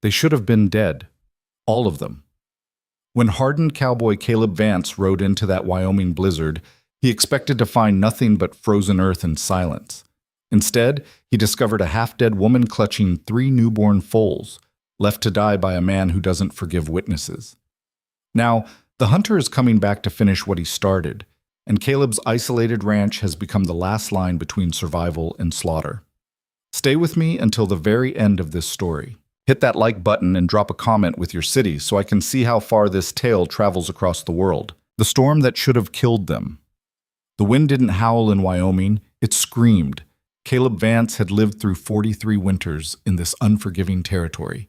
They should have been dead. All of them. When hardened cowboy Caleb Vance rode into that Wyoming blizzard, he expected to find nothing but frozen earth and silence. Instead, he discovered a half-dead woman clutching 3 newborn foals, left to die by a man who doesn't forgive witnesses. Now, the hunter is coming back to finish what he started, and Caleb's isolated ranch has become the last line between survival and slaughter. Stay with me until the very end of this story. Hit that like button and drop a comment with your city so I can see how far this tale travels across the world. The storm that should have killed them. The wind didn't howl in Wyoming, it screamed. Caleb Vance had lived through 43 winters in this unforgiving territory,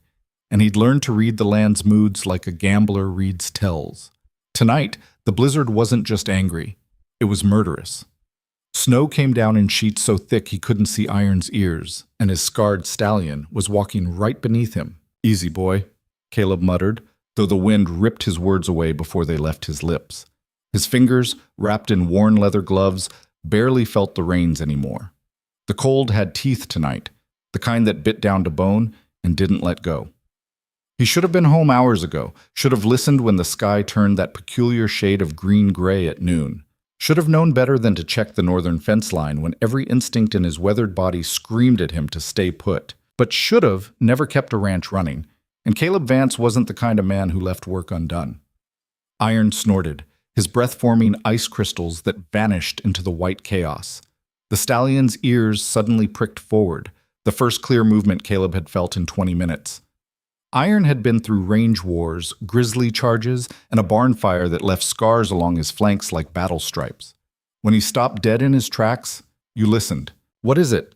and he'd learned to read the land's moods like a gambler reads tells. Tonight, the blizzard wasn't just angry, it was murderous. Snow came down in sheets so thick he couldn't see Iron's ears, and his scarred stallion was walking right beneath him. "Easy, boy," Caleb muttered, though the wind ripped his words away before they left his lips. His fingers, wrapped in worn leather gloves, barely felt the reins anymore. The cold had teeth tonight, the kind that bit down to bone and didn't let go. He should have been home hours ago, should have listened when the sky turned that peculiar shade of green-gray at noon. Should have known better than to check the northern fence line when every instinct in his weathered body screamed at him to stay put. But should have never kept a ranch running, and Caleb Vance wasn't the kind of man who left work undone. Iron snorted, his breath forming ice crystals that vanished into the white chaos. The stallion's ears suddenly pricked forward, the first clear movement Caleb had felt in 20 minutes. Iron had been through range wars, grizzly charges, and a barn fire that left scars along his flanks like battle stripes. When he stopped dead in his tracks, you listened. "What is it?"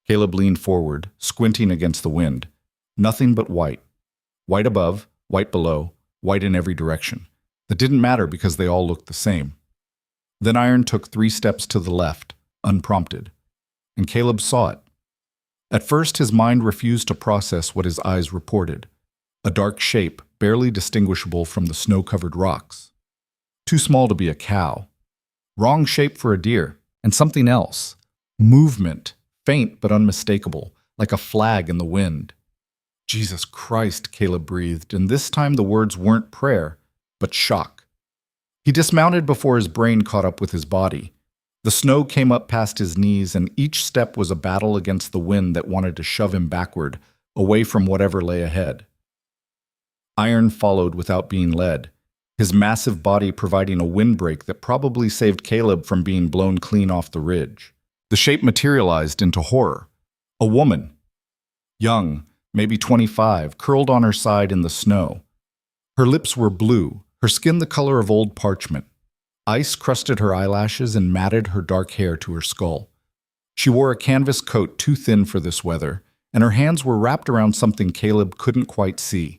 Caleb leaned forward, squinting against the wind. Nothing but white. White above, white below, white in every direction. That didn't matter because they all looked the same. Then Iron took 3 steps to the left, unprompted, and Caleb saw it. At first, his mind refused to process what his eyes reported. A dark shape, barely distinguishable from the snow-covered rocks. Too small to be a cow. Wrong shape for a deer, and something else. Movement, faint but unmistakable, like a flag in the wind. "Jesus Christ," Caleb breathed, and this time the words weren't prayer, but shock. He dismounted before his brain caught up with his body. The snow came up past his knees, and each step was a battle against the wind that wanted to shove him backward, away from whatever lay ahead. Iron followed without being led, his massive body providing a windbreak that probably saved Caleb from being blown clean off the ridge. The shape materialized into horror. A woman. Young, maybe 25, curled on her side in the snow. Her lips were blue, her skin the color of old parchment. Ice crusted her eyelashes and matted her dark hair to her skull. She wore a canvas coat too thin for this weather, and her hands were wrapped around something Caleb couldn't quite see.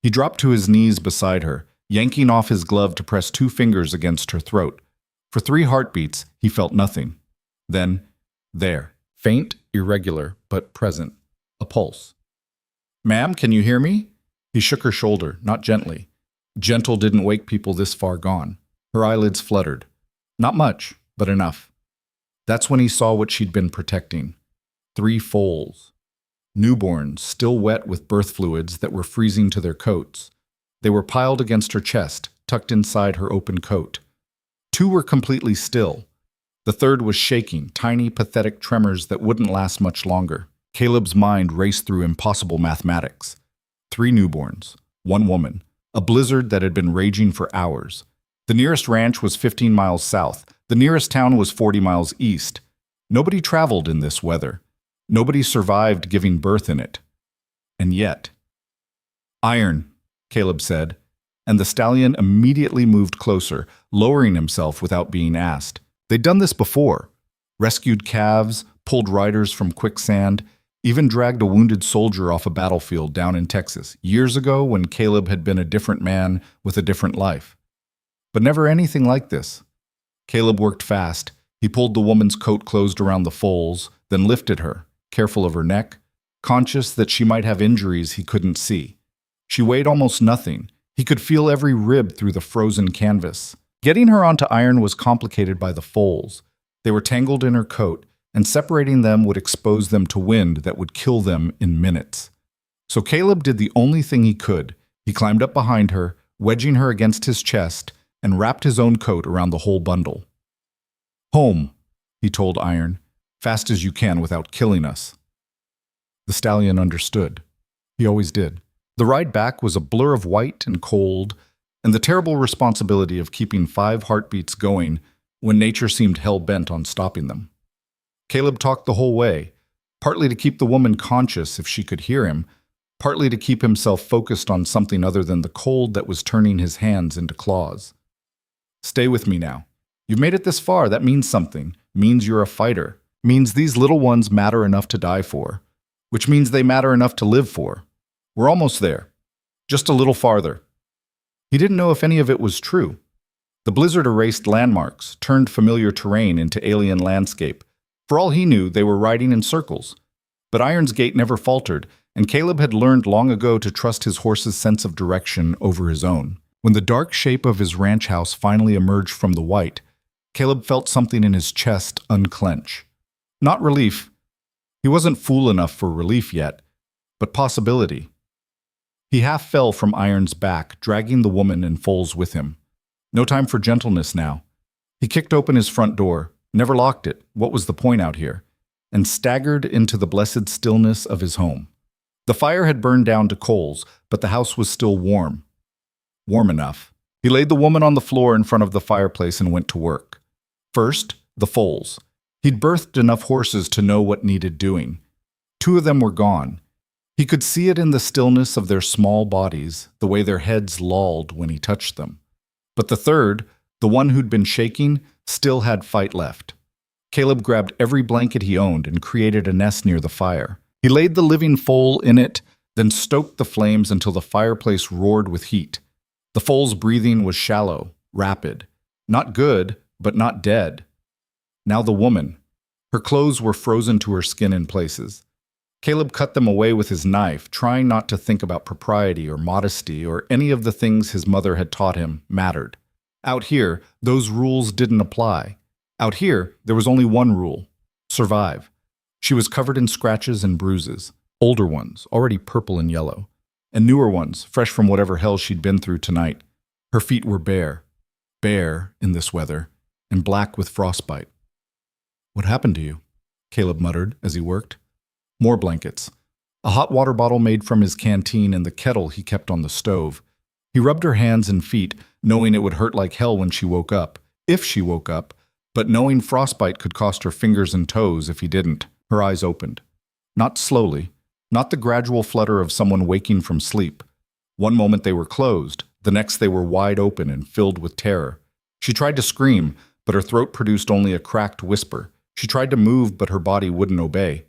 He dropped to his knees beside her, yanking off his glove to press 2 fingers against her throat. For 3 heartbeats, he felt nothing. Then, there, faint, irregular, but present, a pulse. "Ma'am, can you hear me?" He shook her shoulder, not gently. Gentle didn't wake people this far gone. Her eyelids fluttered. Not much, but enough. That's when he saw what she'd been protecting. 3 foals. Newborns, still wet with birth fluids that were freezing to their coats. They were piled against her chest, tucked inside her open coat. 2 were completely still. The third was shaking, tiny, pathetic tremors that wouldn't last much longer. Caleb's mind raced through impossible mathematics. 3 newborns, 1 woman, a blizzard that had been raging for hours. The nearest ranch was 15 miles south. The nearest town was 40 miles east. Nobody traveled in this weather. Nobody survived giving birth in it. And yet... "Iron," Caleb said, and the stallion immediately moved closer, lowering himself without being asked. They'd done this before. Rescued calves, pulled riders from quicksand, even dragged a wounded soldier off a battlefield down in Texas, years ago when Caleb had been a different man with a different life. But never anything like this. Caleb worked fast. He pulled the woman's coat closed around the foals, then lifted her, careful of her neck, conscious that she might have injuries he couldn't see. She weighed almost nothing. He could feel every rib through the frozen canvas. Getting her onto Iron was complicated by the foals. They were tangled in her coat, and separating them would expose them to wind that would kill them in minutes. So Caleb did the only thing he could. He climbed up behind her, wedging her against his chest, and wrapped his own coat around the whole bundle. "Home," he told Iron, "fast as you can without killing us." The stallion understood. He always did. The ride back was a blur of white and cold, and the terrible responsibility of keeping 5 heartbeats going when nature seemed hell-bent on stopping them. Caleb talked the whole way, partly to keep the woman conscious if she could hear him, partly to keep himself focused on something other than the cold that was turning his hands into claws. "Stay with me now. You've made it this far. That means something. Means you're a fighter. Means these little ones matter enough to die for. Which means they matter enough to live for. We're almost there. Just a little farther." He didn't know if any of it was true. The blizzard erased landmarks, turned familiar terrain into alien landscape. For all he knew, they were riding in circles. But Iron's gait never faltered, and Caleb had learned long ago to trust his horse's sense of direction over his own. When the dark shape of his ranch house finally emerged from the white, Caleb felt something in his chest unclench. Not relief. He wasn't fool enough for relief yet, but possibility. He half fell from Iron's back, dragging the woman and foals with him. No time for gentleness now. He kicked open his front door, never locked it, what was the point out here, and staggered into the blessed stillness of his home. The fire had burned down to coals, but the house was still warm. Warm enough. He laid the woman on the floor in front of the fireplace and went to work. First, the foals. He'd birthed enough horses to know what needed doing. 2 of them were gone. He could see it in the stillness of their small bodies, the way their heads lolled when he touched them. But the third, the one who'd been shaking, still had fight left. Caleb grabbed every blanket he owned and created a nest near the fire. He laid the living foal in it, then stoked the flames until the fireplace roared with heat. The foal's breathing was shallow, rapid. Not good, but not dead. Now the woman. Her clothes were frozen to her skin in places. Caleb cut them away with his knife, trying not to think about propriety or modesty or any of the things his mother had taught him mattered. Out here, those rules didn't apply. Out here, there was only one rule: survive. She was covered in scratches and bruises, older ones, already purple and yellow, and newer ones, fresh from whatever hell she'd been through tonight. Her feet were bare in this weather, and black with frostbite. "What happened to you?" Caleb muttered as he worked. More blankets. A hot water bottle made from his canteen and the kettle he kept on the stove. He rubbed her hands and feet, knowing it would hurt like hell when she woke up, if she woke up, but knowing frostbite could cost her fingers and toes if he didn't. Her eyes opened. Not slowly, not the gradual flutter of someone waking from sleep. One moment they were closed, the next they were wide open and filled with terror. She tried to scream, but her throat produced only a cracked whisper. She tried to move, but her body wouldn't obey.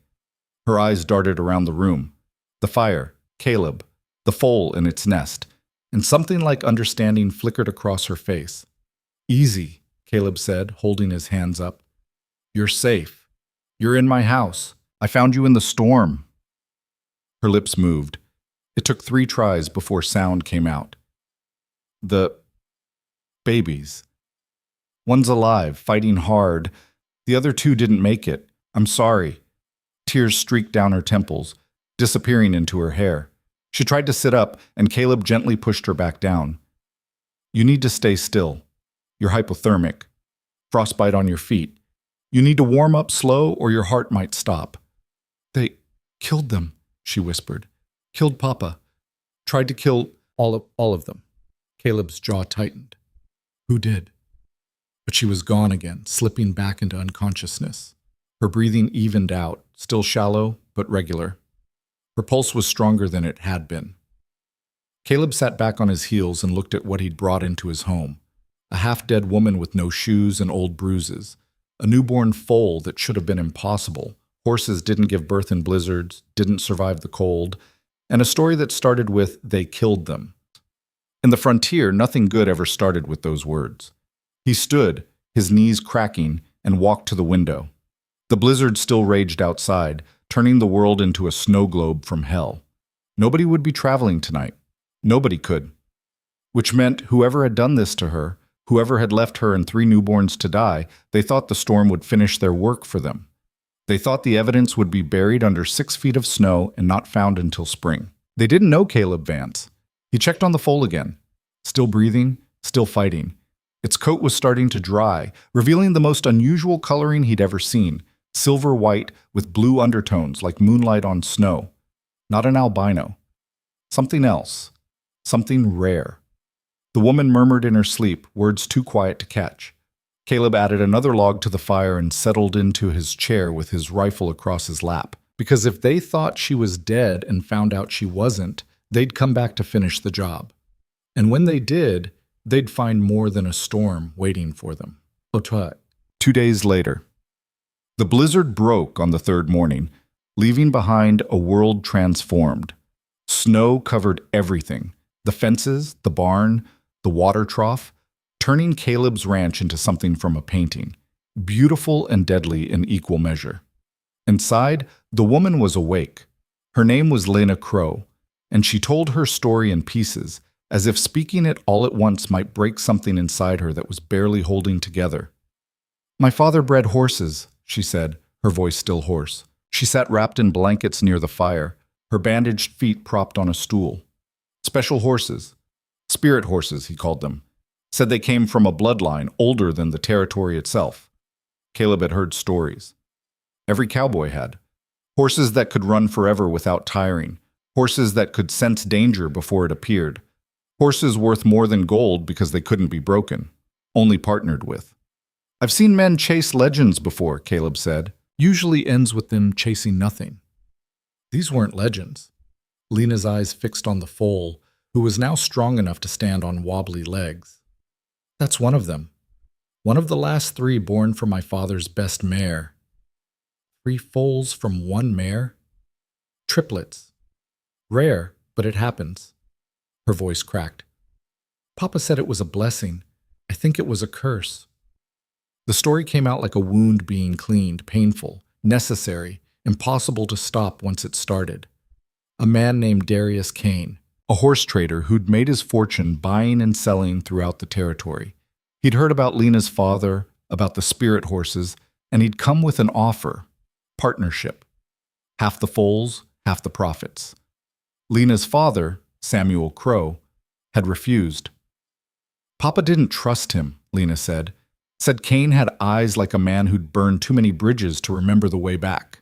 Her eyes darted around the room. The fire, Caleb, the foal in its nest, and something like understanding flickered across her face. "Easy," Caleb said, holding his hands up. "You're safe. You're in my house. I found you in the storm." Her lips moved. It took 3 tries before sound came out. "The babies. One's alive, fighting hard. The other 2 didn't make it. I'm sorry." Tears streaked down her temples, disappearing into her hair. She tried to sit up, and Caleb gently pushed her back down. "You need to stay still. You're hypothermic. Frostbite on your feet. You need to warm up slow or your heart might stop." "They killed them," she whispered. "Killed Papa. Tried to kill all of them." Caleb's jaw tightened. "Who did?" But she was gone again, slipping back into unconsciousness. Her breathing evened out, still shallow, but regular. Her pulse was stronger than it had been. Caleb sat back on his heels and looked at what he'd brought into his home. A half-dead woman with no shoes and old bruises. A newborn foal that should have been impossible. Horses didn't give birth in blizzards, didn't survive the cold. And a story that started with, "They killed them." In the frontier, nothing good ever started with those words. He stood, his knees cracking, and walked to the window. The blizzard still raged outside, turning the world into a snow globe from hell. Nobody would be traveling tonight. Nobody could. Which meant whoever had done this to her, whoever had left her and 3 newborns to die, they thought the storm would finish their work for them. They thought the evidence would be buried under 6 feet of snow and not found until spring. They didn't know Caleb Vance. He checked on the foal again. Still breathing, still fighting. Its coat was starting to dry, revealing the most unusual coloring he'd ever seen, silver white with blue undertones like moonlight on snow. Not an albino. Something else. Something rare. The woman murmured in her sleep, words too quiet to catch. Caleb added another log to the fire and settled into his chair with his rifle across his lap. Because if they thought she was dead and found out she wasn't, they'd come back to finish the job. And when they did, they'd find more than a storm waiting for them. 2 days later. The blizzard broke on the third morning, leaving behind a world transformed. Snow covered everything, the fences, the barn, the water trough, turning Caleb's ranch into something from a painting, beautiful and deadly in equal measure. Inside, the woman was awake. Her name was Lena Crow, and she told her story in pieces, as if speaking it all at once might break something inside her that was barely holding together. "My father bred horses," she said, her voice still hoarse. She sat wrapped in blankets near the fire, her bandaged feet propped on a stool. Special horses. Spirit horses, he called them. Said they came from a bloodline older than the territory itself. Caleb had heard stories. Every cowboy had. Horses that could run forever without tiring. Horses that could sense danger before it appeared. Horses worth more than gold because they couldn't be broken, only partnered with. "I've seen men chase legends before," Caleb said. "Usually ends with them chasing nothing." These weren't legends. Lena's eyes fixed on the foal, who was now strong enough to stand on wobbly legs. "That's one of them. One of the last 3 born from my father's best mare." 3 foals from one mare? Triplets. Rare, but it happens. Her voice cracked. "Papa said it was a blessing. I think it was a curse." The story came out like a wound being cleaned, painful, necessary, impossible to stop once it started. A man named Darius Kane, a horse trader who'd made his fortune buying and selling throughout the territory. He'd heard about Lena's father, about the spirit horses, and he'd come with an offer. Partnership. Half the foals, half the profits. Lena's father, Samuel Crow, had refused. "Papa didn't trust him," Lena said. Said Kane had eyes like a man who'd burned too many bridges to remember the way back.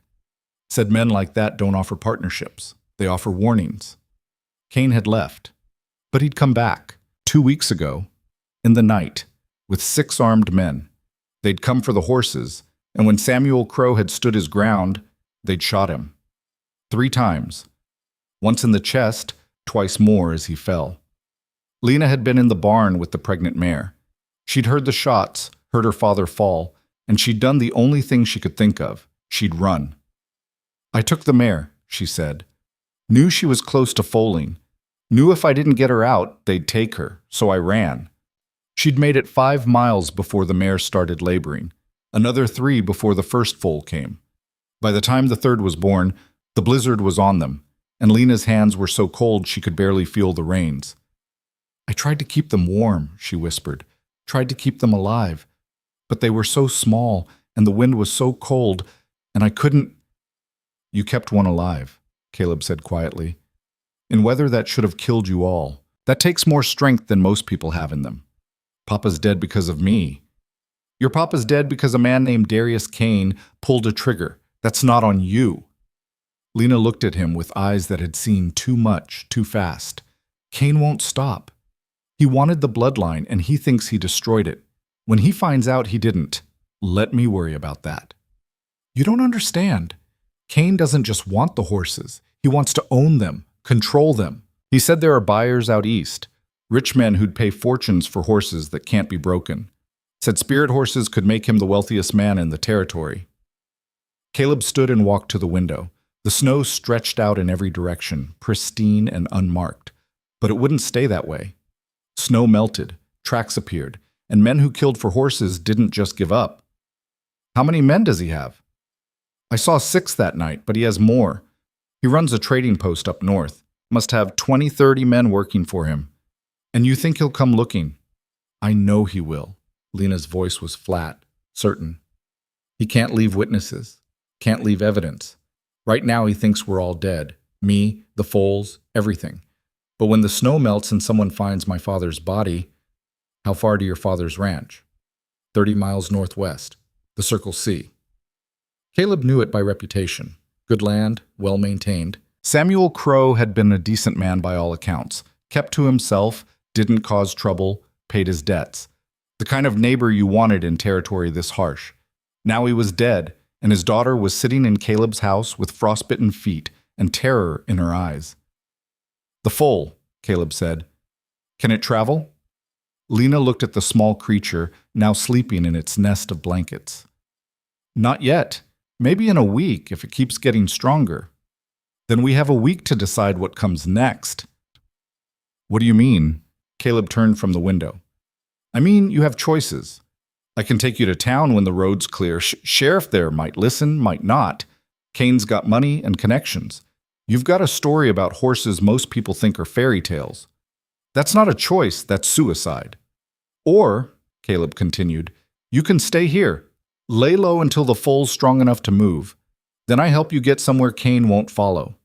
Said men like that don't offer partnerships. They offer warnings. Kane had left. But he'd come back, 2 weeks ago, in the night, with 6 armed men. They'd come for the horses, and when Samuel Crow had stood his ground, they'd shot him. 3 times. Once in the chest, twice more as he fell. Lena had been in the barn with the pregnant mare. She'd heard the shots, heard her father fall, and she'd done the only thing she could think of. She'd run. "I took the mare," she said. "Knew she was close to foaling. Knew if I didn't get her out, they'd take her, so I ran." She'd made it 5 miles before the mare started laboring, another 3 before the first foal came. By the time the third was born, the blizzard was on them, and Lena's hands were so cold she could barely feel the reins. "I tried to keep them warm," she whispered. "Tried to keep them alive. But they were so small, and the wind was so cold, and I couldn't—" "You kept one alive," Caleb said quietly. "In weather that should have killed you all. That takes more strength than most people have in them. Papa's dead because of me." "Your papa's dead because a man named Darius Kane pulled a trigger. That's not on you." Lena looked at him with eyes that had seen too much, too fast. "Kane won't stop. He wanted the bloodline, and he thinks he destroyed it. When he finds out he didn't, let me worry about that." "You don't understand. Kane doesn't just want the horses. He wants to own them, control them. He said there are buyers out east, rich men who'd pay fortunes for horses that can't be broken. Said spirit horses could make him the wealthiest man in the territory." Caleb stood and walked to the window. The snow stretched out in every direction, pristine and unmarked. But it wouldn't stay that way. Snow melted, tracks appeared, and men who killed for horses didn't just give up. "How many men does he have?" "I saw 6 that night, but he has more. He runs a trading post up north. Must have 20-30 men working for him. And you think he'll come looking?" "I know he will." Lena's voice was flat, certain. "He can't leave witnesses. Can't leave evidence. Right now he thinks we're all dead. Me, the foals, everything. But when the snow melts and someone finds my father's body, how far to your father's ranch? 30 miles northwest, the Circle C. Caleb knew it by reputation. Good land, well maintained. Samuel Crow had been a decent man by all accounts, kept to himself, didn't cause trouble, paid his debts. The kind of neighbor you wanted in territory this harsh. Now he was dead, and his daughter was sitting in Caleb's house with frostbitten feet and terror in her eyes. "The foal," Caleb said. "Can it travel?" Lena looked at the small creature, now sleeping in its nest of blankets. "Not yet. Maybe in a week, if it keeps getting stronger. Then we have a week to decide what comes next." "What do you mean?" Caleb turned from the window. "I mean, you have choices. I can take you to town when the road's clear. Sheriff there might listen, might not. Kane's got money and connections. You've got a story about horses most people think are fairy tales. That's not a choice, that's suicide. Or," Caleb continued, "you can stay here. Lay low until the foal's strong enough to move. Then I help you get somewhere Kane won't follow."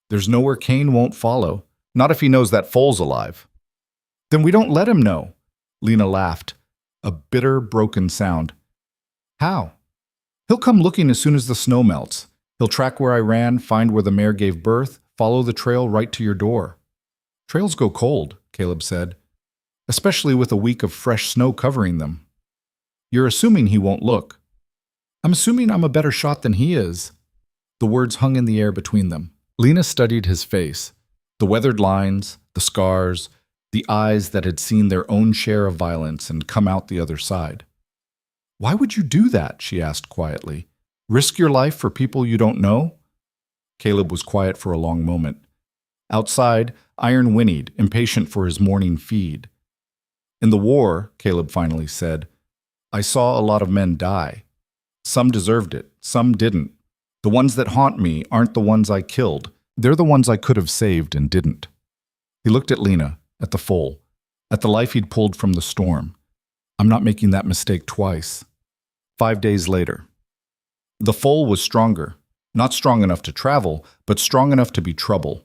"There's nowhere Kane won't follow. Not if he knows that foal's alive." "Then we don't let him know." Lena laughed, a bitter, broken sound. "How?" "He'll come looking as soon as the snow melts. He'll track where I ran, find where the mare gave birth, follow the trail right to your door." "Trails go cold," Caleb said, "especially with a week of fresh snow covering them." "You're assuming he won't look." "I'm assuming I'm a better shot than he is." The words hung in the air between them. Lena studied his face, the weathered lines, the scars, the eyes that had seen their own share of violence and come out the other side. "Why would you do that?" she asked quietly. "Risk your life for people you don't know?" Caleb was quiet for a long moment. Outside, Iron whinnied, impatient for his morning feed. "In the war," Caleb finally said, "I saw a lot of men die. Some deserved it, some didn't. The ones that haunt me aren't the ones I killed. They're the ones I could have saved and didn't." He looked at Lena, at the foal, at the life he'd pulled from the storm. "I'm not making that mistake twice." 5 days later. The foal was stronger, not strong enough to travel, but strong enough to be trouble.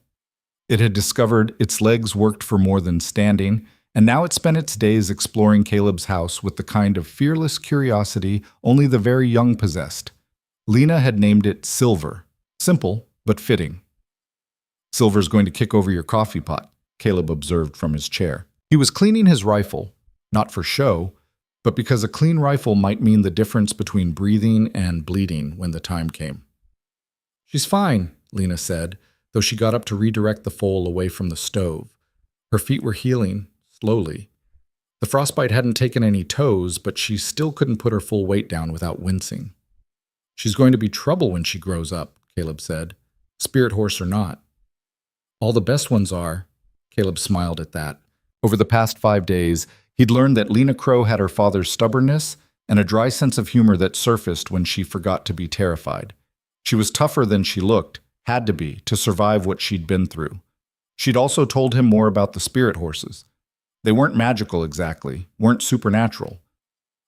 It had discovered its legs worked for more than standing, and now it spent its days exploring Caleb's house with the kind of fearless curiosity only the very young possessed. Lena had named it Silver. Simple, but fitting. "Silver's going to kick over your coffee pot," Caleb observed from his chair. He was cleaning his rifle, not for show, but because a clean rifle might mean the difference between breathing and bleeding when the time came. "She's fine," Lena said, though she got up to redirect the foal away from the stove. Her feet were healing, slowly. The frostbite hadn't taken any toes, but she still couldn't put her full weight down without wincing. "She's going to be trouble when she grows up," Caleb said, "spirit horse or not." "All the best ones are." Caleb smiled at that. Over the past 5 days, he'd learned that Lena Crow had her father's stubbornness and a dry sense of humor that surfaced when she forgot to be terrified. She was tougher than she looked, had to be, to survive what she'd been through. She'd also told him more about the spirit horses. They weren't magical exactly, weren't supernatural.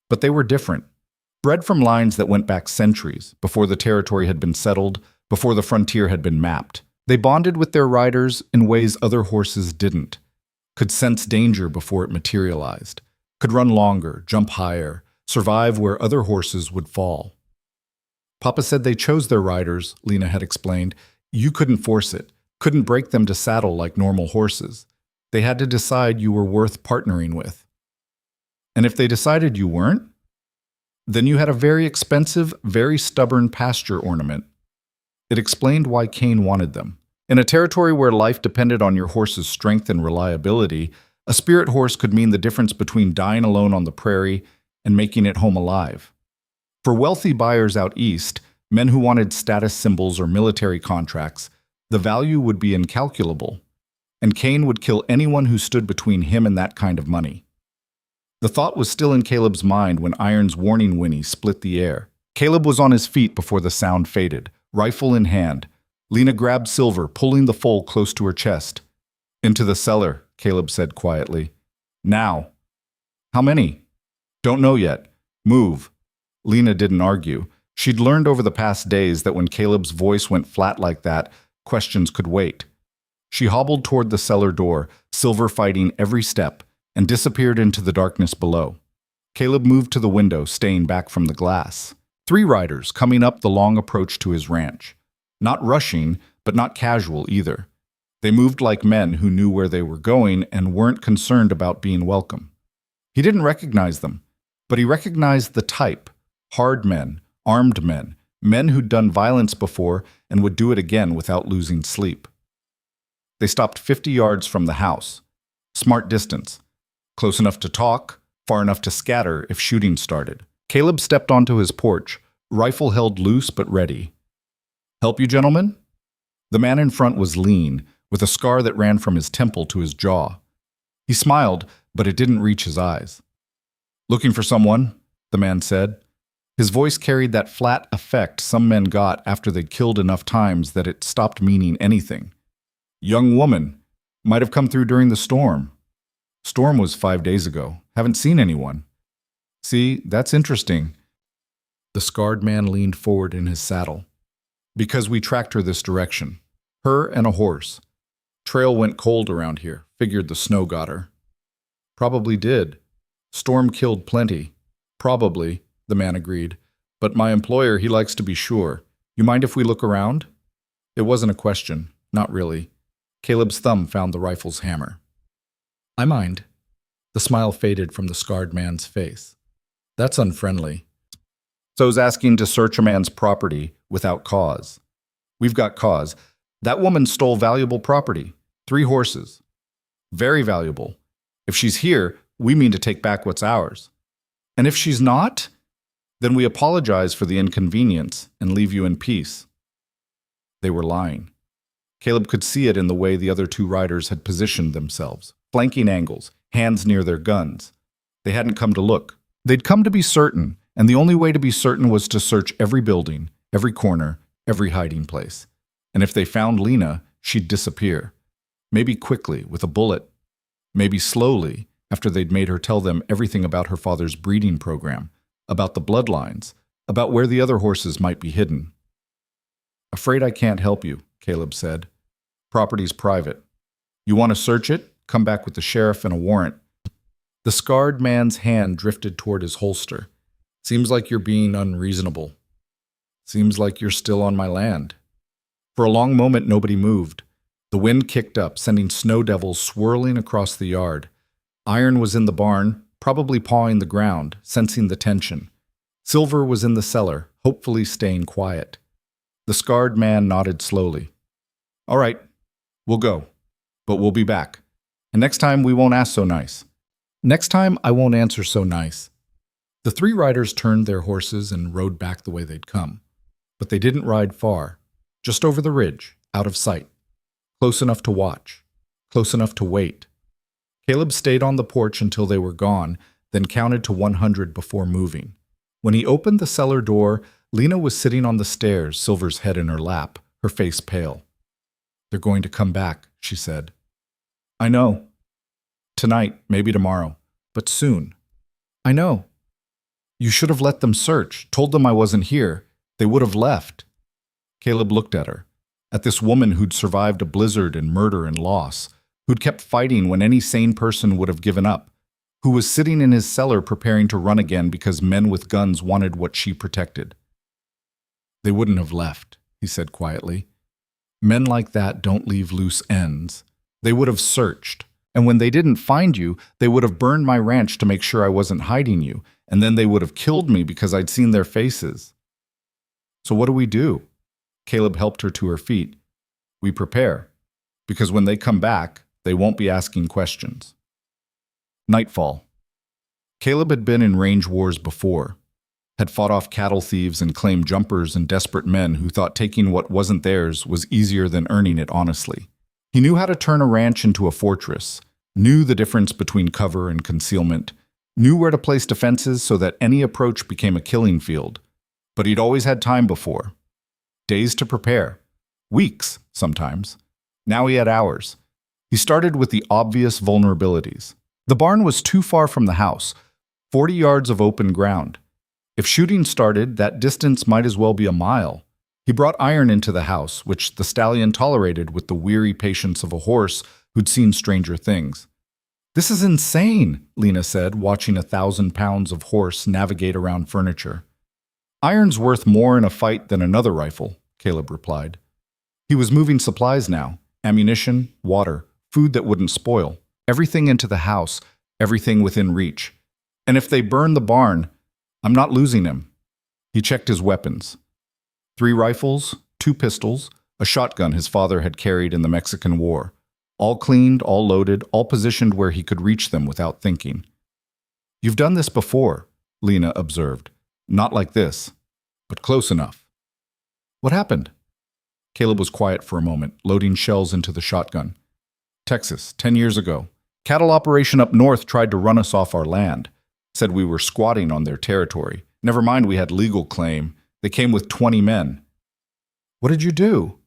But they were different. Bred from lines that went back centuries, before the territory had been settled, before the frontier had been mapped. They bonded with their riders in ways other horses didn't. Could sense danger before it materialized. Could run longer, jump higher, survive where other horses would fall. "Papa said they chose their riders," Lena had explained. "You couldn't force it, couldn't break them to saddle like normal horses. They had to decide you were worth partnering with." "And if they decided you weren't?" "Then you had a very expensive, very stubborn pasture ornament." It explained why Kane wanted them. In a territory where life depended on your horse's strength and reliability, a spirit horse could mean the difference between dying alone on the prairie and making it home alive. For wealthy buyers out east, men who wanted status symbols or military contracts, the value would be incalculable, and Kane would kill anyone who stood between him and that kind of money. The thought was still in Caleb's mind when Iron's warning whinny split the air. Caleb was on his feet before the sound faded, rifle in hand. Lena grabbed Silver, pulling the foal close to her chest. "Into the cellar," Caleb said quietly. "Now." "How many?" "Don't know yet. Move." Lena didn't argue. She'd learned over the past days that when Caleb's voice went flat like that, Questions could wait. She hobbled toward the cellar door, Silver fighting every step, and disappeared into the darkness below. Caleb moved to the window, staying back from the glass. 3 riders coming up the long approach to his ranch. Not rushing, but not casual either. They moved like men who knew where they were going and weren't concerned about being welcome. He didn't recognize them, but he recognized the type: hard men, armed men, men who'd done violence before and would do it again without losing sleep. They stopped 50 yards from the house. Smart distance. Close enough to talk, far enough to scatter if shooting started. Caleb stepped onto his porch, rifle held loose but ready. "Help you, gentlemen?" The man in front was lean, with a scar that ran from his temple to his jaw. He smiled, but it didn't reach his eyes. "Looking for someone?" the man said. His voice carried that flat effect some men got after they'd killed enough times that it stopped meaning anything. "Young woman. Might have come through during the storm." "Storm was 5 days ago. Haven't seen anyone." "See, that's interesting." The scarred man leaned forward in his saddle. "Because we tracked her this direction. Her and a horse. Trail went cold around here. Figured the snow got her." "Probably did. Storm killed plenty." "Probably," the man agreed. "But my employer, he likes to be sure. You mind if we look around?" It wasn't a question. Not really. Caleb's thumb found the rifle's hammer. "I mind." The smile faded from the scarred man's face. "That's unfriendly." "So's asking to search a man's property without cause." "We've got cause. That woman stole valuable property. 3 horses. Very valuable. If she's here, we mean to take back what's ours. And if she's not, then we apologize for the inconvenience and leave you in peace." They were lying. Caleb could see it in the way the other 2 riders had positioned themselves. Flanking angles, hands near their guns. They hadn't come to look. They'd come to be certain, and the only way to be certain was to search every building, every corner, every hiding place. And if they found Lena, she'd disappear. Maybe quickly, with a bullet. Maybe slowly, after they'd made her tell them everything about her father's breeding program, about the bloodlines, about where the other horses might be hidden. "Afraid I can't help you," Caleb said. "Property's private. You want to search it? Come back with the sheriff and a warrant." The scarred man's hand drifted toward his holster. "Seems like you're being unreasonable. Seems like you're still on my land." For a long moment, nobody moved. The wind kicked up, sending snow devils swirling across the yard. Iron was in the barn, probably pawing the ground, sensing the tension. Silver was in the cellar, hopefully staying quiet. The scarred man nodded slowly. "All right, we'll go, but we'll be back. And next time we won't ask so nice. Next time I won't answer so nice." The 3 riders turned their horses and rode back the way they'd come. But they didn't ride far, just over the ridge, out of sight. Close enough to watch, close enough to wait. Caleb stayed on the porch until they were gone, then counted to 100 before moving. When he opened the cellar door, Lena was sitting on the stairs, Silver's head in her lap, her face pale. "They're going to come back," she said. "I know. Tonight, maybe tomorrow, but soon." "I know. You should have let them search, told them I wasn't here. They would have left." Caleb looked at her, at this woman who'd survived a blizzard and murder and loss, who'd kept fighting when any sane person would have given up, who was sitting in his cellar preparing to run again because men with guns wanted what she protected. "They wouldn't have left," he said quietly. "Men like that don't leave loose ends. They would have searched. And when they didn't find you, they would have burned my ranch to make sure I wasn't hiding you, and then they would have killed me because I'd seen their faces." "So what do we do?" Caleb helped her to her feet. "We prepare, because when they come back, they won't be asking questions." Nightfall. Caleb had been in range wars before, had fought off cattle thieves and claimed jumpers and desperate men who thought taking what wasn't theirs was easier than earning it honestly. He knew how to turn a ranch into a fortress, knew the difference between cover and concealment, knew where to place defenses so that any approach became a killing field. But he'd always had time before. Days to prepare. Weeks, sometimes. Now he had hours. He started with the obvious vulnerabilities. The barn was too far from the house, 40 yards of open ground. If shooting started, that distance might as well be a mile. He brought Iron into the house, which the stallion tolerated with the weary patience of a horse who'd seen stranger things. "This is insane," Lena said, watching 1,000 pounds of horse navigate around furniture. "Iron's worth more in a fight than another rifle," Caleb replied. He was moving supplies now: ammunition, water, food that wouldn't spoil, everything into the house, everything within reach. "And if they burn the barn, I'm not losing him." He checked his weapons. 3 rifles, 2 pistols, a shotgun his father had carried in the Mexican War. All cleaned, all loaded, all positioned where he could reach them without thinking. "You've done this before," Lena observed. "Not like this, but close enough." "What happened?" Caleb was quiet for a moment, loading shells into the shotgun. "Texas, 10 years ago. Cattle operation up north tried to run us off our land. Said we were squatting on their territory. Never mind we had legal claim. They came with 20 men. "What did you do?"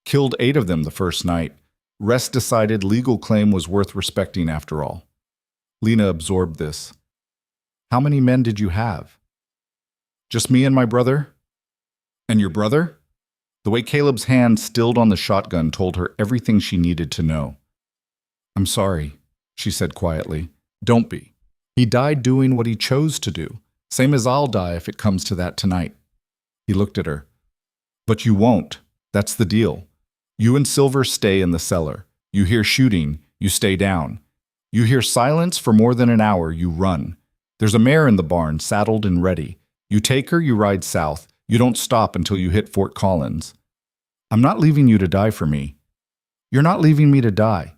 "Killed 8 of them the first night. Rest decided legal claim was worth respecting after all." Lena absorbed this. "How many men did you have?" "Just me and my brother." "And your brother?" The way Caleb's hand stilled on the shotgun told her everything she needed to know. "I'm sorry," she said quietly. "Don't be. He died doing what he chose to do, same as I'll die if it comes to that tonight." He looked at her. "But you won't. That's the deal. You and Silver stay in the cellar. You hear shooting, you stay down. You hear silence for more than an hour, you run. There's a mare in the barn, saddled and ready. You take her, you ride south. You don't stop until you hit Fort Collins. I'm not leaving you to die for me. You're not leaving me to die.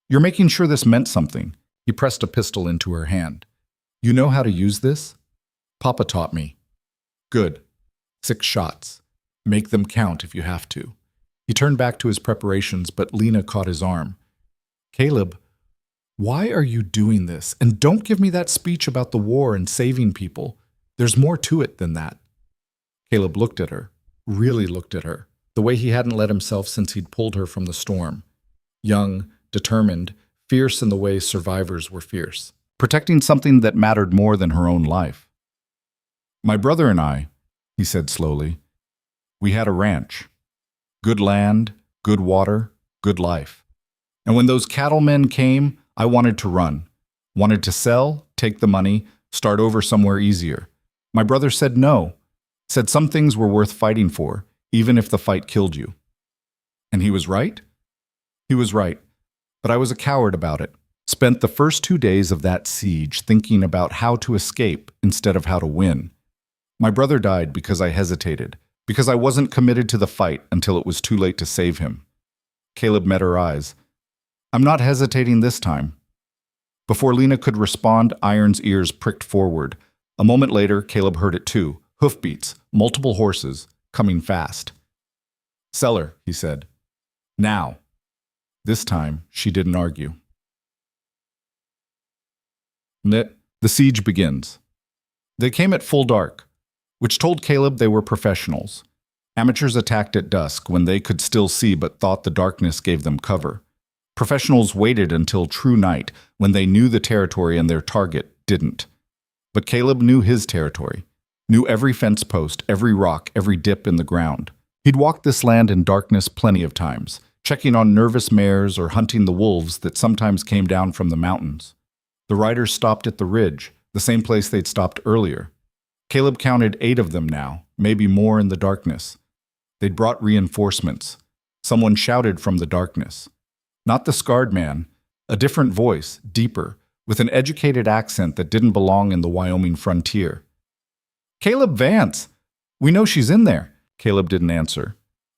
You're making sure this meant something." He pressed a pistol into her hand. "You know how to use this?" "Papa taught me." "Good. 6 shots. Make them count if you have to." He turned back to his preparations, but Lena caught his arm. "Caleb, why are you doing this? And don't give me that speech about the war and saving people. There's more to it than that." Caleb looked at her, really looked at her, the way he hadn't let himself since he'd pulled her from the storm. Young, determined, fierce in the way survivors were fierce, protecting something that mattered more than her own life. "My brother and I," he said slowly, "we had a ranch. Good land, good water, good life. And when those cattlemen came, I wanted to run. Wanted to sell, take the money, start over somewhere easier. My brother said no. Said some things were worth fighting for, even if the fight killed you." "And he was right?" "He was right. But I was a coward about it. Spent the first 2 days of that siege thinking about how to escape instead of how to win. My brother died because I hesitated, because I wasn't committed to the fight until it was too late to save him." Caleb met her eyes. "I'm not hesitating this time." Before Lena could respond, Iron's ears pricked forward. A moment later, Caleb heard it too. Hoofbeats, multiple horses, coming fast. "Cellar," he said. "Now." This time, she didn't argue. The siege begins. They came at full dark, which told Caleb they were professionals. Amateurs attacked at dusk when they could still see but thought the darkness gave them cover. Professionals waited until true night when they knew the territory and their target didn't. But Caleb knew his territory, knew every fence post, every rock, every dip in the ground. He'd walked this land in darkness plenty of times, checking on nervous mares or hunting the wolves that sometimes came down from the mountains. The riders stopped at the ridge, the same place they'd stopped earlier. Caleb counted 8 of them now, maybe more in the darkness. They'd brought reinforcements. Someone shouted from the darkness. Not the scarred man, a different voice, deeper, with an educated accent that didn't belong in the Wyoming frontier. "Caleb Vance! We know she's in there." Caleb didn't answer.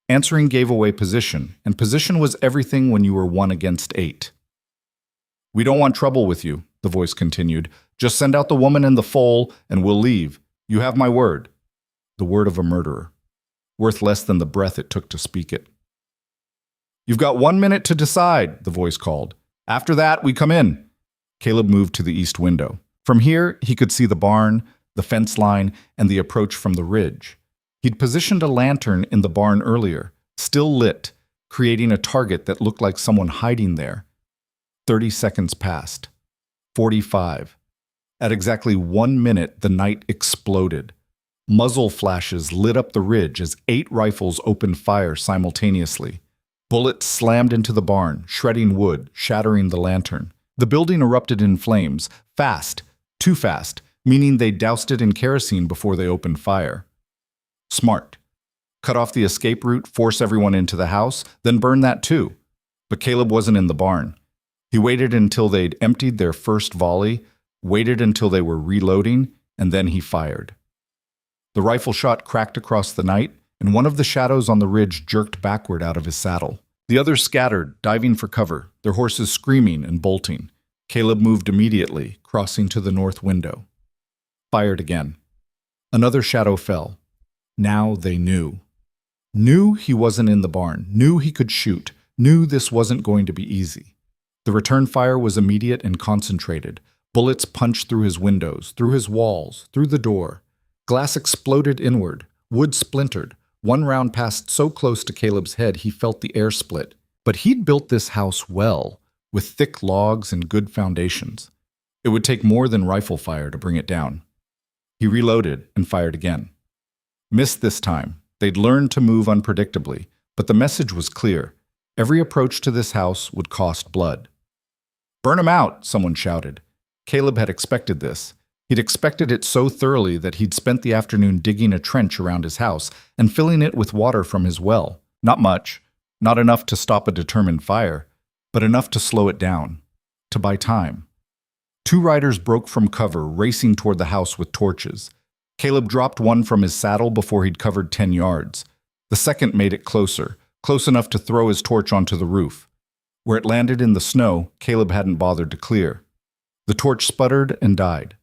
Answering gave away position, and position was everything when you were 1 against 8. "We don't want trouble with you," the voice continued. "Just send out the woman and the foal, and we'll leave. You have my word." The word of a murderer. Worth less than the breath it took to speak it. "You've got 1 minute to decide," the voice called. "After that, we come in." Caleb moved to the east window. From here, he could see the barn, the fence line, and the approach from the ridge. He'd positioned a lantern in the barn earlier, still lit, creating a target that looked like someone hiding there. 30 seconds passed. 45. At exactly 1 minute, the night exploded. Muzzle flashes lit up the ridge as 8 rifles opened fire simultaneously. Bullets slammed into the barn, shredding wood, shattering the lantern. The building erupted in flames, fast, too fast, meaning they doused it in kerosene before they opened fire. Smart. Cut off the escape route, force everyone into the house, then burn that too. But Caleb wasn't in the barn. He waited until they'd emptied their first volley, waited until they were reloading, and then he fired. The rifle shot cracked across the night, and one of the shadows on the ridge jerked backward out of his saddle. The others scattered, diving for cover, their horses screaming and bolting. Caleb moved immediately, crossing to the north window. Fired again. Another shadow fell. Now they knew. Knew he wasn't in the barn, knew he could shoot, knew this wasn't going to be easy. The return fire was immediate and concentrated. Bullets punched through his windows, through his walls, through the door. Glass exploded inward. Wood splintered. One round passed so close to Caleb's head he felt the air split. But he'd built this house well, with thick logs and good foundations. It would take more than rifle fire to bring it down. He reloaded and fired again. Missed this time. They'd learned to move unpredictably, but the message was clear. Every approach to this house would cost blood. "Burn 'em out," someone shouted. Caleb had expected this. He'd expected it so thoroughly that he'd spent the afternoon digging a trench around his house and filling it with water from his well. Not much, not enough to stop a determined fire, but enough to slow it down, to buy time. 2 riders broke from cover, racing toward the house with torches. Caleb dropped one from his saddle before he'd covered 10 yards. The second made it closer, close enough to throw his torch onto the roof. Where it landed in the snow, Caleb hadn't bothered to clear. The torch sputtered and died.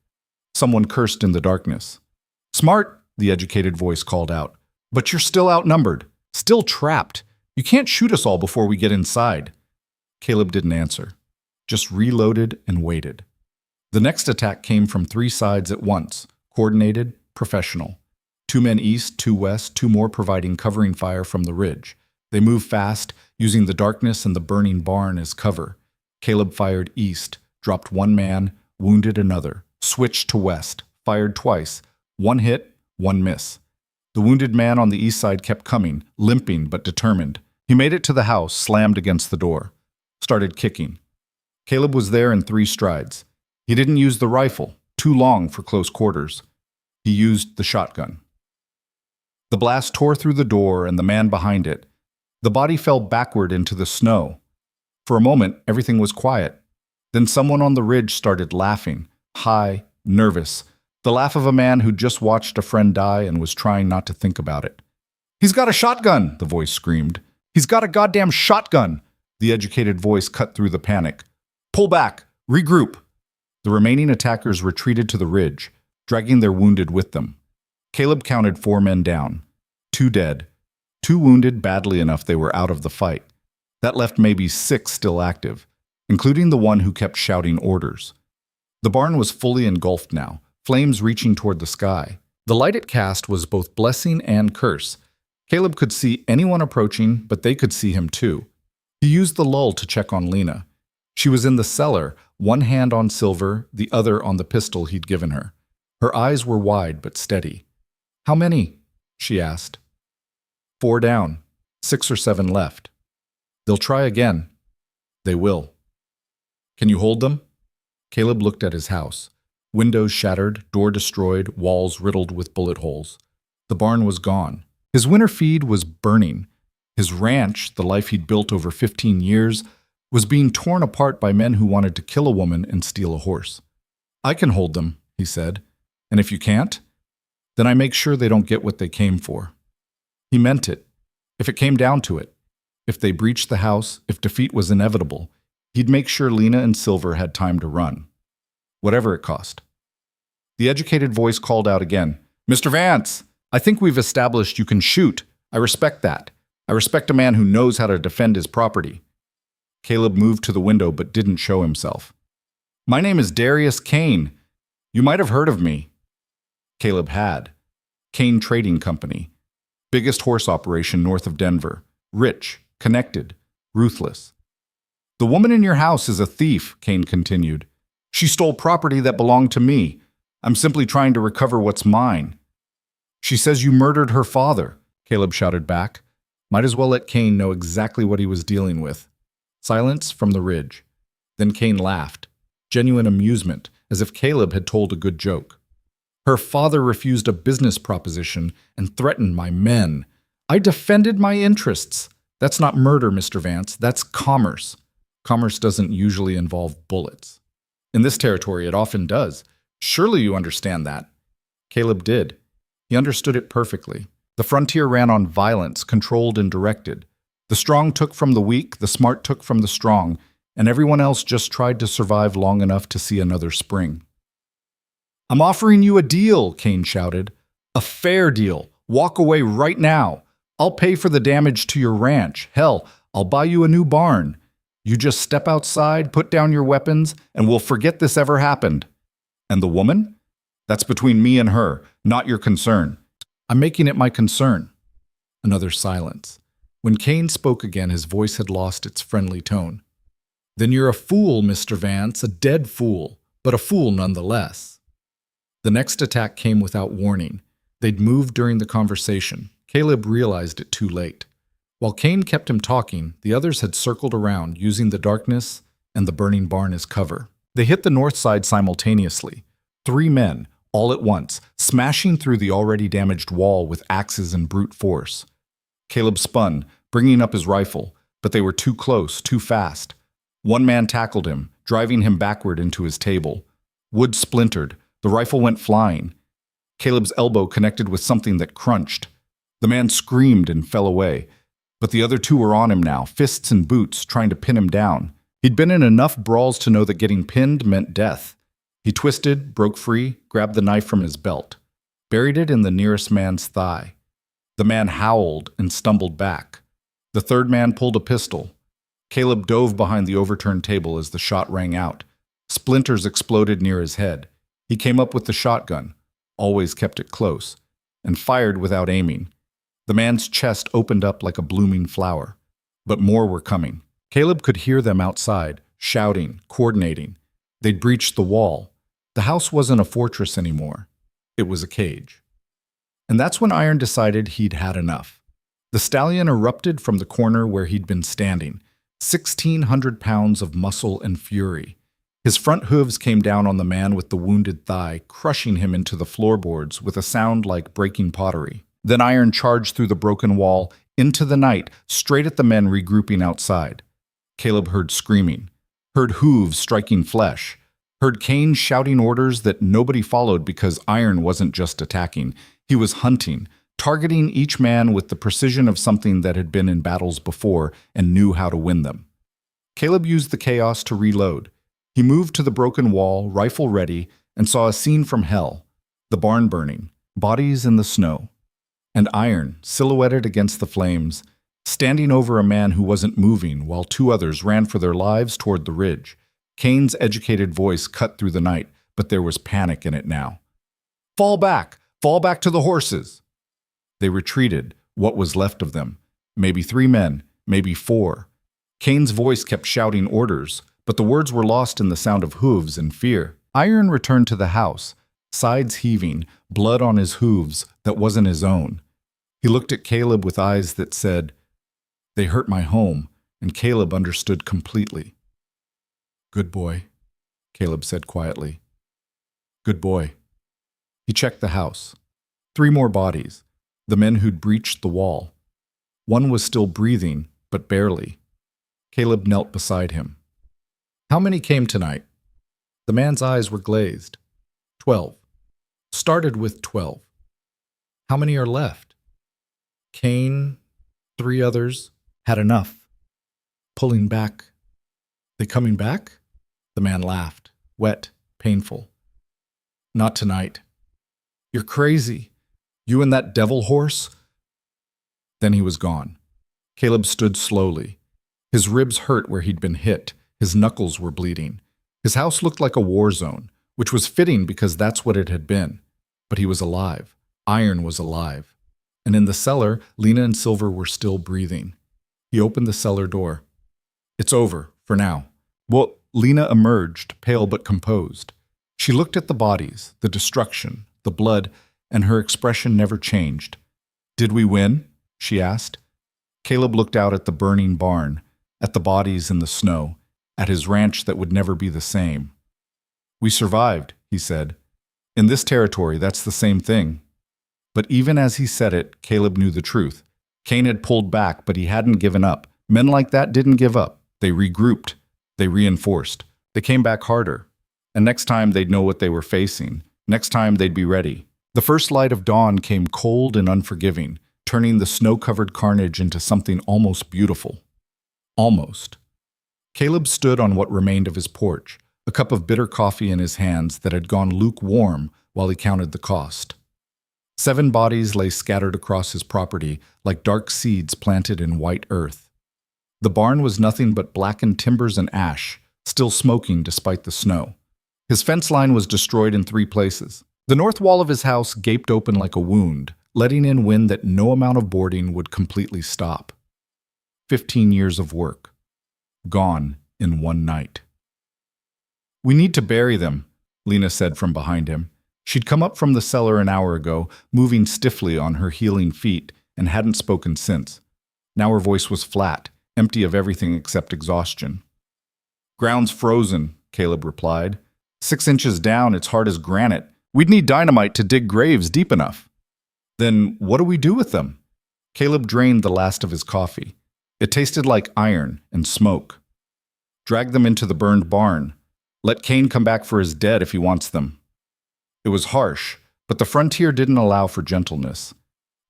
Someone cursed in the darkness. "Smart," the educated voice called out. "But you're still outnumbered, still trapped. You can't shoot us all before we get inside." Caleb didn't answer, just reloaded and waited. The next attack came from 3 sides at once, coordinated, professional. 2 men east, 2 west, 2 more providing covering fire from the ridge. They moved fast, using the darkness and the burning barn as cover. Caleb fired east, dropped 1 man, wounded another, switched to west, fired twice. 1 hit, 1 miss. The wounded man on the east side kept coming, limping but determined. He made it to the house, slammed against the door. Started kicking. Caleb was there in 3 strides. He didn't use the rifle, too long for close quarters. He used the shotgun. The blast tore through the door and the man behind it. The body fell backward into the snow. For a moment, everything was quiet. Then someone on the ridge started laughing, high, nervous, the laugh of a man who'd just watched a friend die and was trying not to think about it. "He's got a shotgun!" the voice screamed. "He's got a goddamn shotgun!" The educated voice cut through the panic. "Pull back! Regroup!" The remaining attackers retreated to the ridge, dragging their wounded with them. Caleb counted 4 men down. 2 dead. 2 wounded badly enough they were out of the fight. That left maybe 6 still active, including the one who kept shouting orders. The barn was fully engulfed now, flames reaching toward the sky. The light it cast was both blessing and curse. Caleb could see anyone approaching, but they could see him too. He used the lull to check on Lena. She was in the cellar, one hand on Silver, the other on the pistol he'd given her. Her eyes were wide but steady. "How many?" she asked. 4 down, 6 or 7 left. "They'll try again." "They will." "Can you hold them?" Caleb looked at his house. Windows shattered, door destroyed, walls riddled with bullet holes. The barn was gone. His winter feed was burning. His ranch, the life he'd built over 15 years, was being torn apart by men who wanted to kill a woman and steal a horse. "I can hold them," he said. "And if you can't, then I make sure they don't get what they came for." He meant it. If it came down to it, if they breached the house, if defeat was inevitable, he'd make sure Lena and Silver had time to run. Whatever it cost. The educated voice called out again. "Mr. Vance, I think we've established you can shoot. I respect that. I respect a man who knows how to defend his property." Caleb moved to the window but didn't show himself. "My name is Darius Kane. You might have heard of me." Caleb had. Kane Trading Company. Biggest horse operation north of Denver. Rich, connected, ruthless. "The woman in your house is a thief," Kane continued. "She stole property that belonged to me. I'm simply trying to recover what's mine." She says you murdered her father, Caleb shouted back. Might as well let Cain know exactly what he was dealing with. Silence from the ridge. Then Cain laughed. Genuine amusement, as if Caleb had told a good joke. Her father refused a business proposition and threatened my men. I defended my interests. That's not murder, Mr. Vance. That's commerce. Commerce doesn't usually involve bullets. In this territory, it often does. Surely you understand that. Caleb did. He understood it perfectly. The frontier ran on violence, controlled and directed. The strong took from the weak, the smart took from the strong, and everyone else just tried to survive long enough to see another spring. I'm offering you a deal, Cain shouted. A fair deal. Walk away right now. I'll pay for the damage to your ranch. Hell, I'll buy you a new barn. You just step outside, put down your weapons, and we'll forget this ever happened. And the woman? That's between me and her, not your concern. I'm making it my concern. Another silence. When Cain spoke again, his voice had lost its friendly tone. Then you're a fool, Mr. Vance, a dead fool, but a fool nonetheless. The next attack came without warning. They'd moved during the conversation. Caleb realized it too late. While Cain kept him talking, the others had circled around, using the darkness and the burning barn as cover. They hit the north side simultaneously. 3 men, all at once, smashing through the already damaged wall with axes and brute force. Caleb spun, bringing up his rifle, but they were too close, too fast. One man tackled him, driving him backward into his table. Wood splintered. The rifle went flying. Caleb's elbow connected with something that crunched. The man screamed and fell away. But the other 2 were on him now, fists and boots, trying to pin him down. He'd been in enough brawls to know that getting pinned meant death. He twisted, broke free, grabbed the knife from his belt, buried it in the nearest man's thigh. The man howled and stumbled back. The 3rd man pulled a pistol. Caleb dove behind the overturned table as the shot rang out. Splinters exploded near his head. He came up with the shotgun, always kept it close, and fired without aiming. The man's chest opened up like a blooming flower. But more were coming. Caleb could hear them outside, shouting, coordinating. They'd breached the wall. The house wasn't a fortress anymore. It was a cage. And that's when Iron decided he'd had enough. The stallion erupted from the corner where he'd been standing, 1,600 pounds of muscle and fury. His front hooves came down on the man with the wounded thigh, crushing him into the floorboards with a sound like breaking pottery. Then Iron charged through the broken wall, into the night, straight at the men regrouping outside. Caleb heard screaming, heard hooves striking flesh, heard Cain shouting orders that nobody followed because Iron wasn't just attacking. He was hunting, targeting each man with the precision of something that had been in battles before and knew how to win them. Caleb used the chaos to reload. He moved to the broken wall, rifle ready, and saw a scene from hell. The barn burning, bodies in the snow. And Iron, silhouetted against the flames, standing over a man who wasn't moving while 2 others ran for their lives toward the ridge. Cain's educated voice cut through the night, but there was panic in it now. Fall back to the horses. They retreated, what was left of them. Maybe 3 men, maybe 4. Cain's voice kept shouting orders, but the words were lost in the sound of hooves and fear. Iron returned to the house, sides heaving, blood on his hooves that wasn't his own. He looked at Caleb with eyes that said, "They hurt my home," and Caleb understood completely. "Good boy," Caleb said quietly. "Good boy." He checked the house. 3 more bodies, the men who'd breached the wall. One was still breathing, but barely. Caleb knelt beside him. "How many came tonight?" The man's eyes were glazed. 12. Started with 12. How many are left? Cain, 3 others, had enough. Pulling back. They coming back? The man laughed, wet, painful. Not tonight. You're crazy. You and that devil horse? Then he was gone. Caleb stood slowly. His ribs hurt where he'd been hit. His knuckles were bleeding. His house looked like a war zone, which was fitting because that's what it had been. But he was alive. Iron was alive. And in the cellar, Lena and Silver were still breathing. He opened the cellar door. "It's over, for now." Well, Lena emerged, pale but composed. She looked at the bodies, the destruction, the blood, and her expression never changed. "Did we win?" she asked. Caleb looked out at the burning barn, at the bodies in the snow, at his ranch that would never be the same. "We survived," he said. "In this territory, that's the same thing." But even as he said it, Caleb knew the truth. Cain had pulled back, but he hadn't given up. Men like that didn't give up. They regrouped. They reinforced. They came back harder. And next time they'd know what they were facing. Next time they'd be ready. The first light of dawn came cold and unforgiving, turning the snow-covered carnage into something almost beautiful. Almost. Caleb stood on what remained of his porch, a cup of bitter coffee in his hands that had gone lukewarm while he counted the cost. 7 bodies lay scattered across his property like dark seeds planted in white earth. The barn was nothing but blackened timbers and ash, still smoking despite the snow. His fence line was destroyed in 3 places. The north wall of his house gaped open like a wound, letting in wind that no amount of boarding would completely stop. 15 years of work. Gone in one night. "We need to bury them," Lena said from behind him. She'd come up from the cellar an hour ago, moving stiffly on her healing feet, and hadn't spoken since. Now her voice was flat, empty of everything except exhaustion. "Ground's frozen," Caleb replied. 6 inches down, it's hard as granite. We'd need dynamite to dig graves deep enough." "Then what do we do with them?" Caleb drained the last of his coffee. It tasted like iron and smoke. "Drag them into the burned barn. Let Cain come back for his dead if he wants them." It was harsh, but the frontier didn't allow for gentleness.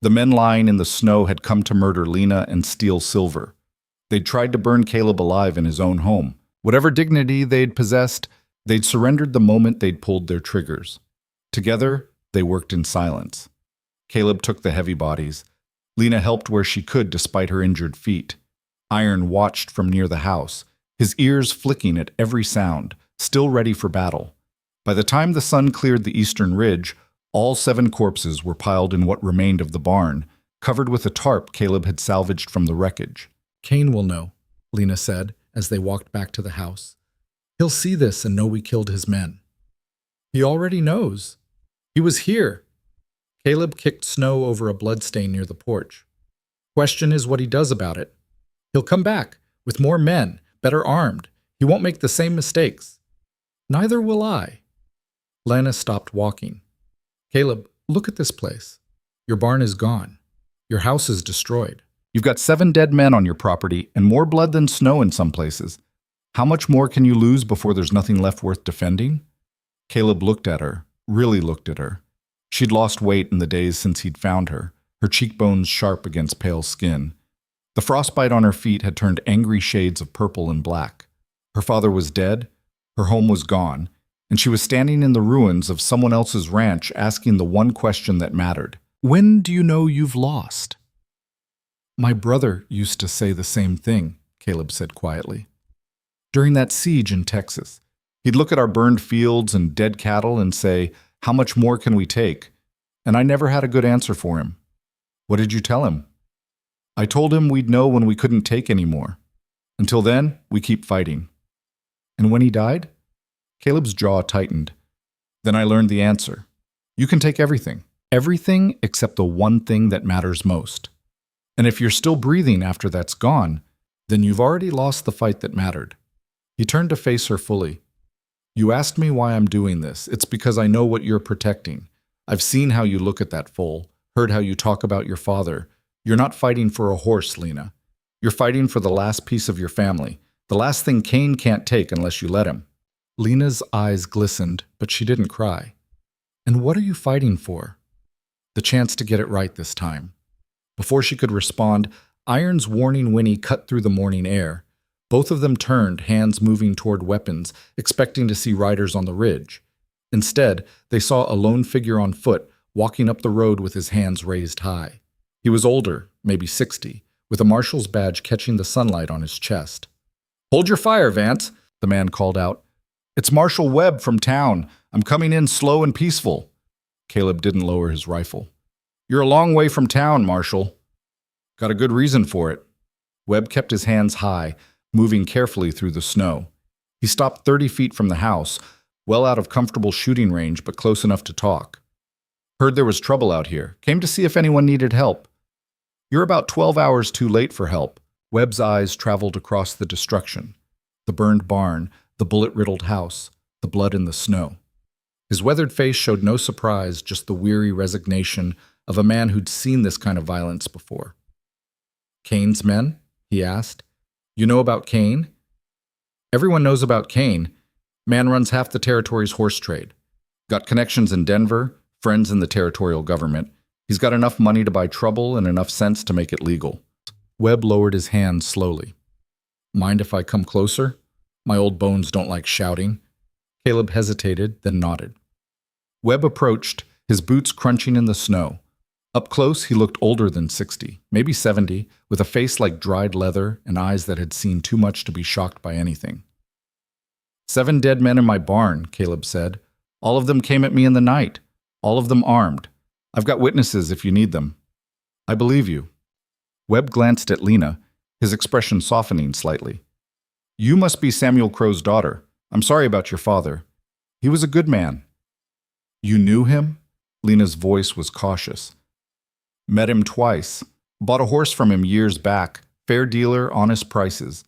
The men lying in the snow had come to murder Lena and steal silver. They'd tried to burn Caleb alive in his own home. Whatever dignity they'd possessed, they'd surrendered the moment they'd pulled their triggers. Together, they worked in silence. Caleb took the heavy bodies. Lena helped where she could despite her injured feet. Iron watched from near the house, his ears flicking at every sound, still ready for battle. By the time the sun cleared the eastern ridge, all 7 corpses were piled in what remained of the barn, covered with a tarp Caleb had salvaged from the wreckage. "Cain will know," Lena said as they walked back to the house. "He'll see this and know we killed his men." "He already knows. He was here." Caleb kicked snow over a bloodstain near the porch. "Question is what he does about it. He'll come back, with more men, better armed. He won't make the same mistakes." "Neither will I." Lena stopped walking. "Caleb, look at this place. Your barn is gone. Your house is destroyed. You've got 7 dead men on your property and more blood than snow in some places. How much more can you lose before there's nothing left worth defending?" Caleb looked at her, really looked at her. She'd lost weight in the days since he'd found her, her cheekbones sharp against pale skin. The frostbite on her feet had turned angry shades of purple and black. Her father was dead, her home was gone, and she was standing in the ruins of someone else's ranch asking the one question that mattered. "When do you know you've lost?" "My brother used to say the same thing," Caleb said quietly. "During that siege in Texas, he'd look at our burned fields and dead cattle and say, 'How much more can we take?' And I never had a good answer for him." "What did you tell him?" "I told him we'd know when we couldn't take any more. Until then, we keep fighting." "And when he died?" Caleb's jaw tightened. "Then I learned the answer. You can take everything. Everything except the one thing that matters most. And if you're still breathing after that's gone, then you've already lost the fight that mattered." He turned to face her fully. "You asked me why I'm doing this. It's because I know what you're protecting. I've seen how you look at that foal, heard how you talk about your father. You're not fighting for a horse, Lena. You're fighting for the last piece of your family, the last thing Cain can't take unless you let him." Lena's eyes glistened, but she didn't cry. "And what are you fighting for?" "The chance to get it right this time." Before she could respond, Iron's warning whinny cut through the morning air. Both of them turned, hands moving toward weapons, expecting to see riders on the ridge. Instead, they saw a lone figure on foot, walking up the road with his hands raised high. He was older, maybe 60, with a marshal's badge catching the sunlight on his chest. "Hold your fire, Vance," the man called out. "It's Marshal Webb from town. I'm coming in slow and peaceful." Caleb didn't lower his rifle. "You're a long way from town, Marshal." "Got a good reason for it." Webb kept his hands high, moving carefully through the snow. He stopped 30 feet from the house, well out of comfortable shooting range but close enough to talk. Heard there was trouble out here. Came to see if anyone needed help. You're about 12 hours too late for help. Webb's eyes traveled across the destruction. The burned barn, the bullet-riddled house, the blood in the snow. His weathered face showed no surprise, just the weary resignation of a man who'd seen this kind of violence before. Kane's men? He asked. You know about Kane? Everyone knows about Kane. Man runs half the territory's horse trade. Got connections in Denver, friends in the territorial government. He's got enough money to buy trouble and enough sense to make it legal. Webb lowered his hand slowly. Mind if I come closer? My old bones don't like shouting. Caleb hesitated, then nodded. Webb approached, his boots crunching in the snow. Up close, he looked older than 60, maybe 70, with a face like dried leather and eyes that had seen too much to be shocked by anything. 7 dead men in my barn, Caleb said. All of them came at me in the night, all of them armed. I've got witnesses if you need them. I believe you. Webb glanced at Lena, his expression softening slightly. You must be Samuel Crow's daughter. I'm sorry about your father. He was a good man. You knew him? Lena's voice was cautious. Met him twice. Bought a horse from him years back. Fair dealer, honest prices.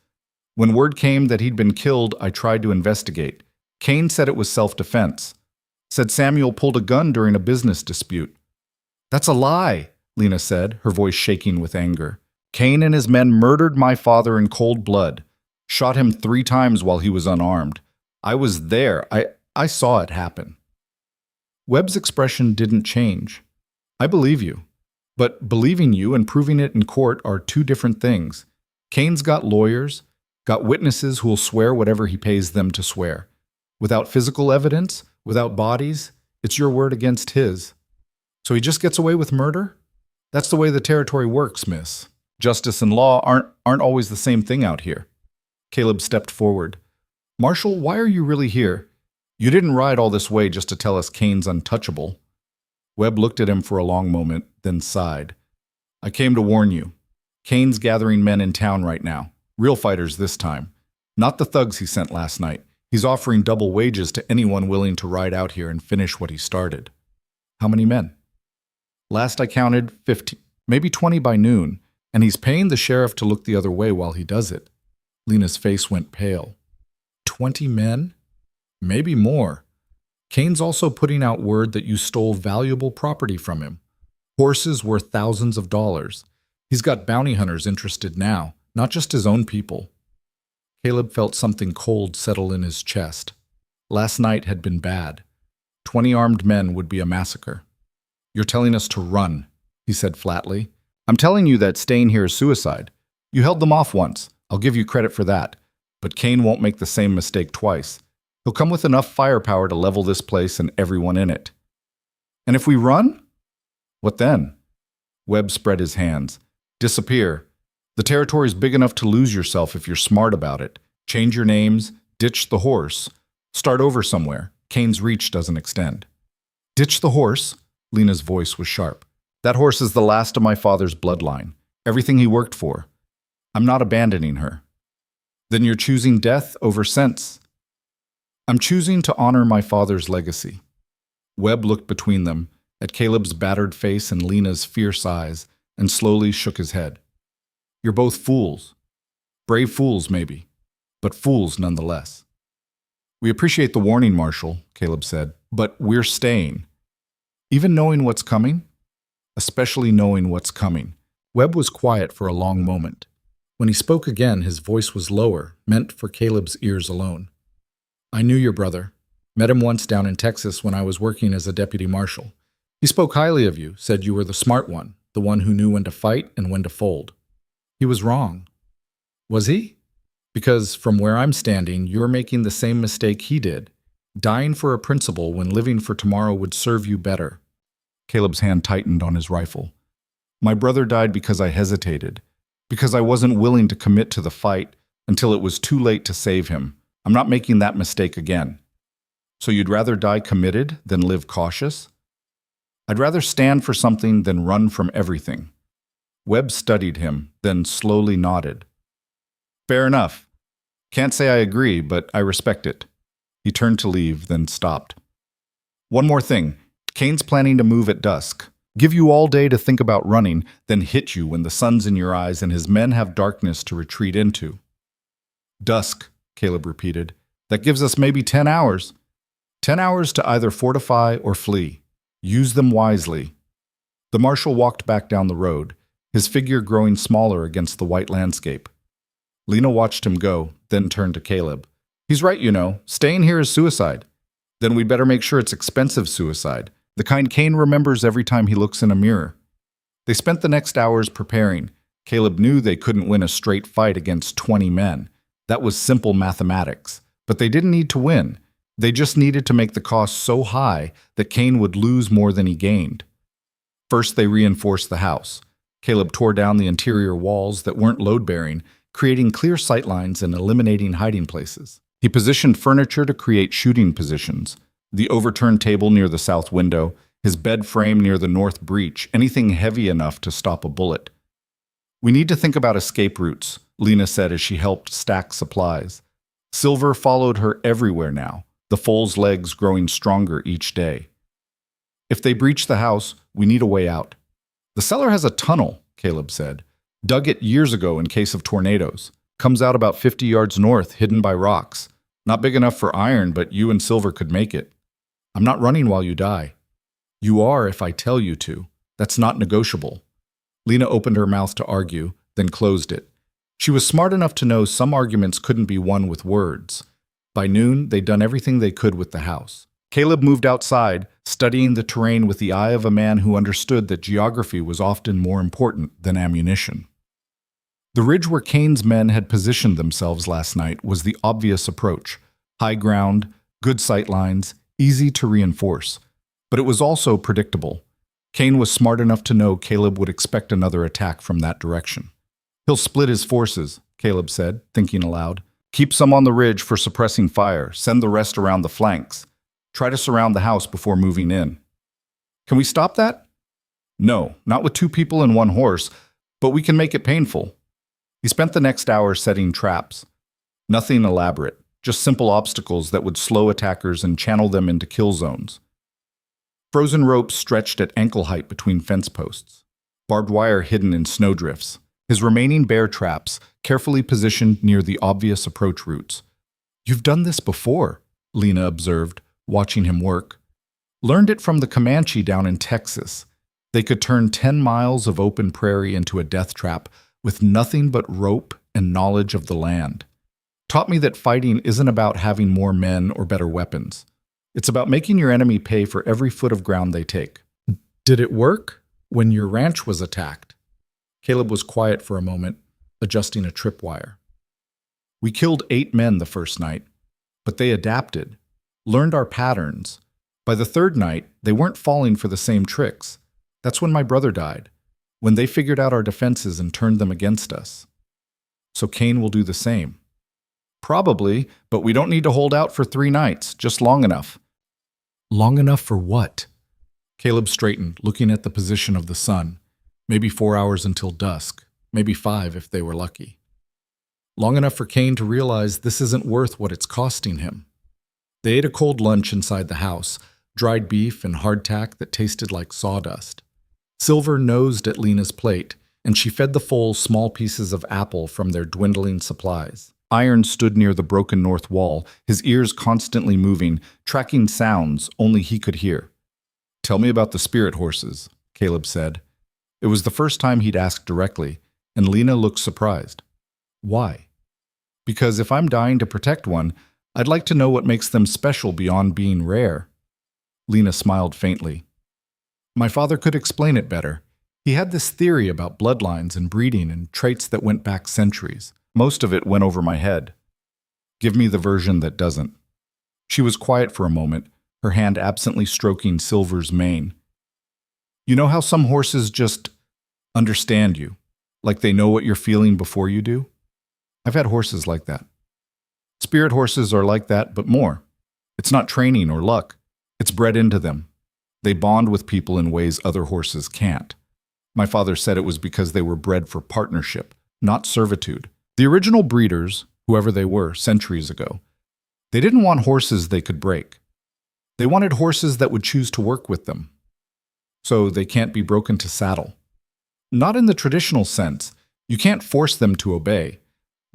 When word came that he'd been killed, I tried to investigate. Kane said it was self-defense. Said Samuel pulled a gun during a business dispute. That's a lie, Lena said, her voice shaking with anger. Kane and his men murdered my father in cold blood. Shot him 3 times while he was unarmed. I was there. I saw it happen. Webb's expression didn't change. I believe you. But believing you and proving it in court are 2 different things. Kane's got lawyers, got witnesses who'll swear whatever he pays them to swear. Without physical evidence, without bodies, it's your word against his. So he just gets away with murder? That's the way the territory works, miss. Justice and law aren't always the same thing out here. Caleb stepped forward. Marshal, why are you really here? You didn't ride all this way just to tell us Kane's untouchable. Webb looked at him for a long moment, then sighed. I came to warn you. Kane's gathering men in town right now. Real fighters this time. Not the thugs he sent last night. He's offering double wages to anyone willing to ride out here and finish what he started. How many men? Last I counted, 15, maybe 20 by noon, and he's paying the sheriff to look the other way while he does it. Lena's face went pale. 20 men? Maybe more. Kane's also putting out word that you stole valuable property from him. Horses worth thousands of dollars. He's got bounty hunters interested now, not just his own people. Caleb felt something cold settle in his chest. Last night had been bad. 20 armed men would be a massacre. You're telling us to run, he said flatly. I'm telling you that staying here is suicide. You held them off once. I'll give you credit for that. But Kane won't make the same mistake twice. He'll come with enough firepower to level this place and everyone in it. And if we run? What then? Webb spread his hands. Disappear. The territory's big enough to lose yourself if you're smart about it. Change your names, ditch the horse. Start over somewhere. Kane's reach doesn't extend. Ditch the horse? Lena's voice was sharp. That horse is the last of my father's bloodline. Everything he worked for. I'm not abandoning her. Then you're choosing death over sense. I'm choosing to honor my father's legacy. Webb looked between them, at Caleb's battered face and Lena's fierce eyes, and slowly shook his head. You're both fools. Brave fools, maybe, but fools nonetheless. We appreciate the warning, Marshal, Caleb said, but we're staying. Even knowing what's coming? Especially knowing what's coming. Webb was quiet for a long moment. When he spoke again, his voice was lower, meant for Caleb's ears alone. I knew your brother. Met him once down in Texas when I was working as a deputy marshal. He spoke highly of you, said you were the smart one, the one who knew when to fight and when to fold. He was wrong. Was he? Because from where I'm standing, you're making the same mistake he did, dying for a principle when living for tomorrow would serve you better. Caleb's hand tightened on his rifle. My brother died because I hesitated, because I wasn't willing to commit to the fight until it was too late to save him. I'm not making that mistake again. So you'd rather die committed than live cautious? I'd rather stand for something than run from everything. Webb studied him, then slowly nodded. Fair enough. Can't say I agree, but I respect it. He turned to leave, then stopped. One more thing. Cain's planning to move at dusk. Give you all day to think about running, then hit you when the sun's in your eyes and his men have darkness to retreat into. Dusk, Caleb repeated. That gives us maybe 10 hours. 10 hours to either fortify or flee. Use them wisely. The marshal walked back down the road, his figure growing smaller against the white landscape. Lena watched him go, then turned to Caleb. He's right, you know. Staying here is suicide. Then we'd better make sure it's expensive suicide, the kind Cain remembers every time he looks in a mirror. They spent the next hours preparing. Caleb knew they couldn't win a straight fight against 20 men. That was simple mathematics. But they didn't need to win. They just needed to make the cost so high that Cain would lose more than he gained. First, they reinforced the house. Caleb tore down the interior walls that weren't load-bearing, creating clear sightlines and eliminating hiding places. He positioned furniture to create shooting positions. The overturned table near the south window, his bed frame near the north breach, anything heavy enough to stop a bullet. We need to think about escape routes, Lena said as she helped stack supplies. Silver followed her everywhere now, the foal's legs growing stronger each day. If they breach the house, we need a way out. The cellar has a tunnel, Caleb said. Dug it years ago in case of tornadoes. Comes out about 50 yards north, hidden by rocks. Not big enough for iron, but you and Silver could make it. I'm not running while you die. You are if I tell you to. That's not negotiable. Lena opened her mouth to argue, then closed it. She was smart enough to know some arguments couldn't be won with words. By noon, they'd done everything they could with the house. Caleb moved outside, studying the terrain with the eye of a man who understood that geography was often more important than ammunition. The ridge where Cain's men had positioned themselves last night was the obvious approach. High ground, good sight lines, easy to reinforce. But it was also predictable. Cain was smart enough to know Caleb would expect another attack from that direction. He'll split his forces, Caleb said, thinking aloud. Keep some on the ridge for suppressing fire, send the rest around the flanks. Try to surround the house before moving in. Can we stop that? No, not with 2 people and 1 horse, but we can make it painful. He spent the next hour setting traps. Nothing elaborate, just simple obstacles that would slow attackers and channel them into kill zones. Frozen ropes stretched at ankle height between fence posts. Barbed wire hidden in snowdrifts. His remaining bear traps, carefully positioned near the obvious approach routes. You've done this before, Lena observed, watching him work. Learned it from the Comanche down in Texas. They could turn 10 miles of open prairie into a death trap with nothing but rope and knowledge of the land. Taught me that fighting isn't about having more men or better weapons. It's about making your enemy pay for every foot of ground they take. Did it work when your ranch was attacked? Caleb was quiet for a moment, adjusting a tripwire. We killed 8 men the first night, but they adapted, learned our patterns. By the 3rd night, they weren't falling for the same tricks. That's when my brother died, when they figured out our defenses and turned them against us. So Cain will do the same. Probably, but we don't need to hold out for 3 nights, just long enough. Long enough for what? Caleb straightened, looking at the position of the sun. Maybe 4 hours until dusk, maybe 5 if they were lucky. Long enough for Cain to realize this isn't worth what it's costing him. They ate a cold lunch inside the house, dried beef and hardtack that tasted like sawdust. Silver nosed at Lena's plate, and she fed the foals small pieces of apple from their dwindling supplies. Iron stood near the broken north wall, his ears constantly moving, tracking sounds only he could hear. Tell me about the spirit horses, Caleb said. It was the first time he'd asked directly, and Lena looked surprised. Why? Because if I'm dying to protect one, I'd like to know what makes them special beyond being rare. Lena smiled faintly. My father could explain it better. He had this theory about bloodlines and breeding and traits that went back centuries. Most of it went over my head. Give me the version that doesn't. She was quiet for a moment, her hand absently stroking Silver's mane. You know how some horses just understand you, like they know what you're feeling before you do? I've had horses like that. Spirit horses are like that, but more. It's not training or luck. It's bred into them. They bond with people in ways other horses can't. My father said it was because they were bred for partnership, not servitude. The original breeders, whoever they were centuries ago, they didn't want horses they could break. They wanted horses that would choose to work with them, so they can't be broken to saddle. Not in the traditional sense. You can't force them to obey.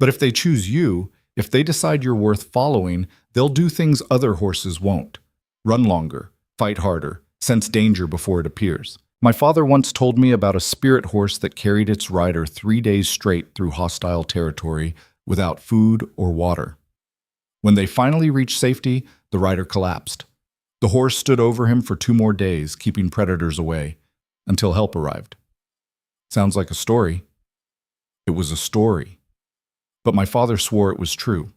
But if they choose you, if they decide you're worth following, they'll do things other horses won't. Run longer, fight harder, sense danger before it appears. My father once told me about a spirit horse that carried its rider 3 days straight through hostile territory without food or water. When they finally reached safety, the rider collapsed. The horse stood over him for 2 more days, keeping predators away, until help arrived. Sounds like a story. It was a story. But my father swore it was true.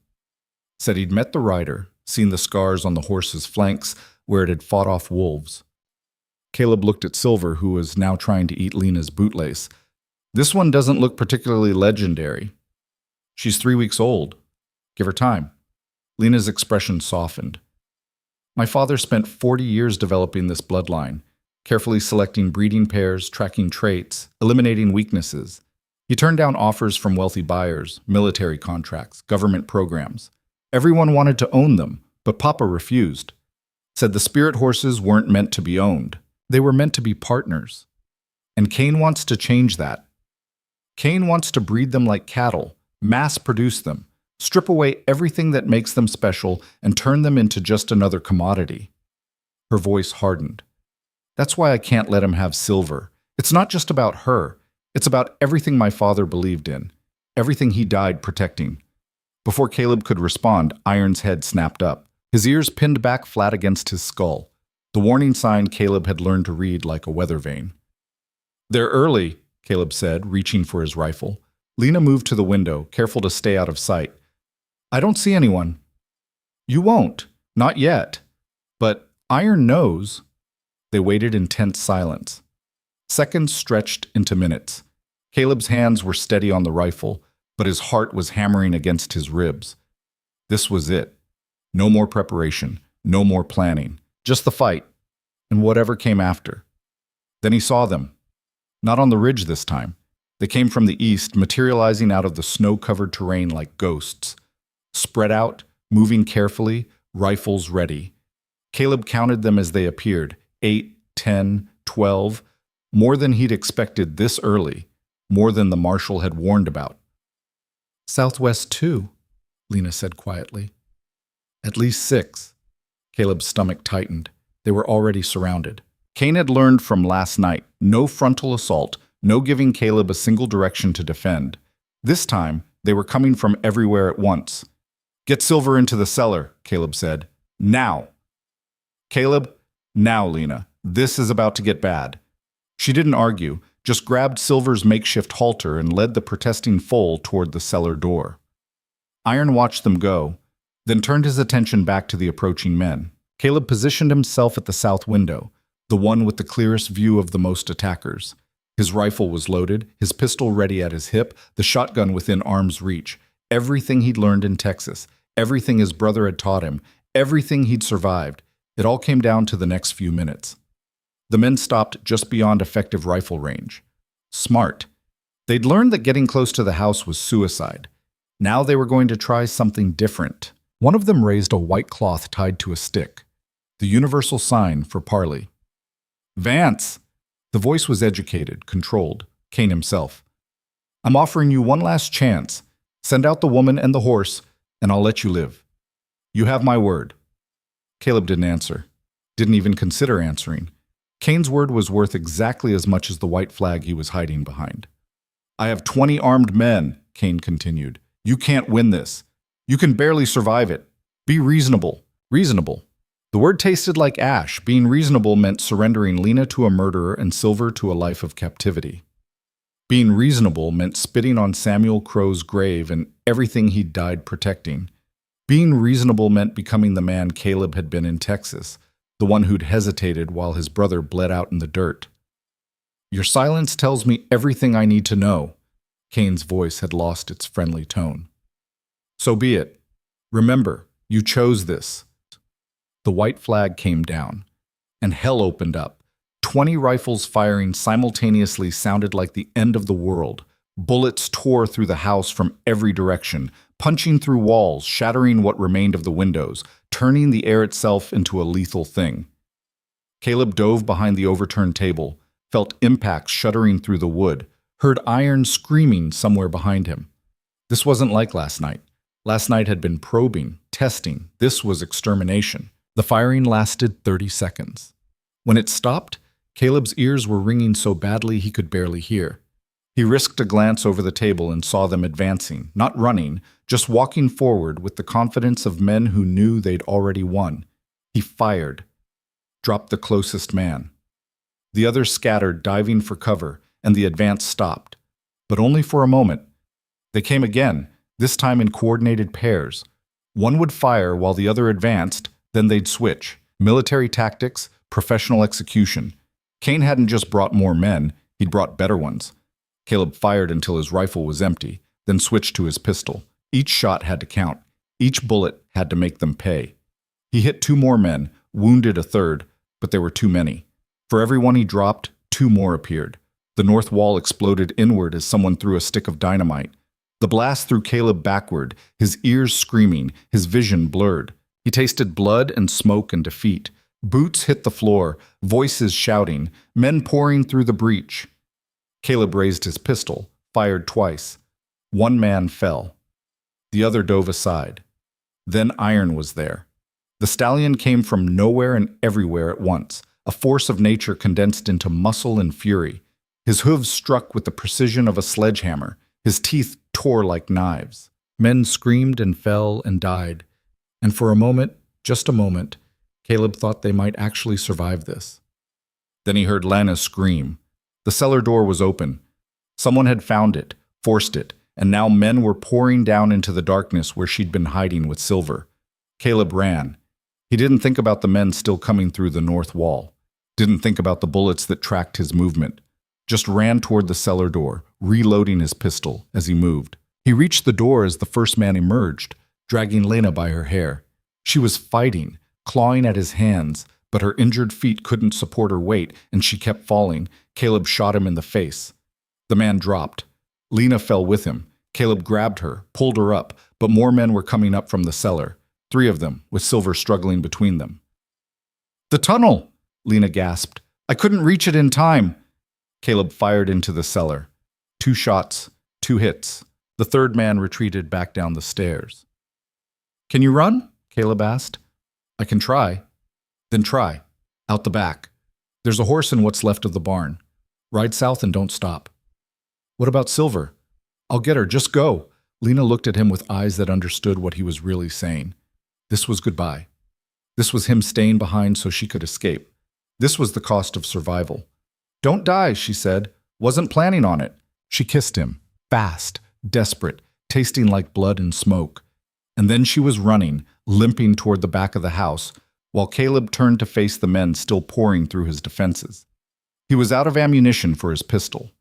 Said he'd met the rider, seen the scars on the horse's flanks where it had fought off wolves. Caleb looked at Silver, who was now trying to eat Lena's bootlace. This one doesn't look particularly legendary. She's 3 weeks old. Give her time. Lena's expression softened. My father spent 40 years developing this bloodline, carefully selecting breeding pairs, tracking traits, eliminating weaknesses. He turned down offers from wealthy buyers, military contracts, government programs. Everyone wanted to own them, but Papa refused. Said the spirit horses weren't meant to be owned. They were meant to be partners. And Cain wants to change that. Cain wants to breed them like cattle, mass produce them, strip away everything that makes them special and turn them into just another commodity. Her voice hardened. That's why I can't let him have Silver. It's not just about her. It's about everything my father believed in, everything he died protecting. Before Caleb could respond, Iron's head snapped up, his ears pinned back flat against his skull, the warning sign Caleb had learned to read like a weather vane. They're early, Caleb said, reaching for his rifle. Lena moved to the window, careful to stay out of sight. I don't see anyone. You won't. Not yet. But Iron knows. They waited in tense silence. Seconds stretched into minutes. Caleb's hands were steady on the rifle, but his heart was hammering against his ribs. This was it. No more preparation, no more planning, just the fight, and whatever came after. Then he saw them. Not on the ridge this time. They came from the east, materializing out of the snow-covered terrain like ghosts. Spread out, moving carefully, rifles ready. Caleb counted them as they appeared, 8, 10, 12, more than he'd expected this early, more than the marshal had warned about. Southwest 2, Lena said quietly. At least 6. Caleb's stomach tightened. They were already surrounded. Cain had learned from last night, no frontal assault, no giving Caleb a single direction to defend. This time, they were coming from everywhere at once. Get Silver into the cellar, Caleb said. Now. Caleb, now, Lena. This is about to get bad. She didn't argue, just grabbed Silver's makeshift halter and led the protesting foal toward the cellar door. Iron watched them go, then turned his attention back to the approaching men. Caleb positioned himself at the south window, the one with the clearest view of the most attackers. His rifle was loaded, his pistol ready at his hip, the shotgun within arm's reach. Everything he'd learned in Texas, everything his brother had taught him, everything he'd survived. It all came down to the next few minutes. The men stopped just beyond effective rifle range. Smart. They'd learned that getting close to the house was suicide. Now they were going to try something different. One of them raised a white cloth tied to a stick, the universal sign for parley. Vance! The voice was educated, controlled, Cain himself. I'm offering you one last chance. Send out the woman and the horse, and I'll let you live. You have my word. Caleb didn't answer, didn't even consider answering. Cain's word was worth exactly as much as the white flag he was hiding behind. I have 20 armed men, Cain continued. You can't win this. You can barely survive it. Be reasonable. Reasonable. The word tasted like ash. Being reasonable meant surrendering Lena to a murderer and Silver to a life of captivity. Being reasonable meant spitting on Samuel Crow's grave and everything he'd died protecting. Being reasonable meant becoming the man Caleb had been in Texas, the one who'd hesitated while his brother bled out in the dirt. Your silence tells me everything I need to know. Cain's voice had lost its friendly tone. So be it. Remember, you chose this. The white flag came down, and hell opened up. 20 rifles firing simultaneously sounded like the end of the world. Bullets tore through the house from every direction, punching through walls, shattering what remained of the windows, turning the air itself into a lethal thing. Caleb dove behind the overturned table, felt impacts shuddering through the wood, heard iron screaming somewhere behind him. This wasn't like last night. Last night had been probing, testing. This was extermination. The firing lasted 30 seconds. When it stopped, Caleb's ears were ringing so badly he could barely hear. He risked a glance over the table and saw them advancing, not running, just walking forward with the confidence of men who knew they'd already won. He fired, dropped the closest man. The others scattered, diving for cover, and the advance stopped. But only for a moment. They came again, this time in coordinated pairs. One would fire while the other advanced, then they'd switch. Military tactics, professional execution. Kane hadn't just brought more men, he'd brought better ones. Caleb fired until his rifle was empty, then switched to his pistol. Each shot had to count. Each bullet had to make them pay. He hit 2 more men, wounded a third, but there were too many. For every one he dropped, 2 more appeared. The north wall exploded inward as someone threw a stick of dynamite. The blast threw Caleb backward, his ears screaming, his vision blurred. He tasted blood and smoke and defeat. Boots hit the floor, voices shouting, men pouring through the breach. Caleb raised his pistol, fired twice. 1 man fell. The other dove aside. Then iron was there. The stallion came from nowhere and everywhere at once, a force of nature condensed into muscle and fury. His hooves struck with the precision of a sledgehammer. His teeth tore like knives. Men screamed and fell and died. And for a moment, just a moment, Caleb thought they might actually survive this. Then he heard Lana scream. The cellar door was open. Someone had found it, forced it, and now men were pouring down into the darkness where she'd been hiding with Silver. Caleb ran. He didn't think about the men still coming through the north wall. Didn't think about the bullets that tracked his movement. Just ran toward the cellar door, reloading his pistol as he moved. He reached the door as the first man emerged, dragging Lena by her hair. She was fighting, clawing at his hands, but her injured feet couldn't support her weight, and she kept falling. Caleb shot him in the face. The man dropped. Lena fell with him. Caleb grabbed her, pulled her up, but more men were coming up from the cellar. 3 of them, with Silver struggling between them. "The tunnel!" Lena gasped. "I couldn't reach it in time." Caleb fired into the cellar. 2 shots, 2 hits. The third man retreated back down the stairs. "Can you run?" Caleb asked. "I can try." "Then try. Out the back. There's a horse in what's left of the barn. Ride south and don't stop." "What about Silver?" "I'll get her. Just go." Lena looked at him with eyes that understood what he was really saying. This was goodbye. This was him staying behind so she could escape. This was the cost of survival. "Don't die," she said. "Wasn't planning on it." She kissed him, fast, desperate, tasting like blood and smoke. And then she was running, limping toward the back of the house, while Caleb turned to face the men still pouring through his defenses. He was out of ammunition for his pistol.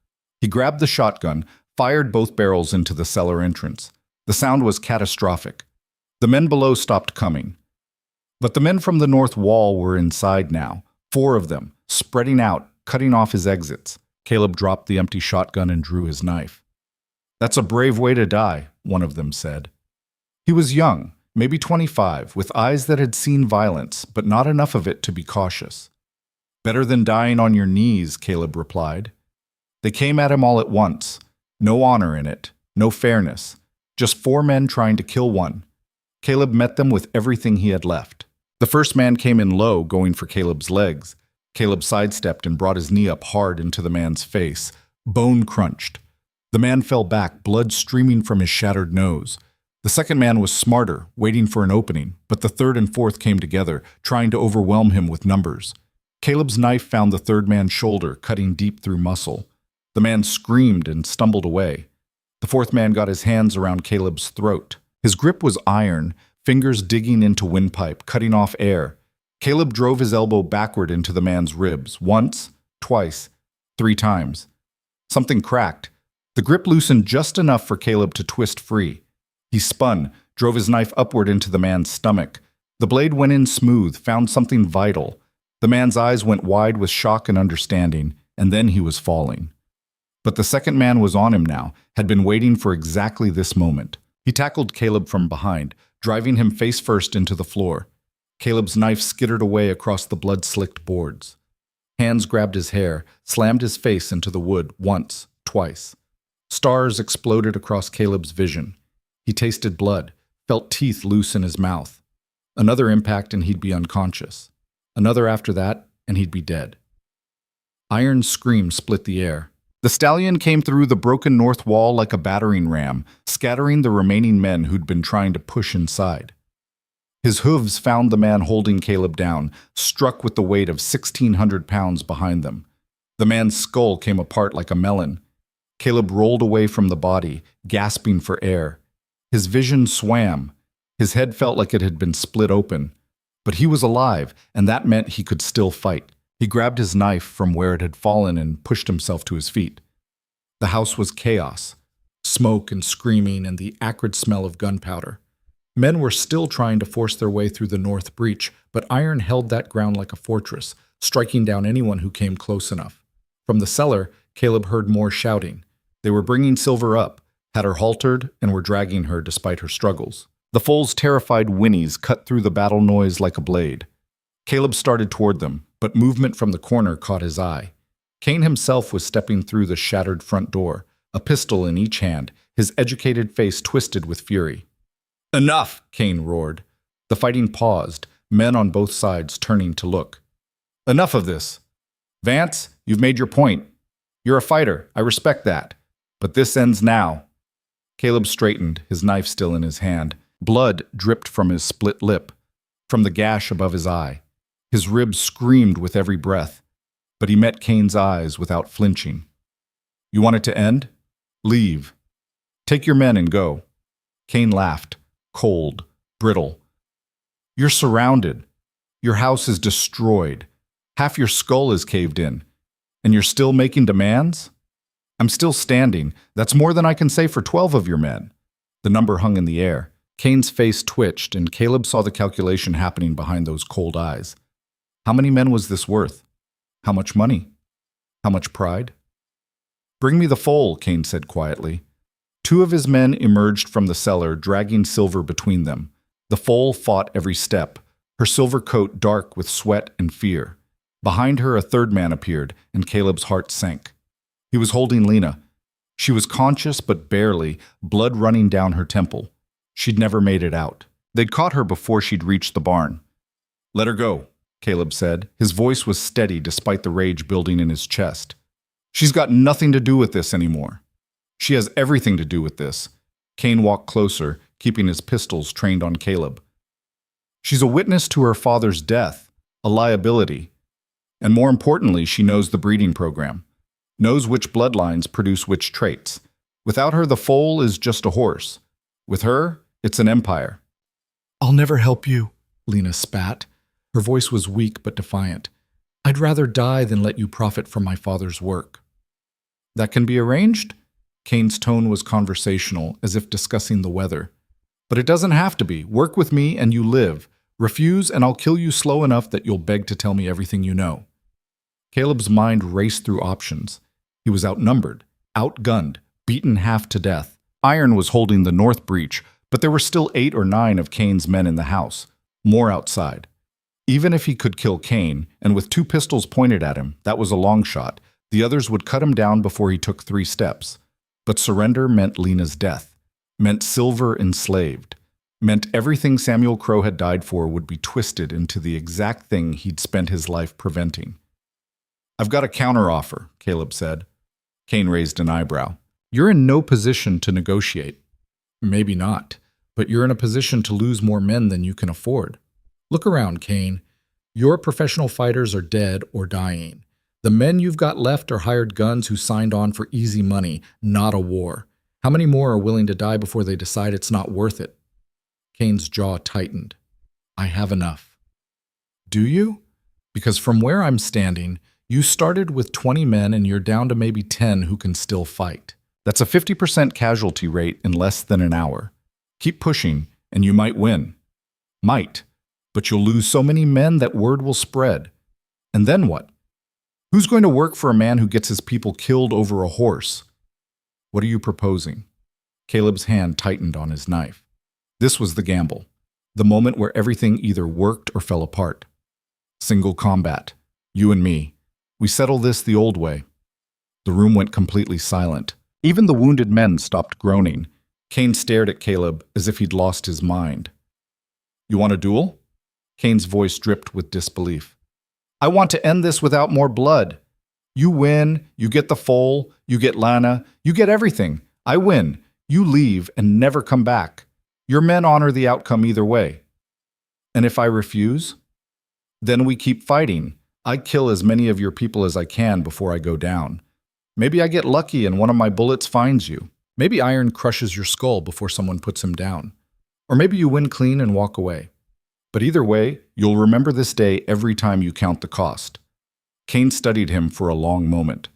He grabbed the shotgun, fired both barrels into the cellar entrance. The sound was catastrophic. The men below stopped coming. But the men from the north wall were inside now, 4 of them, spreading out, cutting off his exits. Caleb dropped the empty shotgun and drew his knife. "That's a brave way to die," one of them said. He was young, maybe 25, with eyes that had seen violence, but not enough of it to be cautious. "Better than dying on your knees," Caleb replied. They came at him all at once. No honor in it, no fairness. Just 4 men trying to kill one. Caleb met them with everything he had left. The first man came in low, going for Caleb's legs. Caleb sidestepped and brought his knee up hard into the man's face. Bone crunched. The man fell back, blood streaming from his shattered nose. The second man was smarter, waiting for an opening, but the third and fourth came together, trying to overwhelm him with numbers. Caleb's knife found the third man's shoulder, cutting deep through muscle. The man screamed and stumbled away. The fourth man got his hands around Caleb's throat. His grip was iron, fingers digging into windpipe, cutting off air. Caleb drove his elbow backward into the man's ribs, once, twice, 3 times. Something cracked. The grip loosened just enough for Caleb to twist free. He spun, drove his knife upward into the man's stomach. The blade went in smooth, found something vital. The man's eyes went wide with shock and understanding, and then he was falling. But the second man was on him now, had been waiting for exactly this moment. He tackled Caleb from behind, driving him face first into the floor. Caleb's knife skittered away across the blood-slicked boards. Hands grabbed his hair, slammed his face into the wood once, twice. Stars exploded across Caleb's vision. He tasted blood, felt teeth loose in his mouth. Another impact and he'd be unconscious. Another after that and he'd be dead. Iron's scream split the air. The stallion came through the broken north wall like a battering ram, scattering the remaining men who'd been trying to push inside. His hooves found the man holding Caleb down, struck with the weight of 1,600 pounds behind them. The man's skull came apart like a melon. Caleb rolled away from the body, gasping for air. His vision swam. His head felt like it had been split open. But he was alive, and that meant he could still fight. He grabbed his knife from where it had fallen and pushed himself to his feet. The house was chaos. Smoke and screaming and the acrid smell of gunpowder. Men were still trying to force their way through the north breach, but Iron held that ground like a fortress, striking down anyone who came close enough. From the cellar, Caleb heard more shouting. They were bringing Silver up, had her haltered, and were dragging her despite her struggles. The foals' terrified whinnies cut through the battle noise like a blade. Caleb started toward them, but movement from the corner caught his eye. Kane himself was stepping through the shattered front door, a pistol in each hand, his educated face twisted with fury. "Enough!" Kane roared. The fighting paused, men on both sides turning to look. "Enough of this. Vance, you've made your point. You're a fighter, I respect that. But this ends now." Caleb straightened, his knife still in his hand. Blood dripped from his split lip, from the gash above his eye. His ribs screamed with every breath, but he met Kane's eyes without flinching. "You want it to end? Leave. Take your men and go." Kane laughed, cold, brittle. "You're surrounded. Your house is destroyed. Half your skull is caved in. And you're still making demands? I'm still standing. That's more than I can say for 12 of your men." The number hung in the air. Kane's face twitched, and Caleb saw the calculation happening behind those cold eyes. How many men was this worth? How much money? How much pride? "Bring me the foal," Kane said quietly. Two of his men emerged from the cellar, dragging Silver between them. The foal fought every step, her silver coat dark with sweat and fear. Behind her, a third man appeared, and Caleb's heart sank. He was holding Lena. She was conscious, but barely, blood running down her temple. She'd never made it out. They'd caught her before she'd reached the barn. "Let her go," Caleb said. His voice was steady despite the rage building in his chest. "She's got nothing to do with this anymore." "She has everything to do with this." Kane walked closer, keeping his pistols trained on Caleb. "She's a witness to her father's death, a liability. And more importantly, she knows the breeding program, knows which bloodlines produce which traits. Without her, the foal is just a horse. With her, it's an empire." "I'll never help you," Lena spat. Her voice was weak but defiant. "I'd rather die than let you profit from my father's work." "That can be arranged?" Kane's tone was conversational, as if discussing the weather. "But it doesn't have to be. Work with me and you live. Refuse and I'll kill you slow enough that you'll beg to tell me everything you know." Caleb's mind raced through options. He was outnumbered, outgunned, beaten half to death. Iron was holding the north breach, but there were still 8 or 9 of Kane's men in the house, more outside. Even if he could kill Kane, and with 2 pistols pointed at him, that was a long shot, the others would cut him down before he took 3 steps. But surrender meant Lena's death, meant Silver enslaved, meant everything Samuel Crow had died for would be twisted into the exact thing he'd spent his life preventing. "I've got a counteroffer," Caleb said. Kane raised an eyebrow. "You're in no position to negotiate." "Maybe not, but you're in a position to lose more men than you can afford. Look around, Kane. Your professional fighters are dead or dying. The men you've got left are hired guns who signed on for easy money, not a war. How many more are willing to die before they decide it's not worth it?" Kane's jaw tightened. "I have enough." "Do you? Because from where I'm standing, you started with 20 men and you're down to maybe 10 who can still fight. That's a 50% casualty rate in less than an hour. Keep pushing, and you might win. Might. But you'll lose so many men that word will spread. And then what? Who's going to work for a man who gets his people killed over a horse? What are you proposing?" Caleb's hand tightened on his knife. This was the gamble. The moment where everything either worked or fell apart. Single combat. You and me. We settle this the old way. The room went completely silent. Even the wounded men stopped groaning. Kane stared at Caleb as if he'd lost his mind. You want a duel? Kane's voice dripped with disbelief. I want to end this without more blood. You win, you get the foal, you get Lana, you get everything. I win. You leave and never come back. Your men honor the outcome either way. And if I refuse? Then we keep fighting. I kill as many of your people as I can before I go down. Maybe I get lucky and one of my bullets finds you. Maybe iron crushes your skull before someone puts him down. Or maybe you win clean and walk away. But either way, you'll remember this day every time you count the cost. Kane studied him for a long moment.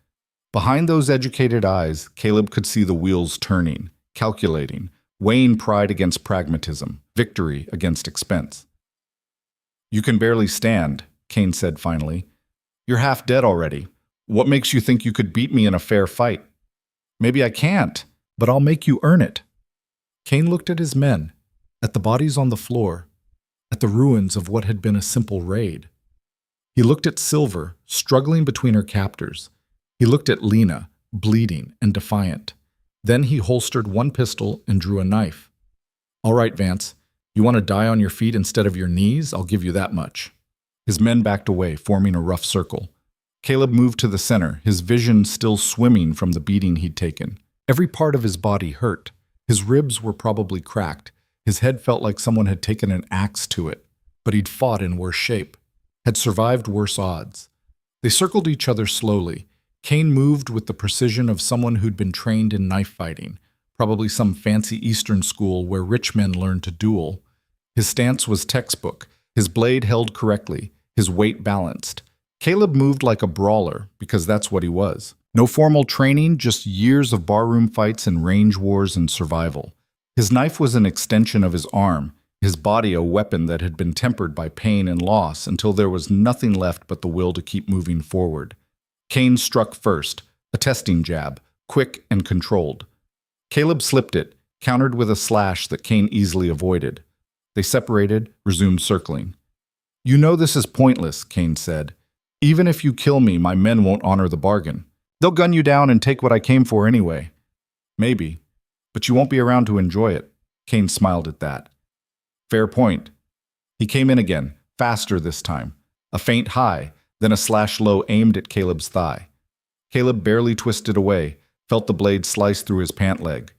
Behind those educated eyes, Caleb could see the wheels turning, calculating, weighing pride against pragmatism, victory against expense. You can barely stand, Kane said finally. You're half dead already. What makes you think you could beat me in a fair fight? Maybe I can't, but I'll make you earn it. Kane looked at his men, at the bodies on the floor, at the ruins of what had been a simple raid. He looked at Silver, struggling between her captors. He looked at Lena, bleeding and defiant. Then he holstered one pistol and drew a knife. All right, Vance, you want to die on your feet instead of your knees? I'll give you that much. His men backed away, forming a rough circle. Caleb moved to the center, his vision still swimming from the beating he'd taken. Every part of his body hurt. His ribs were probably cracked. His head felt like someone had taken an axe to it. But he'd fought in worse shape, had survived worse odds. They circled each other slowly. Kane moved with the precision of someone who'd been trained in knife fighting, probably some fancy Eastern school where rich men learned to duel. His stance was textbook, his blade held correctly, his weight balanced. Caleb moved like a brawler, because that's what he was. No formal training, just years of barroom fights and range wars and survival. His knife was an extension of his arm, his body a weapon that had been tempered by pain and loss until there was nothing left but the will to keep moving forward. Kane struck first, a testing jab, quick and controlled. Caleb slipped it, countered with a slash that Kane easily avoided. They separated, resumed circling. You know this is pointless, Kane said. Even if you kill me, my men won't honor the bargain. They'll gun you down and take what I came for anyway. Maybe, but you won't be around to enjoy it. Kane smiled at that. Fair point. He came in again, faster this time. A feint high, then a slash low aimed at Caleb's thigh. Caleb barely twisted away, felt the blade slice through his pant leg.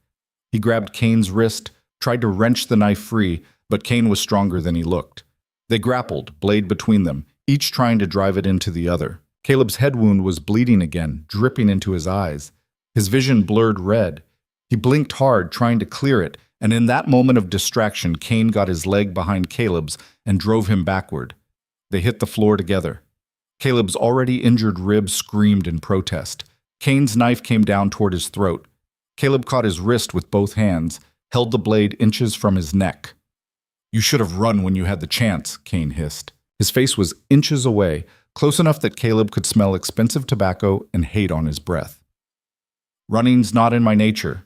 He grabbed Kane's wrist, tried to wrench the knife free, but Kane was stronger than he looked. They grappled, blade between them, each trying to drive it into the other. Caleb's head wound was bleeding again, dripping into his eyes. His vision blurred red. He blinked hard, trying to clear it, and in that moment of distraction, Kane got his leg behind Caleb's and drove him backward. They hit the floor together. Caleb's already injured rib screamed in protest. Kane's knife came down toward his throat. Caleb caught his wrist with both hands, held the blade inches from his neck. You should have run when you had the chance, Kane hissed. His face was inches away, close enough that Caleb could smell expensive tobacco and hate on his breath. Running's not in my nature.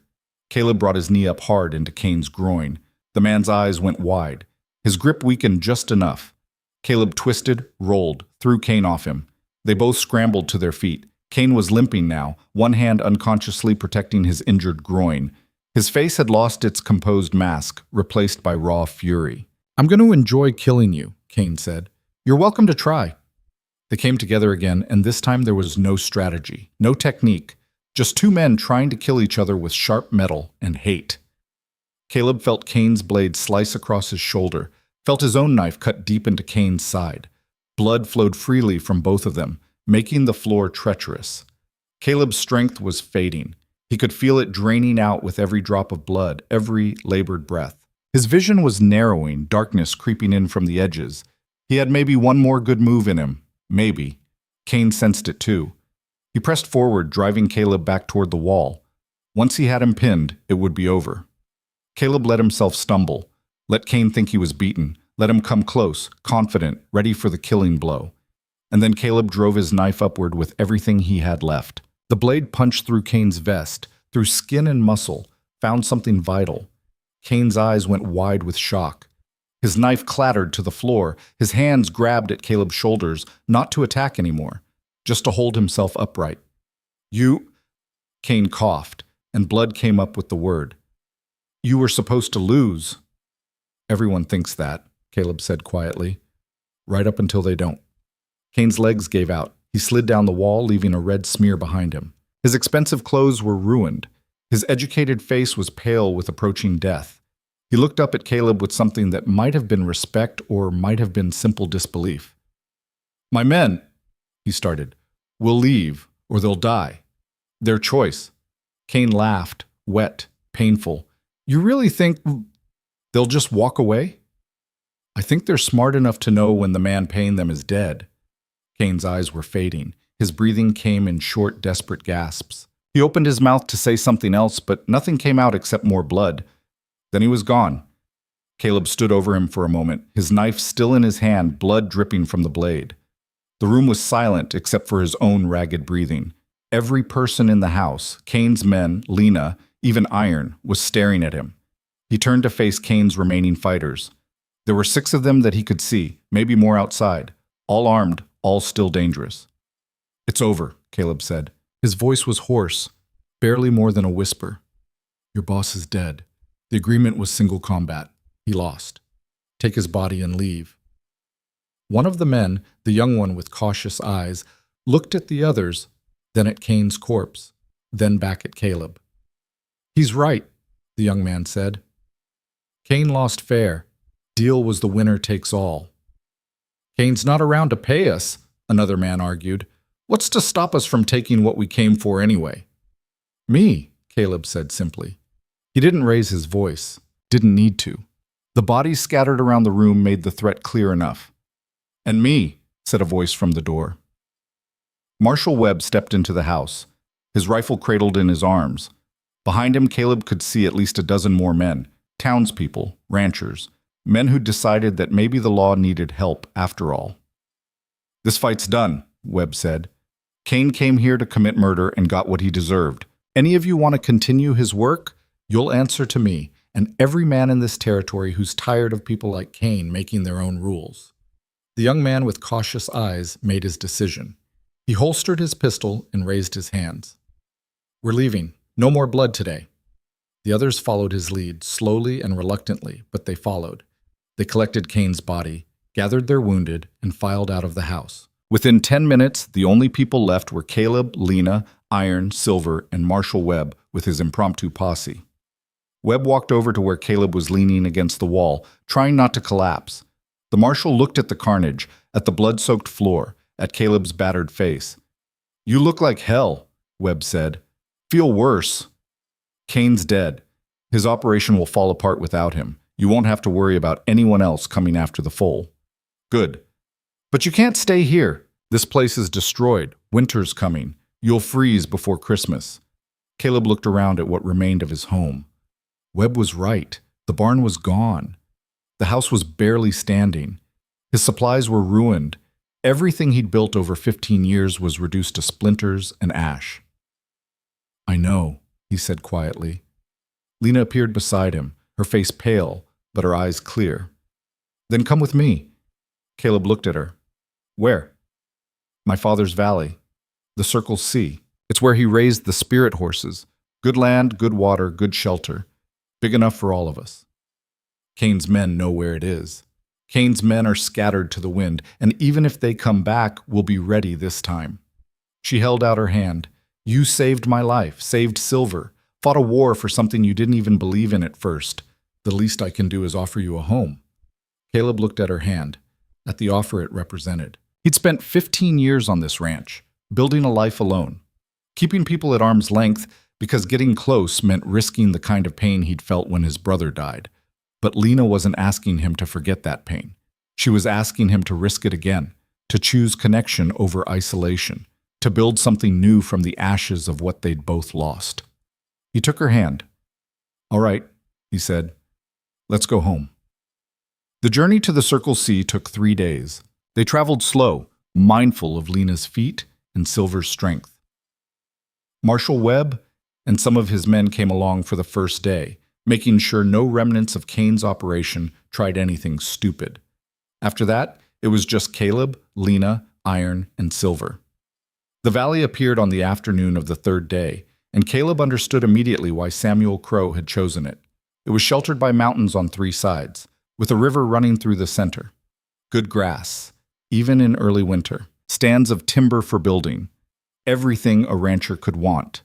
Caleb brought his knee up hard into Kane's groin. The man's eyes went wide. His grip weakened just enough. Caleb twisted, rolled, threw Kane off him. They both scrambled to their feet. Kane was limping now, one hand unconsciously protecting his injured groin. His face had lost its composed mask, replaced by raw fury. I'm going to enjoy killing you, Kane said. You're welcome to try. They came together again, and this time there was no strategy, no technique, just two men trying to kill each other with sharp metal and hate. Caleb felt Kane's blade slice across his shoulder, felt his own knife cut deep into Kane's side. Blood flowed freely from both of them, making the floor treacherous. Caleb's strength was fading. He could feel it draining out with every drop of blood, every labored breath. His vision was narrowing, darkness creeping in from the edges. He had maybe one more good move in him. Maybe. Kane sensed it too. He pressed forward, driving Caleb back toward the wall. Once he had him pinned, it would be over. Caleb let himself stumble, let Kane think he was beaten, let him come close, confident, ready for the killing blow. And then Caleb drove his knife upward with everything he had left. The blade punched through Kane's vest, through skin and muscle, found something vital. Kane's eyes went wide with shock. His knife clattered to the floor. His hands grabbed at Caleb's shoulders, not to attack anymore, just to hold himself upright. You, Cain coughed, and blood came up with the word. You were supposed to lose. Everyone thinks that, Caleb said quietly, right up until they don't. Cain's legs gave out. He slid down the wall, leaving a red smear behind him. His expensive clothes were ruined. His educated face was pale with approaching death. He looked up at Caleb with something that might have been respect or might have been simple disbelief. My men, he started, will leave or they'll die. Their choice. Cain laughed, wet, painful. You really think they'll just walk away? I think they're smart enough to know when the man paying them is dead. Cain's eyes were fading. His breathing came in short, desperate gasps. He opened his mouth to say something else, but nothing came out except more blood. Then he was gone. Caleb stood over him for a moment, his knife still in his hand, blood dripping from the blade. The room was silent except for his own ragged breathing. Every person in the house, Cain's men, Lena, even Iron, was staring at him. He turned to face Cain's remaining fighters. There were 6 of them that he could see, maybe more outside, all armed, all still dangerous. It's over, Caleb said. His voice was hoarse, barely more than a whisper. Your boss is dead. The agreement was single combat. He lost. Take his body and leave. One of the men, the young one with cautious eyes, looked at the others, then at Cain's corpse, then back at Caleb. He's right, the young man said. Cain lost fair. Deal was the winner takes all. Cain's not around to pay us, another man argued. What's to stop us from taking what we came for anyway? Me, Caleb said simply. He didn't raise his voice, didn't need to. The bodies scattered around the room made the threat clear enough. And me, said a voice from the door. Marshal Webb stepped into the house, his rifle cradled in his arms. Behind him, Caleb could see at least a dozen more men, townspeople, ranchers, men who'd decided that maybe the law needed help after all. This fight's done, Webb said. Cain came here to commit murder and got what he deserved. Any of you want to continue his work? You'll answer to me, and every man in this territory who's tired of people like Cain making their own rules. The young man with cautious eyes made his decision. He holstered his pistol and raised his hands. We're leaving. No more blood today. The others followed his lead, slowly and reluctantly, but they followed. They collected Cain's body, gathered their wounded, and filed out of the house. Within 10 minutes, the only people left were Caleb, Lena, Iron, Silver, and Marshal Webb with his impromptu posse. Webb walked over to where Caleb was leaning against the wall, trying not to collapse. The marshal looked at the carnage, at the blood-soaked floor, at Caleb's battered face. You look like hell, Webb said. Feel worse. Cain's dead. His operation will fall apart without him. You won't have to worry about anyone else coming after the foal. Good. But you can't stay here. This place is destroyed. Winter's coming. You'll freeze before Christmas. Caleb looked around at what remained of his home. Webb was right. The barn was gone. The house was barely standing. His supplies were ruined. Everything he'd built over 15 years was reduced to splinters and ash. I know, he said quietly. Lena appeared beside him, her face pale, but her eyes clear. Then come with me. Caleb looked at her. Where? My father's valley. The Circle C. It's where he raised the spirit horses. Good land, good water, good shelter. Big enough for all of us. Cain's men know where it is. Cain's men are scattered to the wind, and even if they come back, we'll be ready this time. She held out her hand. You saved my life, saved Silver, fought a war for something you didn't even believe in at first. The least I can do is offer you a home. Caleb looked at her hand, at the offer it represented. He'd spent 15 years on this ranch, building a life alone, keeping people at arm's length because getting close meant risking the kind of pain he'd felt when his brother died. But Lena wasn't asking him to forget that pain. She was asking him to risk it again, to choose connection over isolation, to build something new from the ashes of what they'd both lost. He took her hand. All right, he said. Let's go home. The journey to the Circle C took 3 days. They traveled slow, mindful of Lena's feet and Silver's strength. Marshal Webb and some of his men came along for the first day, making sure no remnants of Kane's operation tried anything stupid. After that, it was just Caleb, Lena, Iron, and Silver. The valley appeared on the afternoon of the third day, and Caleb understood immediately why Samuel Crow had chosen it. It was sheltered by mountains on three sides, with a river running through the center. Good grass, even in early winter. Stands of timber for building. Everything a rancher could want.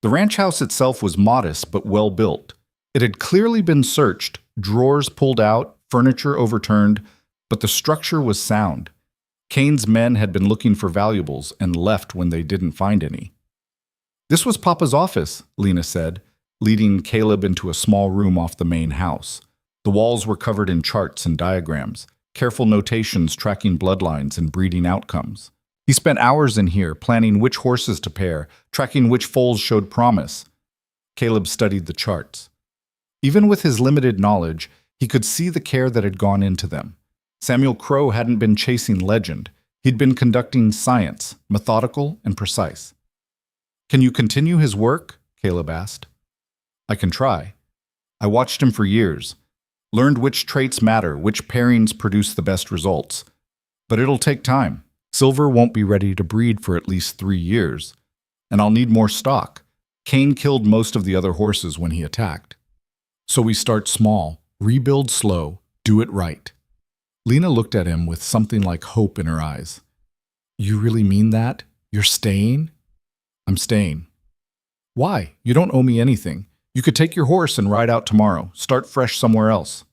The ranch house itself was modest but well built. It had clearly been searched, drawers pulled out, furniture overturned, but the structure was sound. Kane's men had been looking for valuables and left when they didn't find any. "This was Papa's office," Lena said, leading Caleb into a small room off the main house. The walls were covered in charts and diagrams, careful notations tracking bloodlines and breeding outcomes. He spent hours in here planning which horses to pair, tracking which foals showed promise. Caleb studied the charts. Even with his limited knowledge, he could see the care that had gone into them. Samuel Crow hadn't been chasing legend. He'd been conducting science, methodical and precise. "Can you continue his work?" Caleb asked. "I can try. I watched him for years, learned which traits matter, which pairings produce the best results. But it'll take time. Silver won't be ready to breed for at least 3 years, and I'll need more stock. Kane killed most of the other horses when he attacked. So we start small, rebuild slow, do it right." Lena looked at him with something like hope in her eyes. "You really mean that? You're staying?" "I'm staying." "Why? You don't owe me anything. You could take your horse and ride out tomorrow, start fresh somewhere else."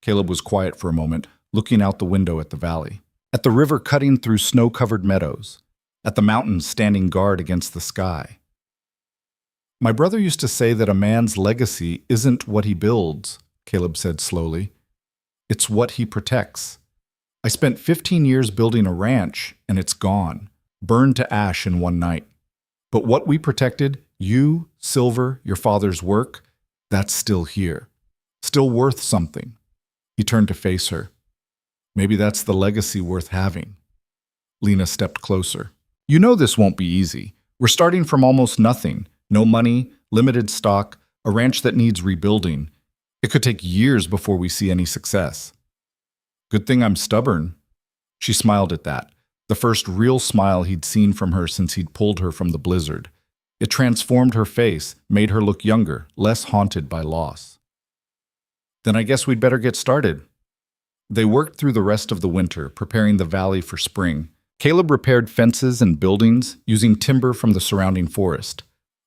Caleb was quiet for a moment, looking out the window at the valley, at the river cutting through snow-covered meadows, at the mountains standing guard against the sky. "My brother used to say that a man's legacy isn't what he builds," Caleb said slowly. "It's what he protects. I spent 15 years building a ranch, and it's gone, burned to ash in one night. But what we protected, you, Silver, your father's work, that's still here, still worth something." He turned to face her. "Maybe that's the legacy worth having." Lena stepped closer. "You know this won't be easy. We're starting from almost nothing. No money, limited stock, a ranch that needs rebuilding. It could take years before we see any success." "Good thing I'm stubborn." She smiled at that, the first real smile he'd seen from her since he'd pulled her from the blizzard. It transformed her face, made her look younger, less haunted by loss. "Then I guess we'd better get started." They worked through the rest of the winter, preparing the valley for spring. Caleb repaired fences and buildings, using timber from the surrounding forest.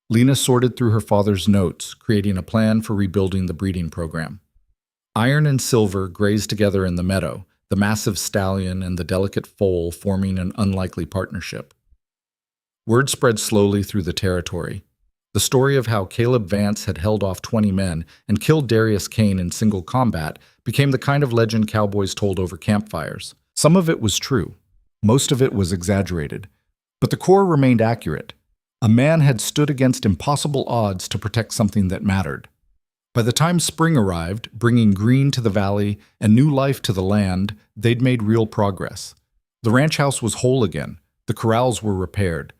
Lena sorted through her father's notes, creating a plan for rebuilding the breeding program. Iron and Silver grazed together in the meadow, the massive stallion and the delicate foal forming an unlikely partnership. Word spread slowly through the territory. The story of how Caleb Vance had held off 20 men and killed Darius Kane in single combat became the kind of legend cowboys told over campfires. Some of it was true. Most of it was exaggerated. But the core remained accurate. A man had stood against impossible odds to protect something that mattered. By the time spring arrived, bringing green to the valley and new life to the land, they'd made real progress. The ranch house was whole again. The corrals were repaired.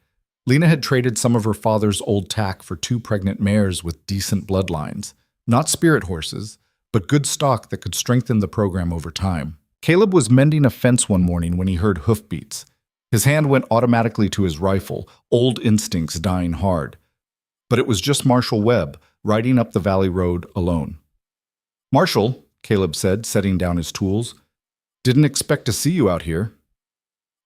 Lena had traded some of her father's old tack for 2 pregnant mares with decent bloodlines. Not spirit horses, but good stock that could strengthen the program over time. Caleb was mending a fence one morning when he heard hoofbeats. His hand went automatically to his rifle, old instincts dying hard. But it was just Marshall Webb, riding up the valley road alone. "Marshall," Caleb said, setting down his tools. "Didn't expect to see you out here."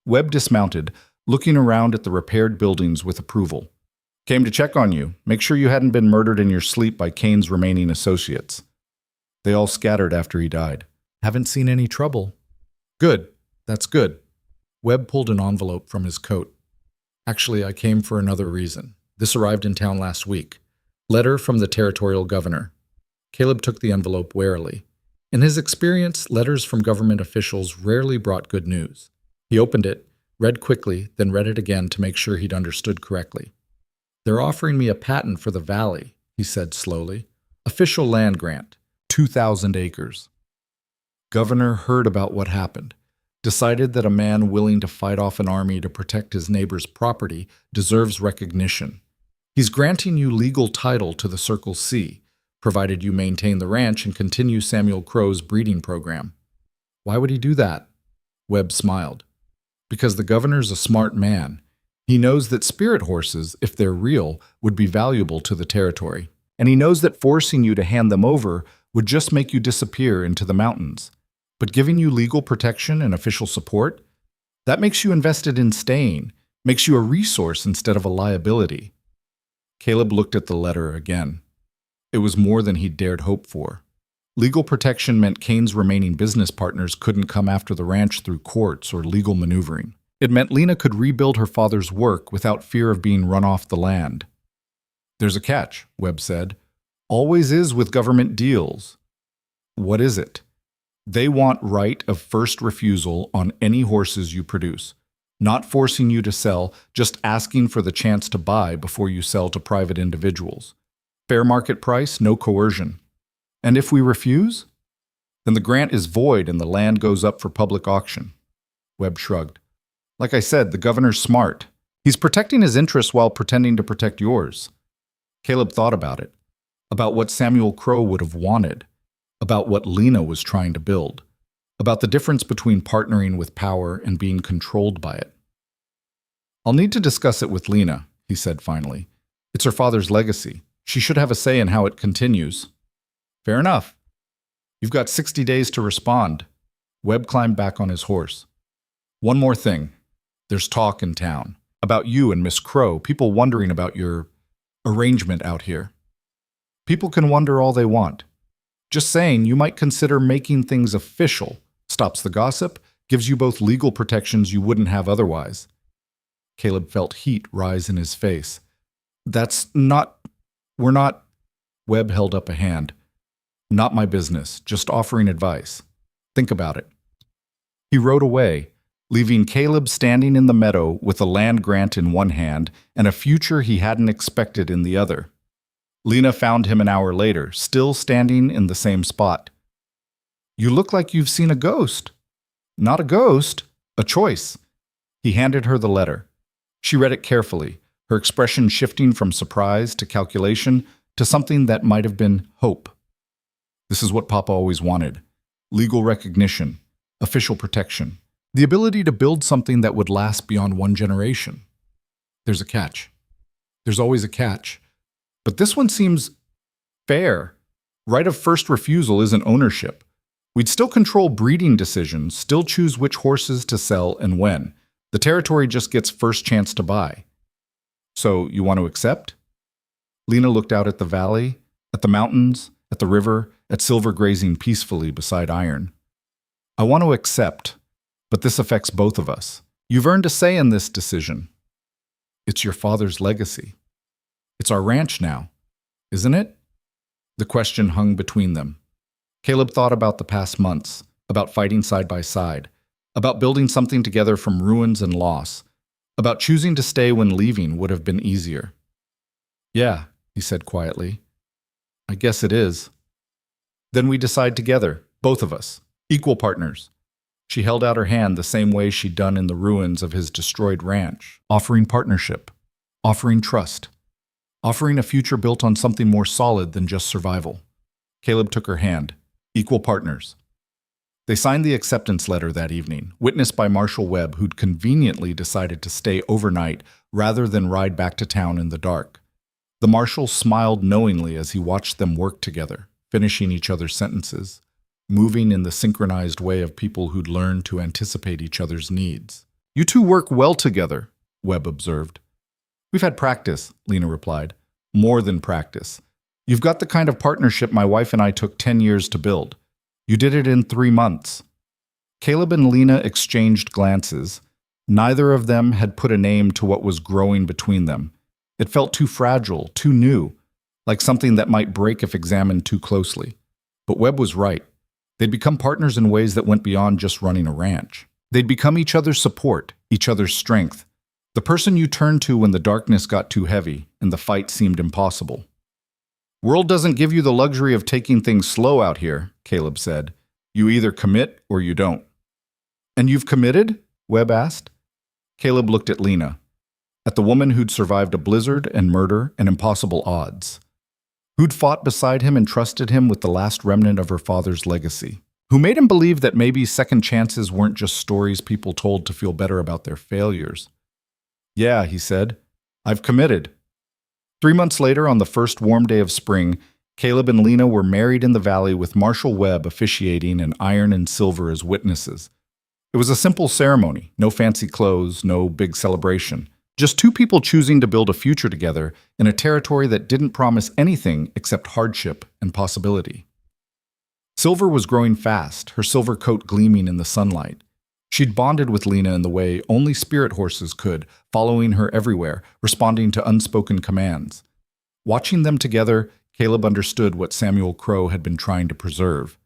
Webb dismounted, looking around at the repaired buildings with approval. "Came to check on you, make sure you hadn't been murdered in your sleep by Kane's remaining associates. They all scattered after he died." "Haven't seen any trouble." "Good, that's good." Webb pulled an envelope from his coat. "Actually, I came for another reason. This arrived in town last week. Letter from the territorial governor." Caleb took the envelope warily. In his experience, letters from government officials rarely brought good news. He opened it, read quickly, then read it again to make sure he'd understood correctly. "They're offering me a patent for the valley," he said slowly. "Official land grant, 2,000 acres. Governor heard about what happened. Decided that a man willing to fight off an army to protect his neighbor's property deserves recognition. He's granting you legal title to the Circle C, provided you maintain the ranch and continue Samuel Crow's breeding program. Why would he do that? Webb smiled. Because the governor's a smart man. He knows that spirit horses, if they're real, would be valuable to the territory. And he knows that forcing you to hand them over would just make you disappear into the mountains. But giving you legal protection and official support, that makes you invested in staying, makes you a resource instead of a liability. Caleb looked at the letter again. It was more than he'd dared hope for. Legal protection meant Kane's remaining business partners couldn't come after the ranch through courts or legal maneuvering. It meant Lena could rebuild her father's work without fear of being run off the land. There's a catch, Webb said. Always is with government deals. What is it? They want right of first refusal on any horses you produce. Not forcing you to sell, just asking for the chance to buy before you sell to private individuals. Fair market price, no coercion. And if we refuse? Then the grant is void and the land goes up for public auction. Webb shrugged. Like I said, the governor's smart. He's protecting his interests while pretending to protect yours. Caleb thought about it, about what Samuel Crow would have wanted, about what Lena was trying to build, about the difference between partnering with power and being controlled by it. I'll need to discuss it with Lena, he said finally. It's her father's legacy. She should have a say in how it continues. Fair enough. You've got 60 days to respond. Webb climbed back on his horse. One more thing. There's talk in town about you and Miss Crow, people wondering about your arrangement out here. People can wonder all they want. Just saying, you might consider making things official. Stops the gossip, gives you both legal protections you wouldn't have otherwise. Caleb felt heat rise in his face. We're not. Webb held up a hand. Not my business, just offering advice. Think about it. He rode away, leaving Caleb standing in the meadow with a land grant in one hand and a future he hadn't expected in the other. Lena found him an hour later, still standing in the same spot. You look like you've seen a ghost. Not a ghost, a choice. He handed her the letter. She read it carefully, her expression shifting from surprise to calculation to something that might have been hope. This is what Papa always wanted. Legal recognition, official protection, the ability to build something that would last beyond one generation. There's a catch. There's always a catch. But this one seems fair. Right of first refusal isn't ownership. We'd still control breeding decisions, still choose which horses to sell and when. The territory just gets first chance to buy. So you want to accept? Lena looked out at the valley, at the mountains, at the river, at silver grazing peacefully beside iron. I want to accept, but this affects both of us. You've earned a say in this decision. It's your father's legacy. It's our ranch now, isn't it? The question hung between them. Caleb thought about the past months, about fighting side by side, about building something together from ruins and loss, about choosing to stay when leaving would have been easier. Yeah, he said quietly. I guess it is. Then we decide together, both of us, equal partners. She held out her hand the same way she'd done in the ruins of his destroyed ranch, offering partnership, offering trust, offering a future built on something more solid than just survival. Caleb took her hand, equal partners. They signed the acceptance letter that evening, witnessed by Marshal Webb, who'd conveniently decided to stay overnight rather than ride back to town in the dark. The marshal smiled knowingly as he watched them work together, finishing each other's sentences, moving in the synchronized way of people who'd learned to anticipate each other's needs. You two work well together, Webb observed. We've had practice, Lena replied. More than practice. You've got the kind of partnership my wife and I took 10 years to build. You did it in 3 months. Caleb and Lena exchanged glances. Neither of them had put a name to what was growing between them. It felt too fragile, too new, like something that might break if examined too closely. But Webb was right. They'd become partners in ways that went beyond just running a ranch. They'd become each other's support, each other's strength. The person you turned to when the darkness got too heavy and the fight seemed impossible. World doesn't give you the luxury of taking things slow out here, Caleb said. You either commit or you don't. And you've committed? Webb asked. Caleb looked at Lena, at the woman who'd survived a blizzard and murder and impossible odds. who'd fought beside him and trusted him with the last remnant of her father's legacy, who made him believe that maybe second chances weren't just stories people told to feel better about their failures. "Yeah," he said, "I've committed." 3 months later, on the first warm day of spring, Caleb and Lena were married in the valley with Marshall Webb officiating and Iron and Silver as witnesses. It was a simple ceremony, no fancy clothes, no big celebration. Just two people choosing to build a future together in a territory that didn't promise anything except hardship and possibility. Silver was growing fast, her silver coat gleaming in the sunlight. She'd bonded with Lena in the way only spirit horses could, following her everywhere, responding to unspoken commands. Watching them together, Caleb understood what Samuel Crow had been trying to preserve.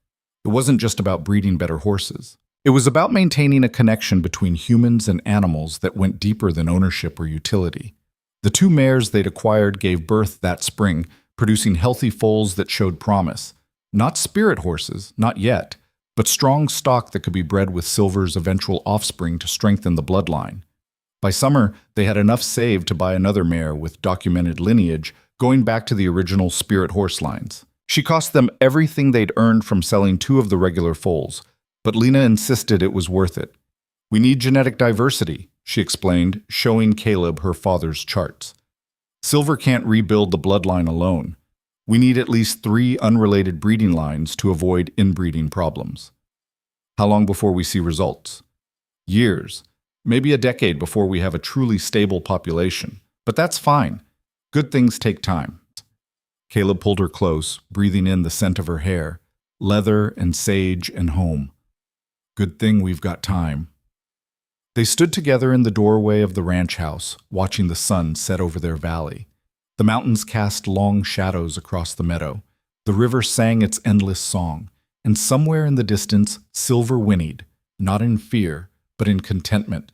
It wasn't just about breeding better horses. It was about maintaining a connection between humans and animals that went deeper than ownership or utility. The two mares they'd acquired gave birth that spring, producing healthy foals that showed promise. Not spirit horses, not yet, but strong stock that could be bred with Silver's eventual offspring to strengthen the bloodline. By summer, they had enough saved to buy another mare with documented lineage, going back to the original spirit horse lines. She cost them everything they'd earned from selling two of the regular foals, but Lena insisted it was worth it. "We need genetic diversity," she explained, showing Caleb her father's charts. "Silver can't rebuild the bloodline alone. We need at least 3 unrelated breeding lines to avoid inbreeding problems." "How long before we see results?" "Years. Maybe a decade before we have a truly stable population. But that's fine. Good things take time." Caleb pulled her close, breathing in the scent of her hair, leather and sage and home. "Good thing we've got time." They stood together in the doorway of the ranch house, watching the sun set over their valley. The mountains cast long shadows across the meadow. The river sang its endless song, and somewhere in the distance, Silver whinnied, not in fear, but in contentment.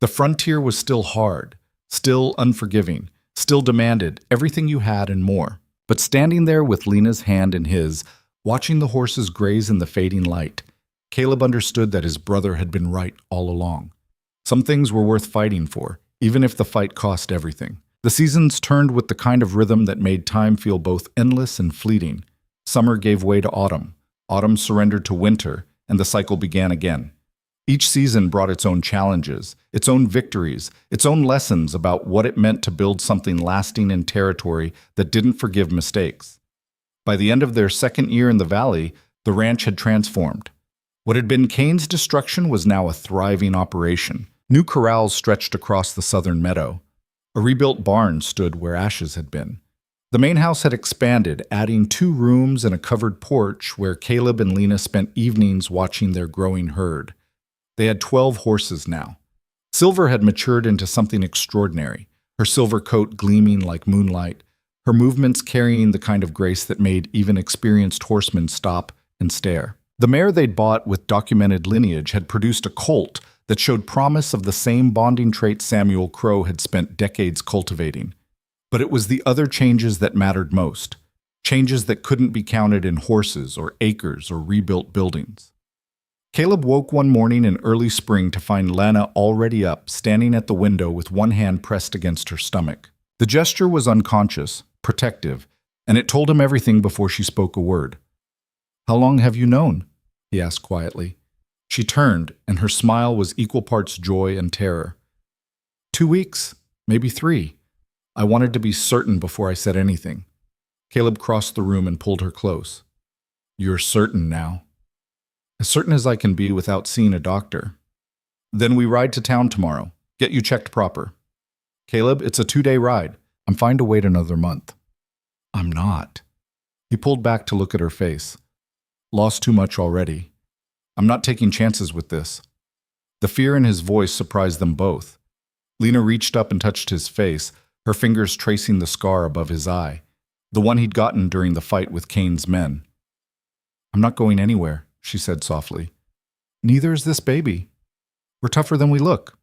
The frontier was still hard, still unforgiving, still demanded everything you had and more. But standing there with Lena's hand in his, watching the horses graze in the fading light, Caleb understood that his brother had been right all along. Some things were worth fighting for, even if the fight cost everything. The seasons turned with the kind of rhythm that made time feel both endless and fleeting. Summer gave way to autumn. Autumn surrendered to winter, and the cycle began again. Each season brought its own challenges, its own victories, its own lessons about what it meant to build something lasting in territory that didn't forgive mistakes. By the end of their second year in the valley, the ranch had transformed. What had been Cain's destruction was now a thriving operation. New corrals stretched across the southern meadow. A rebuilt barn stood where ashes had been. The main house had expanded, adding 2 rooms and a covered porch where Caleb and Lena spent evenings watching their growing herd. They had 12 horses now. Silver had matured into something extraordinary, her silver coat gleaming like moonlight, her movements carrying the kind of grace that made even experienced horsemen stop and stare. The mare they'd bought with documented lineage had produced a colt that showed promise of the same bonding trait Samuel Crow had spent decades cultivating. But it was the other changes that mattered most, changes that couldn't be counted in horses or acres or rebuilt buildings. Caleb woke one morning in early spring to find Lana already up, standing at the window with one hand pressed against her stomach. The gesture was unconscious, protective, and it told him everything before she spoke a word. "How long have you known?" he asked quietly. She turned, and her smile was equal parts joy and terror. 2 weeks, maybe 3. I wanted to be certain before I said anything." Caleb crossed the room and pulled her close. "You're certain now." "As certain as I can be without seeing a doctor." "Then we ride to town tomorrow. Get you checked proper." "Caleb, it's a 2-day ride. I'm fine to wait another month." "I'm not." He pulled back to look at her face. "Lost too much already. I'm not taking chances with this." The fear in his voice surprised them both. Lena reached up and touched his face, her fingers tracing the scar above his eye, the one he'd gotten during the fight with Cain's men. "I'm not going anywhere," she said softly. "Neither is this baby. We're tougher than we look."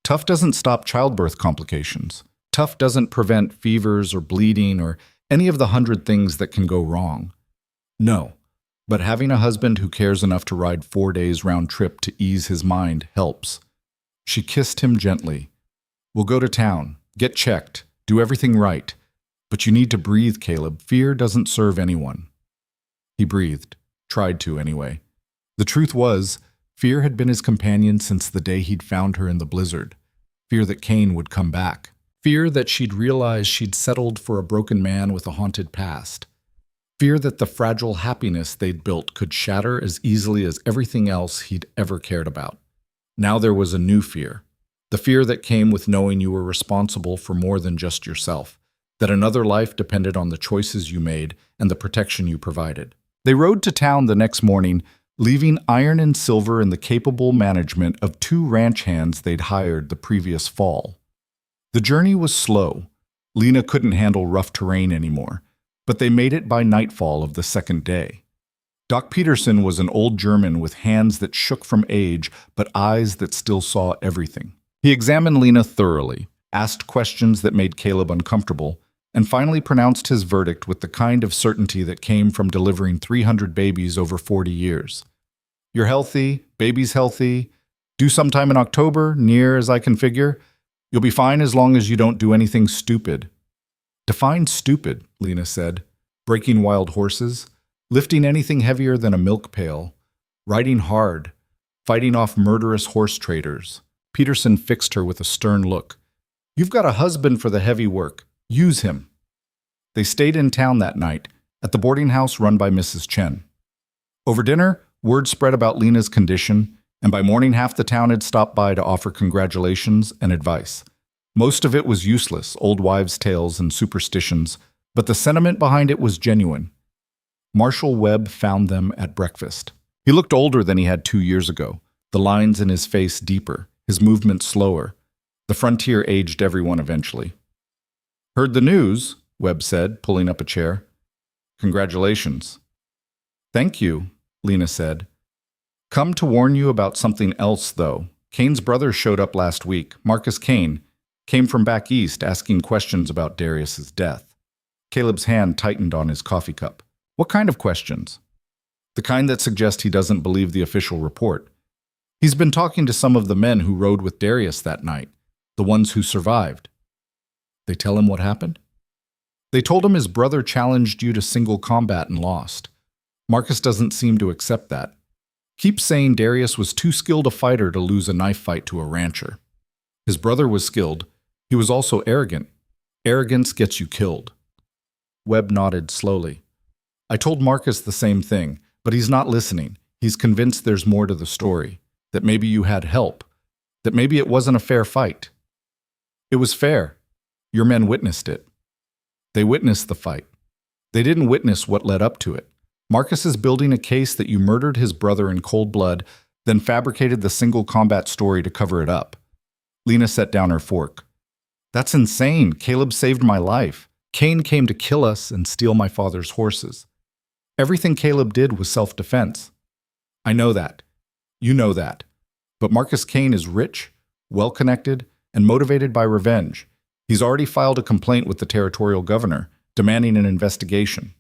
Tough doesn't stop childbirth complications. Tough doesn't prevent fevers or bleeding or any of the 100 things that can go wrong. No. But having a husband who cares enough to ride 4 days round trip to ease his mind helps. She kissed him gently. "We'll go to town, get checked, do everything right. But you need to breathe, Caleb. Fear doesn't serve anyone. He breathed. Tried to, anyway. The truth was, fear had been his companion since the day he'd found her in the blizzard. Fear that Cain would come back. Fear that she'd realize she'd settled for a broken man with a haunted past. Fear that the fragile happiness they'd built could shatter as easily as everything else he'd ever cared about. Now there was a new fear. The fear that came with knowing you were responsible for more than just yourself, that another life depended on the choices you made and the protection you provided. They rode to town the next morning, leaving iron and silver in the capable management of 2 ranch hands they'd hired the previous fall. The journey was slow. Lena couldn't handle rough terrain anymore, but they made it by nightfall of the second day. Doc Peterson was an old German with hands that shook from age, but eyes that still saw everything. He examined Lena thoroughly, asked questions that made Caleb uncomfortable, and finally pronounced his verdict with the kind of certainty that came from delivering 300 babies over 40 years. You're healthy, baby's healthy, due sometime in October, near as I can figure. You'll be fine as long as you don't do anything stupid. Define stupid, Lena said. Breaking wild horses, lifting anything heavier than a milk pail, riding hard, fighting off murderous horse traders. Peterson fixed her with a stern look. You've got a husband for the heavy work. Use him. They stayed in town that night, at the boarding house run by Mrs. Chen. Over dinner, word spread about Lena's condition, and by morning half the town had stopped by to offer congratulations and advice. Most of it was useless, old wives' tales and superstitions, but the sentiment behind it was genuine. Marshall Webb found them at breakfast. He looked older than he had 2 years ago, the lines in his face deeper, his movements slower. The frontier aged everyone eventually. Heard the news, Webb said, pulling up a chair. Congratulations. Thank you, Lena said. Come to warn you about something else, though. Cain's brother showed up last week, Marcus Cain, came from back east asking questions about Darius's death. Caleb's hand tightened on his coffee cup. What kind of questions? The kind that suggest he doesn't believe the official report. He's been talking to some of the men who rode with Darius that night, the ones who survived. They tell him what happened? They told him his brother challenged you to single combat and lost. Marcus doesn't seem to accept that. Keeps saying Darius was too skilled a fighter to lose a knife fight to a rancher. His brother was skilled. He was also arrogant. Arrogance gets you killed. Webb nodded slowly. I told Marcus the same thing, but he's not listening. He's convinced there's more to the story, that maybe you had help, that maybe it wasn't a fair fight. It was fair. Your men witnessed it. They witnessed the fight. They didn't witness what led up to it. Marcus is building a case that you murdered his brother in cold blood, then fabricated the single combat story to cover it up. Lena set down her fork. That's insane. Caleb saved my life. Cain came to kill us and steal my father's horses. Everything Caleb did was self-defense. I know that. You know that. But Marcus Cain is rich, well-connected, and motivated by revenge. He's already filed a complaint with the territorial governor, demanding an investigation.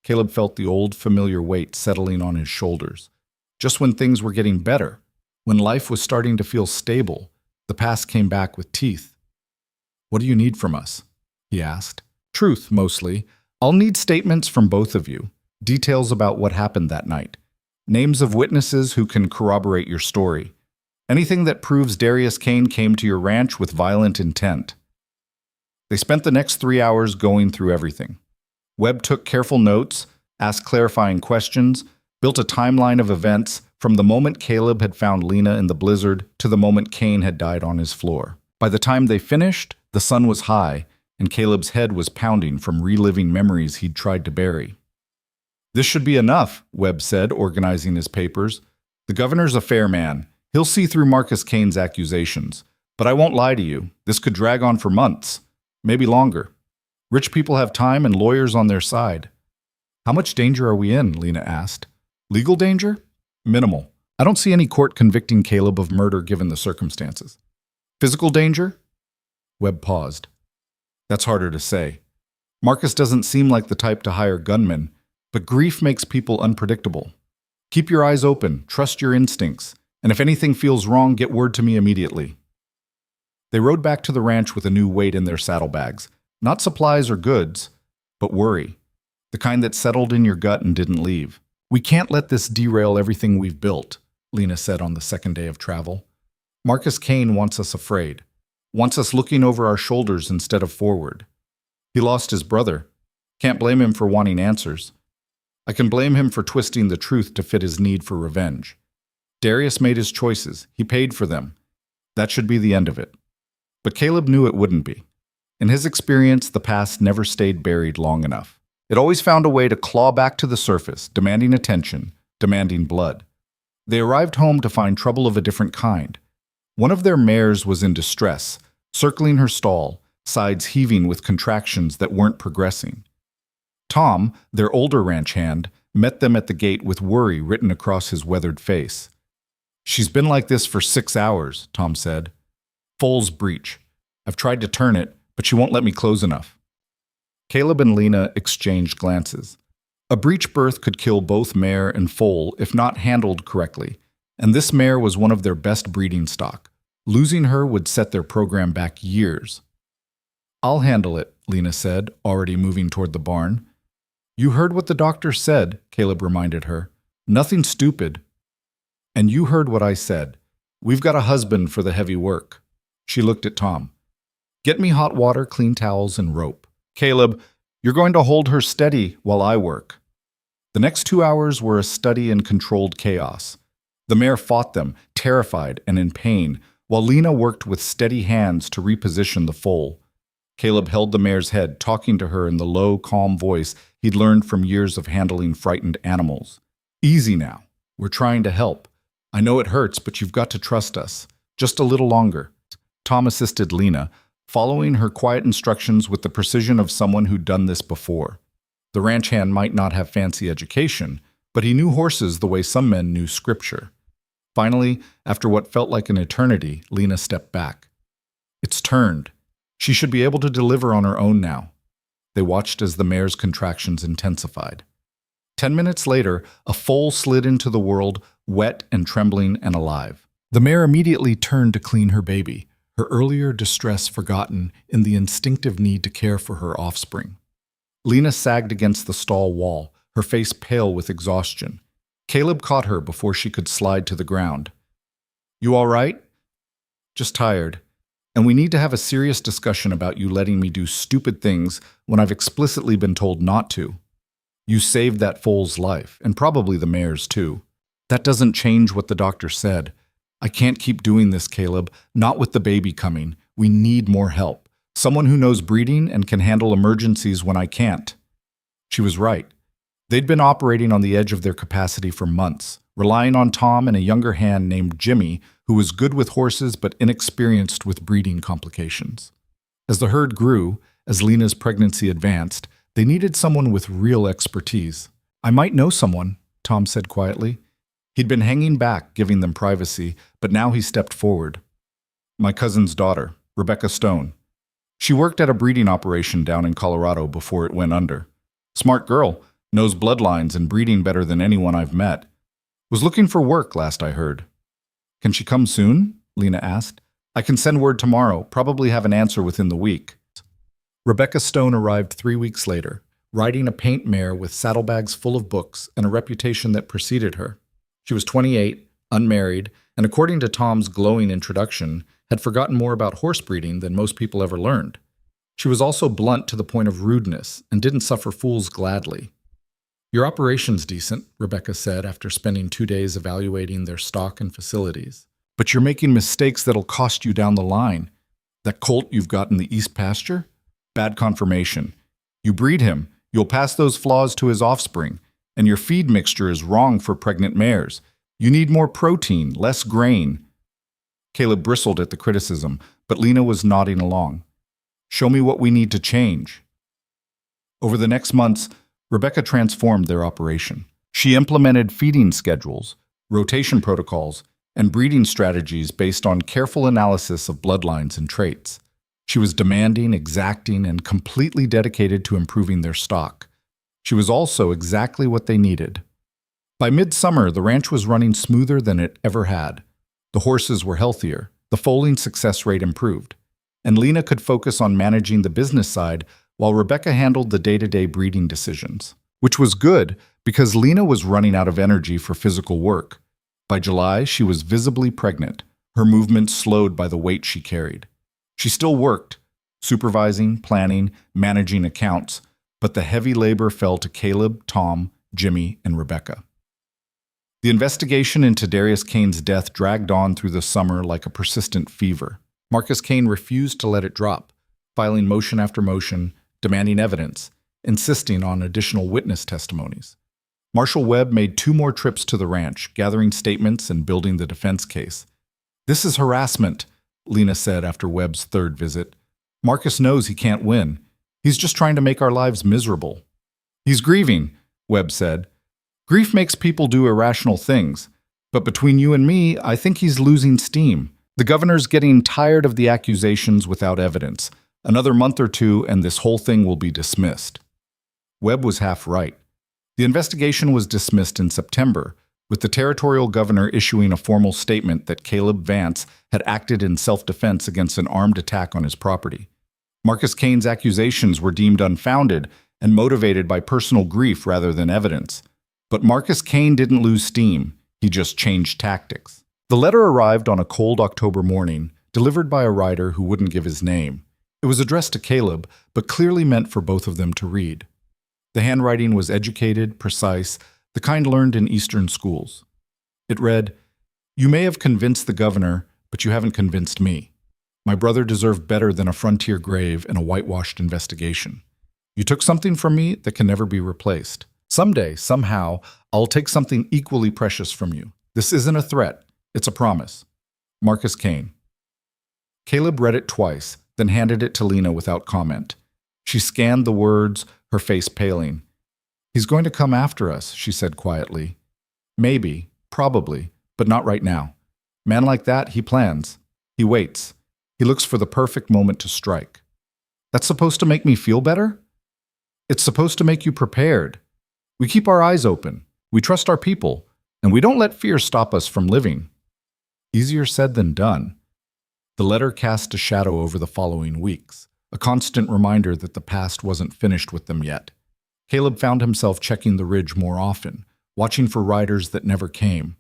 Caleb felt the old, familiar weight settling on his shoulders. Just when things were getting better, when life was starting to feel stable, the past came back with teeth. What do you need from us? He asked. Truth, mostly. I'll need statements from both of you. Details about what happened that night. Names of witnesses who can corroborate your story. Anything that proves Darius Cain came to your ranch with violent intent. They spent the next 3 hours going through everything. Webb took careful notes, asked clarifying questions, built a timeline of events from the moment Caleb had found Lena in the blizzard to the moment Cain had died on his floor. By the time they finished, the sun was high, and Caleb's head was pounding from reliving memories he'd tried to bury. This should be enough, Webb said, organizing his papers. The governor's a fair man. He'll see through Marcus Cain's accusations. But I won't lie to you. This could drag on for months, maybe longer. Rich people have time and lawyers on their side. How much danger are we in? Lena asked. Legal danger? Minimal. I don't see any court convicting Caleb of murder given the circumstances. Physical danger? Webb paused. That's harder to say. Marcus doesn't seem like the type to hire gunmen, but grief makes people unpredictable. Keep your eyes open, trust your instincts, and if anything feels wrong, get word to me immediately. They rode back to the ranch with a new weight in their saddlebags, Not supplies or goods, but worry. The kind that settled in your gut and didn't leave. We can't let this derail everything we've built, Lena said on the second day of travel. Marcus Kane wants us afraid, wants us looking over our shoulders instead of forward. He lost his brother. Can't blame him for wanting answers. I can blame him for twisting the truth to fit his need for revenge. Darius made his choices. He paid for them. That should be the end of it. But Caleb knew it wouldn't be. In his experience, the past never stayed buried long enough. It always found a way to claw back to the surface, demanding attention, demanding blood. They arrived home to find trouble of a different kind. One of their mares was in distress, circling her stall, sides heaving with contractions that weren't progressing. Tom, their older ranch hand, met them at the gate with worry written across his weathered face. "She's been like this for 6 hours," Tom said. "Foals breech. I've tried to turn it, but she won't let me close enough." Caleb and Lena exchanged glances. A breech birth could kill both mare and foal if not handled correctly, and this mare was one of their best breeding stock. Losing her would set their program back years. "I'll handle it," Lena said, already moving toward the barn. "You heard what the doctor said," Caleb reminded her. "Nothing stupid." "And you heard what I said. We've got a husband for the heavy work." She looked at Tom. "Get me hot water, clean towels, and rope. Caleb, you're going to hold her steady while I work." The next 2 hours were a study in controlled chaos. The mare fought them, terrified and in pain, while Lena worked with steady hands to reposition the foal. Caleb held the mare's head, talking to her in the low, calm voice he'd learned from years of handling frightened animals. "Easy now. We're trying to help. I know it hurts, but you've got to trust us. Just a little longer." Tom assisted Lena, following her quiet instructions with the precision of someone who'd done this before. The ranch hand might not have fancy education, but he knew horses the way some men knew scripture. Finally, after what felt like an eternity, Lena stepped back. "It's turned. She should be able to deliver on her own now." They watched as the mare's contractions intensified. 10 minutes later, a foal slid into the world, wet and trembling and alive. The mare immediately turned to clean her baby, her earlier distress forgotten in the instinctive need to care for her offspring. Lena sagged against the stall wall, her face pale with exhaustion. Caleb caught her before she could slide to the ground. "You all right?" "Just tired. And we need to have a serious discussion about you letting me do stupid things when I've explicitly been told not to. You saved that foal's life, and probably the mare's too. That doesn't change what the doctor said. I can't keep doing this, Caleb, not with the baby coming. We need more help. Someone who knows breeding and can handle emergencies when I can't." She was right. They'd been operating on the edge of their capacity for months, relying on Tom and a younger hand named Jimmy, who was good with horses but inexperienced with breeding complications. As the herd grew, as Lena's pregnancy advanced, they needed someone with real expertise. "I might know someone," Tom said quietly. He'd been hanging back, giving them privacy, but now he stepped forward. "My cousin's daughter, Rebecca Stone. She worked at a breeding operation down in Colorado before it went under. Smart girl, knows bloodlines and breeding better than anyone I've met. Was looking for work, last I heard." "Can she come soon?" Lena asked. "I can send word tomorrow, probably have an answer within the week." Rebecca Stone arrived 3 weeks later, riding a paint mare with saddlebags full of books and a reputation that preceded her. She was 28, unmarried, and according to Tom's glowing introduction, had forgotten more about horse breeding than most people ever learned. She was also blunt to the point of rudeness and didn't suffer fools gladly. "Your operation's decent," Rebecca said after spending 2 days evaluating their stock and facilities. "But you're making mistakes that'll cost you down the line. That colt you've got in the East pasture? Bad confirmation. You breed him, you'll pass those flaws to his offspring. And your feed mixture is wrong for pregnant mares. You need more protein, less grain." Caleb bristled at the criticism, but Lena was nodding along. "Show me what we need to change." Over the next months, Rebecca transformed their operation. She implemented feeding schedules, rotation protocols, and breeding strategies based on careful analysis of bloodlines and traits. She was demanding, exacting, and completely dedicated to improving their stock. She was also exactly what they needed. By midsummer, the ranch was running smoother than it ever had. The horses were healthier. The foaling success rate improved. and Lena could focus on managing the business side while Rebecca handled the day-to-day breeding decisions. Which was good, because Lena was running out of energy for physical work. By July, she was visibly pregnant, her movements slowed by the weight she carried. She still worked, supervising, planning, managing accounts, but the heavy labor fell to Caleb, Tom, Jimmy, and Rebecca. The investigation into Darius Kane's death dragged on through the summer like a persistent fever. Marcus Kane refused to let it drop, filing motion after motion, demanding evidence, insisting on additional witness testimonies. Marshal Webb made 2 more trips to the ranch, gathering statements and building the defense case. "This is harassment," Lena said after Webb's 3rd visit. "Marcus knows he can't win. He's just trying to make our lives miserable." "He's grieving," Webb said. "Grief makes people do irrational things. But between you and me, I think he's losing steam. The governor's getting tired of the accusations without evidence. Another month or 2 and this whole thing will be dismissed." Webb was half right. The investigation was dismissed in September, with the territorial governor issuing a formal statement that Caleb Vance had acted in self-defense against an armed attack on his property. Marcus Kane's accusations were deemed unfounded and motivated by personal grief rather than evidence. But Marcus Kane didn't lose steam, he just changed tactics. The letter arrived on a cold October morning, delivered by a writer who wouldn't give his name. It was addressed to Caleb, but clearly meant for both of them to read. The handwriting was educated, precise, the kind learned in Eastern schools. It read, "You may have convinced the governor, but you haven't convinced me. My brother deserved better than a frontier grave and a whitewashed investigation. You took something from me that can never be replaced. Someday, somehow, I'll take something equally precious from you. This isn't a threat, it's a promise. Marcus Kane." Caleb read it twice, then handed it to Lena without comment. She scanned the words, her face paling. "He's going to come after us," she said quietly. "Maybe, probably, but not right now. Man like that, he plans. He waits. He looks for the perfect moment to strike. That's supposed to make me feel better? It's supposed to make you prepared. We keep our eyes open. We trust our people, and we don't let fear stop us from living." Easier said than done. The letter cast a shadow over the following weeks, a constant reminder that the past wasn't finished with them yet. Caleb found himself checking the ridge more often, watching for riders that never came.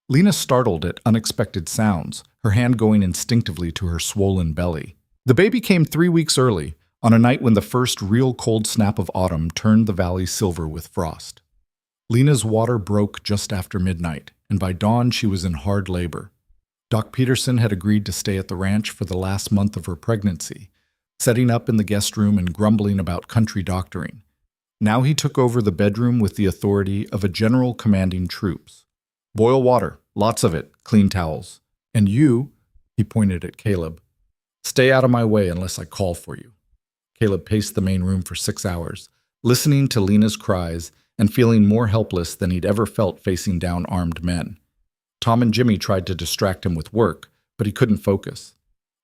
Lena startled at unexpected sounds, her hand going instinctively to her swollen belly. The baby came 3 weeks early, on a night when the first real cold snap of autumn turned the valley silver with frost. Lena's water broke just after midnight, and by dawn she was in hard labor. Doc Peterson had agreed to stay at the ranch for the last month of her pregnancy, setting up in the guest room and grumbling about country doctoring. Now he took over the bedroom with the authority of a general commanding troops. "Boil water, lots of it, clean towels. And you," he pointed at Caleb, "stay out of my way unless I call for you." Caleb paced the main room for 6 hours, listening to Lena's cries and feeling more helpless than he'd ever felt facing down armed men. Tom and Jimmy tried to distract him with work, but he couldn't focus.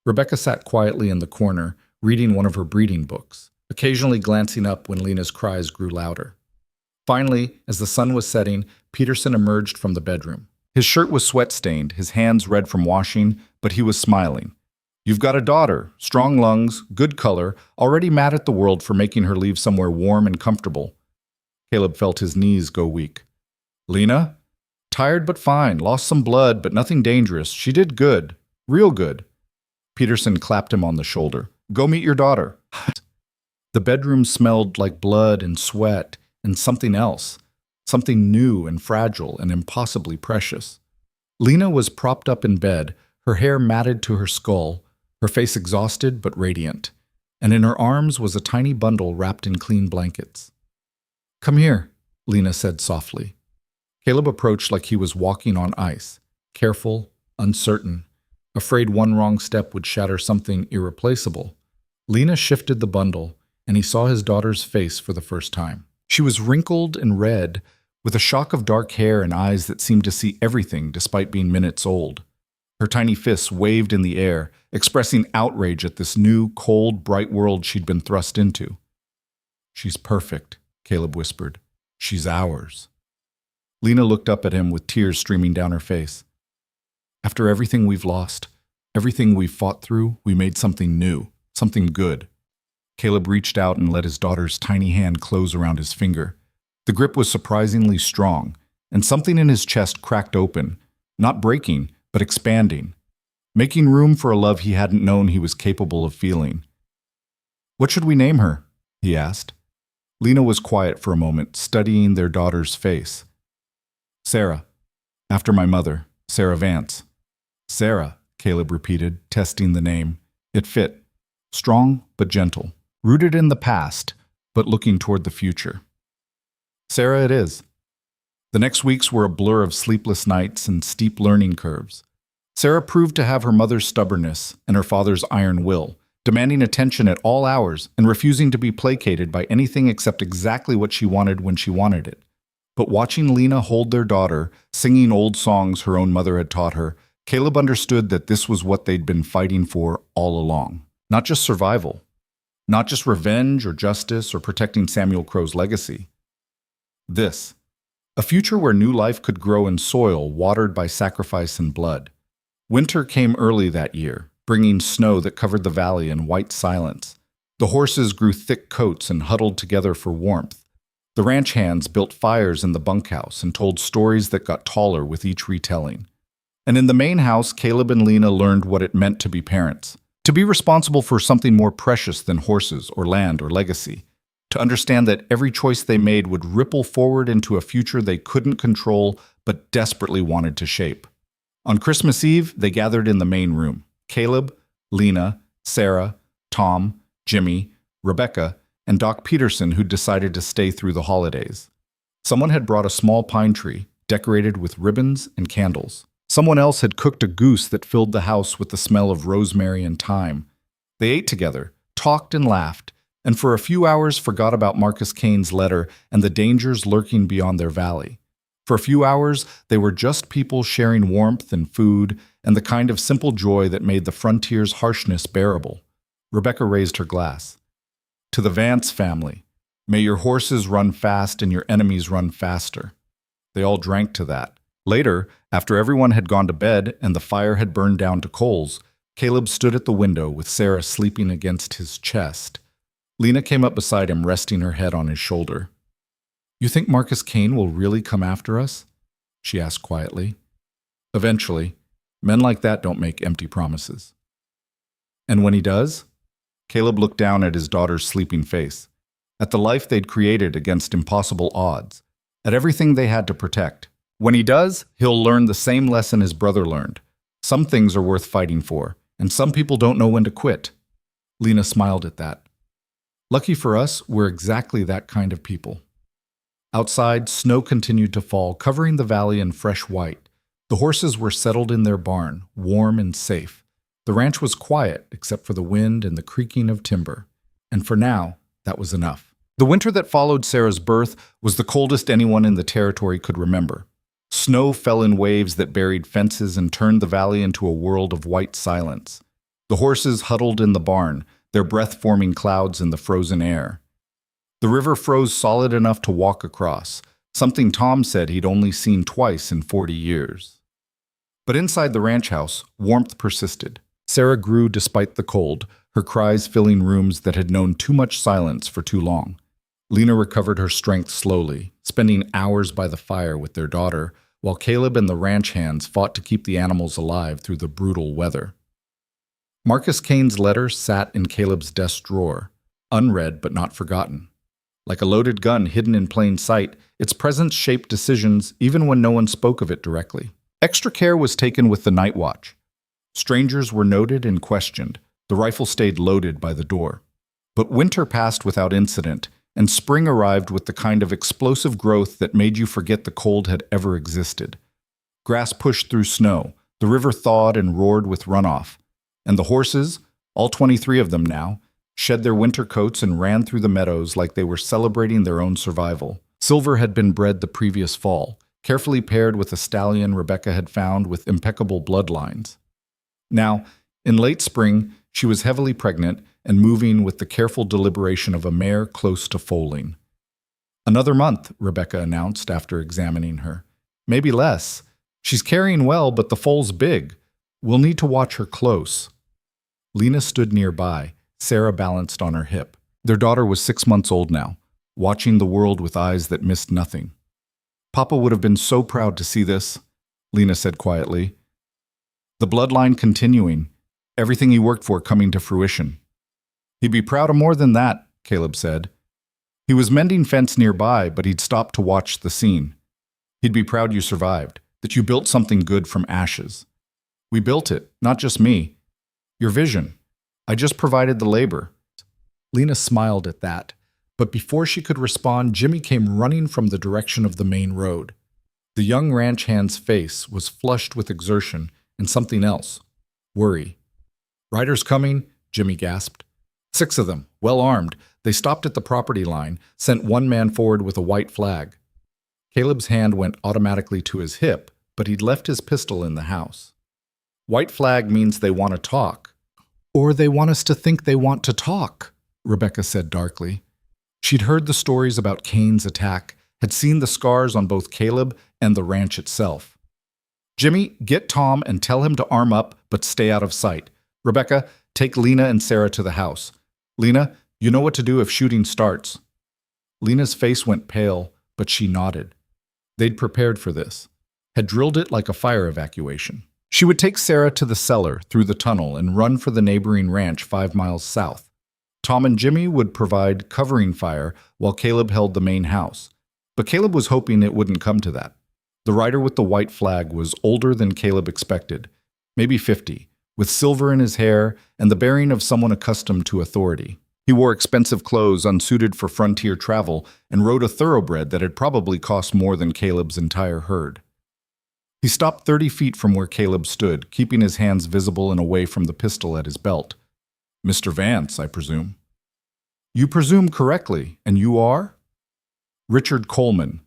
Rebecca sat quietly in the corner, reading one of her breeding books, occasionally glancing up when Lena's cries grew louder. Finally, as the sun was setting, Peterson emerged from the bedroom. His shirt was sweat-stained, his hands red from washing, but he was smiling. "You've got a daughter, strong lungs, good color, already mad at the world for making her leave somewhere warm and comfortable." Caleb felt his knees go weak. "Lena? Tired but fine, lost some blood, but nothing dangerous. She did good, real good." Peterson clapped him on the shoulder. "Go meet your daughter." The bedroom smelled like blood and sweat and something else, something new and fragile and impossibly precious. Lena was propped up in bed, her hair matted to her skull, her face exhausted but radiant, and in her arms was a tiny bundle wrapped in clean blankets. "Come here," Lena said softly. Caleb approached like he was walking on ice, careful, uncertain, afraid one wrong step would shatter something irreplaceable. Lena shifted the bundle, and he saw his daughter's face for the first time. She was wrinkled and red, with a shock of dark hair and eyes that seemed to see everything despite being minutes old. Her tiny fists waved in the air, expressing outrage at this new, cold, bright world she'd been thrust into. "She's perfect," Caleb whispered. "She's ours." Lena looked up at him with tears streaming down her face. "After everything we've lost, Everything we fought through, we made something new, something good. Caleb reached out and let his daughter's tiny hand close around his finger. The grip was surprisingly strong, and something in his chest cracked open, not breaking, but expanding, making room for a love he hadn't known he was capable of feeling. "What should we name her?" he asked. Lena was quiet for a moment, studying their daughter's face. "Sarah, after my mother, Sarah Vance." "Sarah," Caleb repeated, testing the name. It fit. Strong but gentle. Rooted in the past, but looking toward the future. Sarah it is. The next weeks were a blur of sleepless nights and steep learning curves. Sarah proved to have her mother's stubbornness and her father's iron will, demanding attention at all hours and refusing to be placated by anything except exactly what she wanted when she wanted it. But watching Lena hold their daughter, singing old songs her own mother had taught her, Caleb understood that this was what they'd been fighting for all along. Not just survival. Not just revenge or justice or protecting Samuel Crow's legacy. This. A future where new life could grow in soil watered by sacrifice and blood. Winter came early that year, bringing snow that covered the valley in white silence. The horses grew thick coats and huddled together for warmth. The ranch hands built fires in the bunkhouse and told stories that got taller with each retelling. And in the main house, Caleb and Lena learned what it meant to be parents. To be responsible for something more precious than horses or land or legacy. To understand that every choice they made would ripple forward into a future they couldn't control but desperately wanted to shape. On Christmas Eve, they gathered in the main room. Caleb, Lena, Sarah, Tom, Jimmy, Rebecca, and Doc Peterson, who'd decided to stay through the holidays. Someone had brought a small pine tree, decorated with ribbons and candles. Someone else had cooked a goose that filled the house with the smell of rosemary and thyme. They ate together, talked and laughed, and for a few hours forgot about Marcus Kane's letter and the dangers lurking beyond their valley. For a few hours, they were just people sharing warmth and food and the kind of simple joy that made the frontier's harshness bearable. Rebecca raised her glass. "To the Vance family, may your horses run fast and your enemies run faster." They all drank to that. Later, after everyone had gone to bed and the fire had burned down to coals, Caleb stood at the window with Sarah sleeping against his chest. Lena came up beside him, resting her head on his shoulder. "You think Marcus Kane will really come after us?" she asked quietly. "Eventually. Men like that don't make empty promises." "And when he does?" Caleb looked down at his daughter's sleeping face, at the life they'd created against impossible odds, at everything they had to protect. "When he does, he'll learn the same lesson his brother learned. Some things are worth fighting for, and some people don't know when to quit." Lena smiled at that. "Lucky for us, we're exactly that kind of people." Outside, snow continued to fall, covering the valley in fresh white. The horses were settled in their barn, warm and safe. The ranch was quiet, except for the wind and the creaking of timber. And for now, that was enough. The winter that followed Sarah's birth was the coldest anyone in the territory could remember. Snow fell in waves that buried fences and turned the valley into a world of white silence. The horses huddled in the barn, their breath forming clouds in the frozen air. The river froze solid enough to walk across, something Tom said he'd only seen twice in 40 years. But inside the ranch house, warmth persisted. Sarah grew despite the cold, her cries filling rooms that had known too much silence for too long. Lena recovered her strength slowly, spending hours by the fire with their daughter, while Caleb and the ranch hands fought to keep the animals alive through the brutal weather. Marcus Kane's letter sat in Caleb's desk drawer, unread but not forgotten. Like a loaded gun hidden in plain sight, its presence shaped decisions even when no one spoke of it directly. Extra care was taken with the night watch. Strangers were noted and questioned. The rifle stayed loaded by the door. But winter passed without incident, and spring arrived with the kind of explosive growth that made you forget the cold had ever existed. Grass pushed through snow, the river thawed and roared with runoff, and the horses, all 23 of them now, shed their winter coats and ran through the meadows like they were celebrating their own survival. Silver had been bred the previous fall, carefully paired with a stallion Rebecca had found with impeccable bloodlines. Now, in late spring, she was heavily pregnant and moving with the careful deliberation of a mare close to foaling. "Another month," Rebecca announced after examining her. "Maybe less. She's carrying well, but the foal's big. We'll need to watch her close. Lena stood nearby, Sarah balanced on her hip. Their daughter was 6 months old now, watching the world with eyes that missed nothing. Papa would have been so proud to see this, Lena said quietly. The bloodline continuing, everything he worked for coming to fruition. He'd be proud of more than that, Caleb said. He was mending fence nearby, but he'd stopped to watch the scene. He'd be proud you survived, that you built something good from ashes. We built it, not just me. Your vision. I just provided the labor. Lena smiled at that, but before she could respond, Jimmy came running from the direction of the main road. The young ranch hand's face was flushed with exertion and something else, worry. Riders coming, Jimmy gasped. 6 of them, well armed. They stopped at the property line, sent one man forward with a white flag. Caleb's hand went automatically to his hip, but he'd left his pistol in the house. White flag means they want to talk. Or they want us to think they want to talk, Rebecca said darkly. She'd heard the stories about Cain's attack, had seen the scars on both Caleb and the ranch itself. Jimmy, get Tom and tell him to arm up, but stay out of sight. Rebecca, take Lena and Sarah to the house. Lena, you know what to do if shooting starts. Lena's face went pale, but she nodded. They'd prepared for this, had drilled it like a fire evacuation. She would take Sarah to the cellar through the tunnel and run for the neighboring ranch 5 miles south. Tom and Jimmy would provide covering fire while Caleb held the main house. But Caleb was hoping it wouldn't come to that. The rider with the white flag was older than Caleb expected, maybe 50, with silver in his hair and the bearing of someone accustomed to authority. He wore expensive clothes unsuited for frontier travel and rode a thoroughbred that had probably cost more than Caleb's entire herd. He stopped 30 feet from where Caleb stood, keeping his hands visible and away from the pistol at his belt. Mr. Vance, I presume. You presume correctly, and you are? Richard Coleman,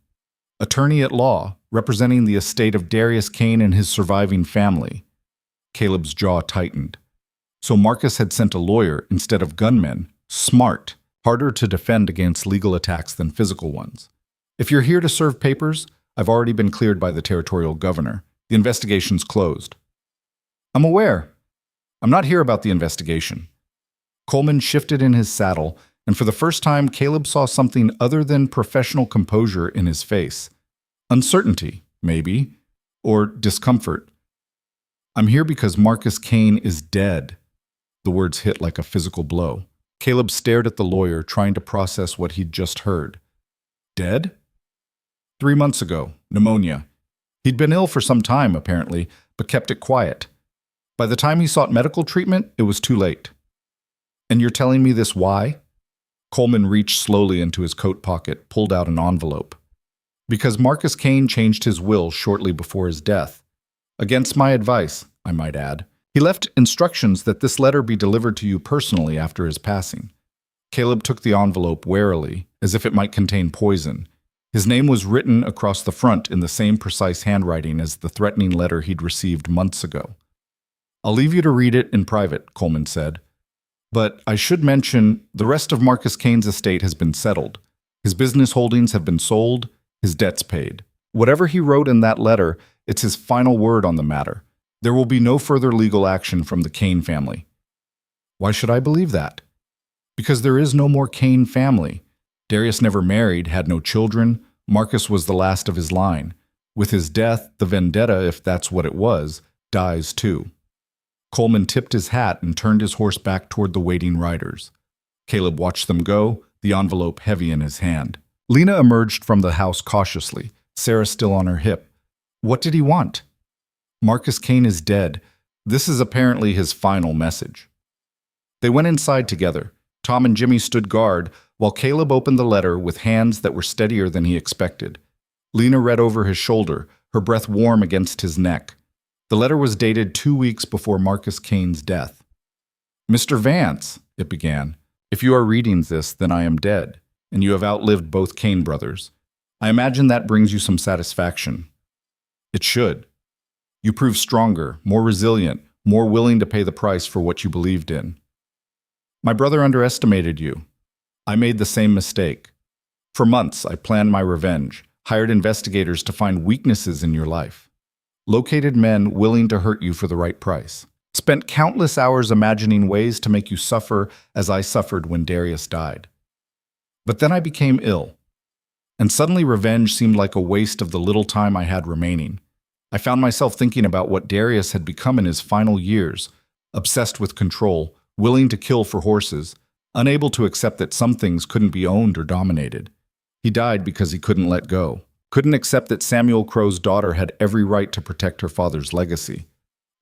attorney at law, representing the estate of Darius Cain and his surviving family. Caleb's jaw tightened. So Marcus had sent a lawyer instead of gunmen. Smart, harder to defend against legal attacks than physical ones. If you're here to serve papers, I've already been cleared by the territorial governor. The investigation's closed. I'm aware. I'm not here about the investigation. Coleman shifted in his saddle, and for the first time, Caleb saw something other than professional composure in his face. Uncertainty, maybe, or discomfort. I'm here because Marcus Cain is dead. The words hit like a physical blow. Caleb stared at the lawyer, trying to process what he'd just heard. Dead? 3 months ago, pneumonia. He'd been ill for some time, apparently, but kept it quiet. By the time he sought medical treatment, it was too late. And you're telling me this why? Coleman reached slowly into his coat pocket, pulled out an envelope. Because Marcus Cain changed his will shortly before his death. Against my advice, I might add. He left instructions that this letter be delivered to you personally after his passing. Caleb took the envelope warily, as if it might contain poison. His name was written across the front in the same precise handwriting as the threatening letter he'd received months ago. I'll leave you to read it in private, Coleman said. But I should mention, the rest of Marcus Cain's estate has been settled. His business holdings have been sold, his debts paid. Whatever he wrote in that letter, it's his final word on the matter. There will be no further legal action from the Cain family. Why should I believe that? Because there is no more Cain family. Darius never married, had no children. Marcus was the last of his line. With his death, the vendetta, if that's what it was, dies too. Coleman tipped his hat and turned his horse back toward the waiting riders. Caleb watched them go, the envelope heavy in his hand. Lena emerged from the house cautiously, Sarah still on her hip. What did he want? Marcus Cain is dead. This is apparently his final message. They went inside together. Tom and Jimmy stood guard, while Caleb opened the letter with hands that were steadier than he expected. Lena read over his shoulder, her breath warm against his neck. The letter was dated 2 weeks before Marcus Cain's death. Mr. Vance, it began, if you are reading this, then I am dead, and you have outlived both Cain brothers. I imagine that brings you some satisfaction. It should. You prove stronger, more resilient, more willing to pay the price for what you believed in. My brother underestimated you. I made the same mistake. For months, I planned my revenge, hired investigators to find weaknesses in your life. located men willing to hurt you for the right price. Spent countless hours imagining ways to make you suffer as I suffered when Darius died. But then I became ill, and suddenly revenge seemed like a waste of the little time I had remaining. I found myself thinking about what Darius had become in his final years, obsessed with control, willing to kill for horses, unable to accept that some things couldn't be owned or dominated. He died because he couldn't let go, couldn't accept that Samuel Crow's daughter had every right to protect her father's legacy,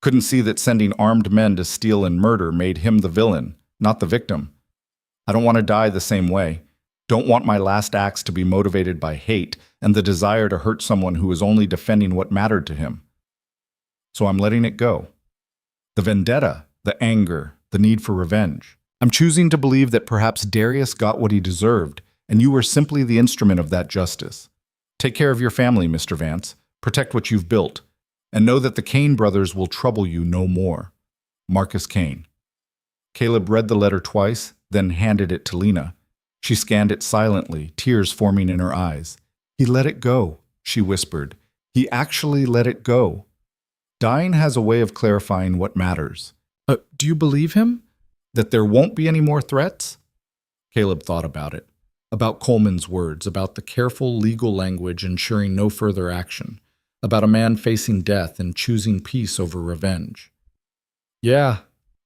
couldn't see that sending armed men to steal and murder made him the villain, not the victim. I don't want to die the same way. Don't want my last acts to be motivated by hate and the desire to hurt someone who was only defending what mattered to him. So I'm letting it go. The vendetta, the anger, the need for revenge. I'm choosing to believe that perhaps Darius got what he deserved, and you were simply the instrument of that justice. Take care of your family, Mr. Vance. Protect what you've built, and know that the Kane brothers will trouble you no more. Marcus Kane. Caleb read the letter twice, then handed it to Lena. She scanned it silently, tears forming in her eyes. He let it go, she whispered. He actually let it go. Dying has a way of clarifying what matters. Do you believe him? That there won't be any more threats? Caleb thought about it. About Coleman's words, about the careful legal language ensuring no further action, about a man facing death and choosing peace over revenge. Yeah,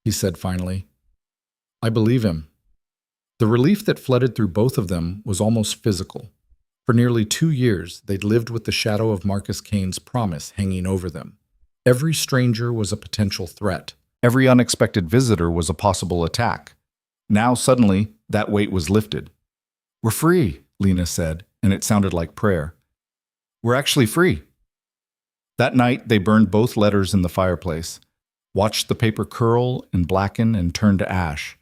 he said finally. I believe him. The relief that flooded through both of them was almost physical. For nearly 2 years, they'd lived with the shadow of Marcus Kane's promise hanging over them. Every stranger was a potential threat. Every unexpected visitor was a possible attack. Now, suddenly, that weight was lifted. We're free, Lena said, and it sounded like prayer. We're actually free. That night, they burned both letters in the fireplace, watched the paper curl and blacken and turn to ash,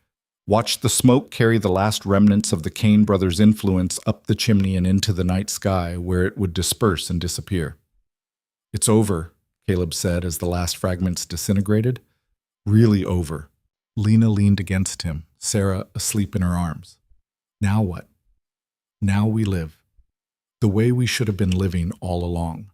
watched the smoke carry the last remnants of the Kane brothers' influence up the chimney and into the night sky, where it would disperse and disappear. It's over, Caleb said as the last fragments disintegrated. Really over. Lena leaned against him, Sarah asleep in her arms. Now what? Now we live. The way we should have been living all along.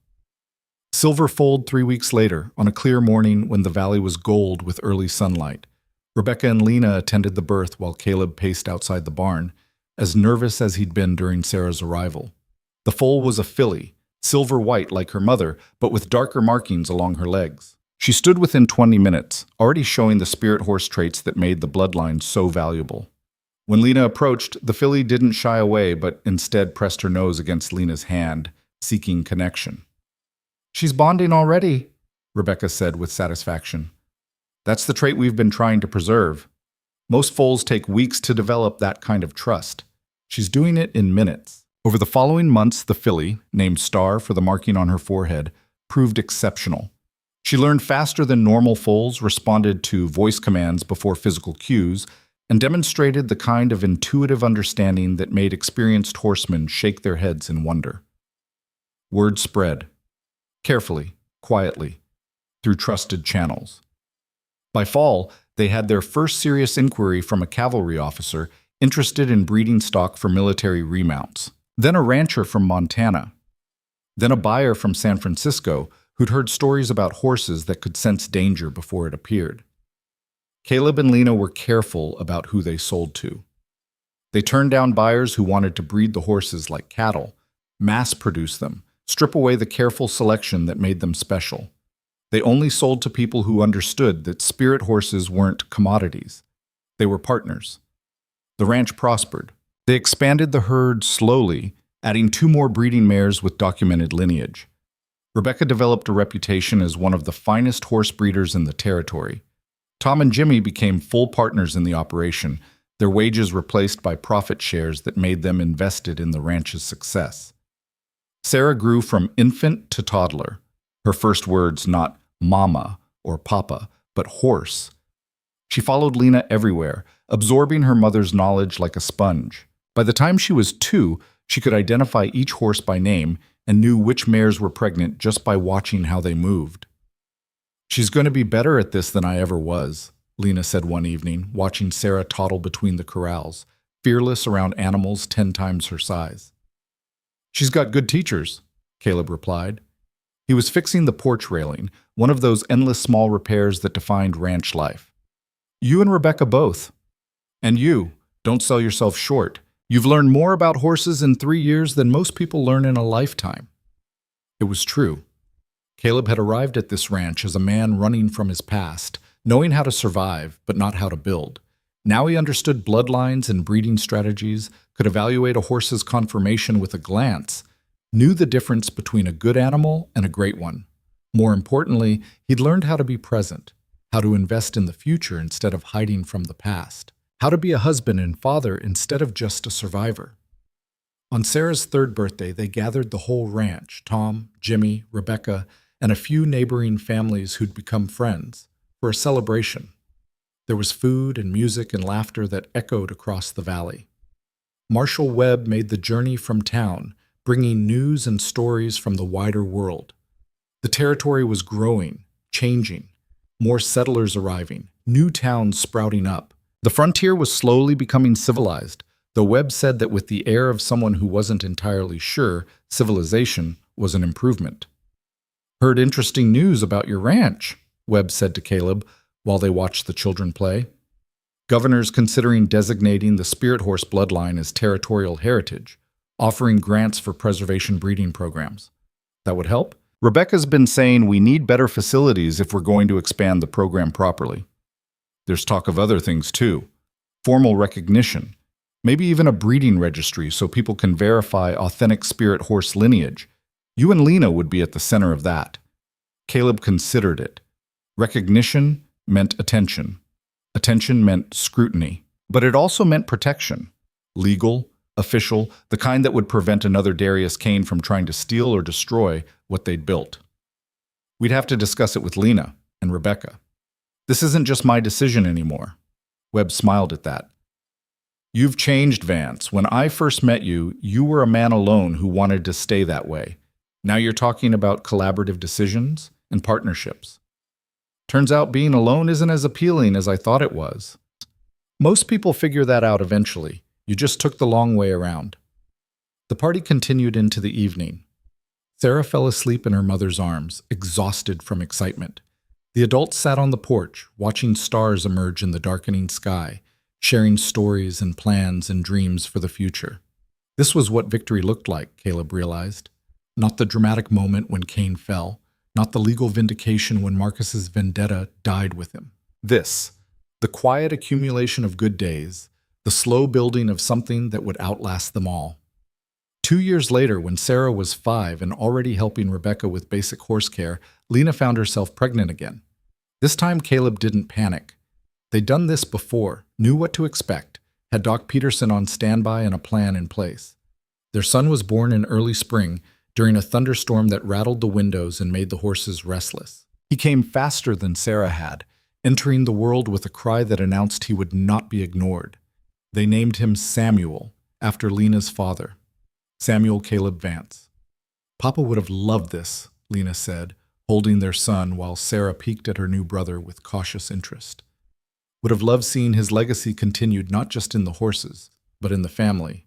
Silver fold 3 weeks later, on a clear morning when the valley was gold with early sunlight. Rebecca and Lena attended the birth while Caleb paced outside the barn, as nervous as he'd been during Sarah's arrival. The foal was a filly, silver white like her mother, but with darker markings along her legs. She stood within 20 minutes, already showing the spirit horse traits that made the bloodline so valuable. When Lena approached, the filly didn't shy away, but instead pressed her nose against Lena's hand, seeking connection. She's bonding already, Rebecca said with satisfaction. That's the trait we've been trying to preserve. Most foals take weeks to develop that kind of trust. She's doing it in minutes. Over the following months, the filly, named Star for the marking on her forehead, proved exceptional. She learned faster than normal foals, responded to voice commands before physical cues, and demonstrated the kind of intuitive understanding that made experienced horsemen shake their heads in wonder. Word spread. Carefully, quietly, through trusted channels. By fall, they had their first serious inquiry from a cavalry officer interested in breeding stock for military remounts, then a rancher from Montana, then a buyer from San Francisco who'd heard stories about horses that could sense danger before it appeared. Caleb and Lena were careful about who they sold to. They turned down buyers who wanted to breed the horses like cattle, mass-produce them, strip away the careful selection that made them special. They only sold to people who understood that spirit horses weren't commodities. They were partners. The ranch prospered. They expanded the herd slowly, adding 2 more breeding mares with documented lineage. Rebecca developed a reputation as one of the finest horse breeders in the territory. Tom and Jimmy became full partners in the operation, their wages replaced by profit shares that made them invested in the ranch's success. Sarah grew from infant to toddler, her first words not mama or papa, but horse. She followed Lena everywhere, absorbing her mother's knowledge like a sponge. By the time she was 2, she could identify each horse by name and knew which mares were pregnant just by watching how they moved. She's going to be better at this than I ever was, Lena said one evening, watching Sarah toddle between the corrals, fearless around animals 10 times her size. She's got good teachers, Caleb replied. He was fixing the porch railing, one of those endless small repairs that defined ranch life. You and Rebecca both. And you, don't sell yourself short. You've learned more about horses in 3 years than most people learn in a lifetime. It was true. Caleb had arrived at this ranch as a man running from his past, knowing how to survive, but not how to build. Now he understood bloodlines and breeding strategies, could evaluate a horse's conformation with a glance, knew the difference between a good animal and a great one. More importantly, he'd learned how to be present, how to invest in the future instead of hiding from the past, how to be a husband and father instead of just a survivor. On Sarah's 3rd birthday, they gathered the whole ranch, Tom, Jimmy, Rebecca, and a few neighboring families who'd become friends, for a celebration. There was food and music and laughter that echoed across the valley. Marshall Webb made the journey from town, bringing news and stories from the wider world. The territory was growing, changing, more settlers arriving, new towns sprouting up. The frontier was slowly becoming civilized, though Webb said that with the air of someone who wasn't entirely sure civilization was an improvement. "Heard interesting news about your ranch," Webb said to Caleb while they watched the children play. "Governor's considering designating the spirit horse bloodline as territorial heritage, offering grants for preservation breeding programs. That would help? Rebecca's been saying we need better facilities if we're going to expand the program properly. There's talk of other things too. Formal recognition. Maybe even a breeding registry so people can verify authentic spirit horse lineage. You and Lena would be at the center of that." Caleb considered it. Recognition meant attention. Attention meant scrutiny. But it also meant protection. Legal, official, the kind that would prevent another Darius Kane from trying to steal or destroy what they'd built. "We'd have to discuss it with Lena and Rebecca. This isn't just my decision anymore." Webb smiled at that. "You've changed, Vance. When I first met you, you were a man alone who wanted to stay that way. Now you're talking about collaborative decisions and partnerships. Turns out being alone isn't as appealing as I thought it was. Most people figure that out eventually. You just took the long way around." The party continued into the evening. Sarah fell asleep in her mother's arms, exhausted from excitement. The adults sat on the porch, watching stars emerge in the darkening sky, sharing stories and plans and dreams for the future. This was what victory looked like, Caleb realized. Not the dramatic moment when Cain fell, not the legal vindication when Marcus's vendetta died with him. This, the quiet accumulation of good days, the slow building of something that would outlast them all. 2 years later, when Sarah was 5 and already helping Rebecca with basic horse care, Lena found herself pregnant again. This time, Caleb didn't panic. They'd done this before, knew what to expect, had Doc Peterson on standby and a plan in place. Their son was born in early spring, during a thunderstorm that rattled the windows and made the horses restless. He came faster than Sarah had, entering the world with a cry that announced he would not be ignored. They named him Samuel, after Lena's father, Samuel Caleb Vance. "Papa would have loved this," Lena said, holding their son while Sarah peeked at her new brother with cautious interest. "Would have loved seeing his legacy continued not just in the horses, but in the family."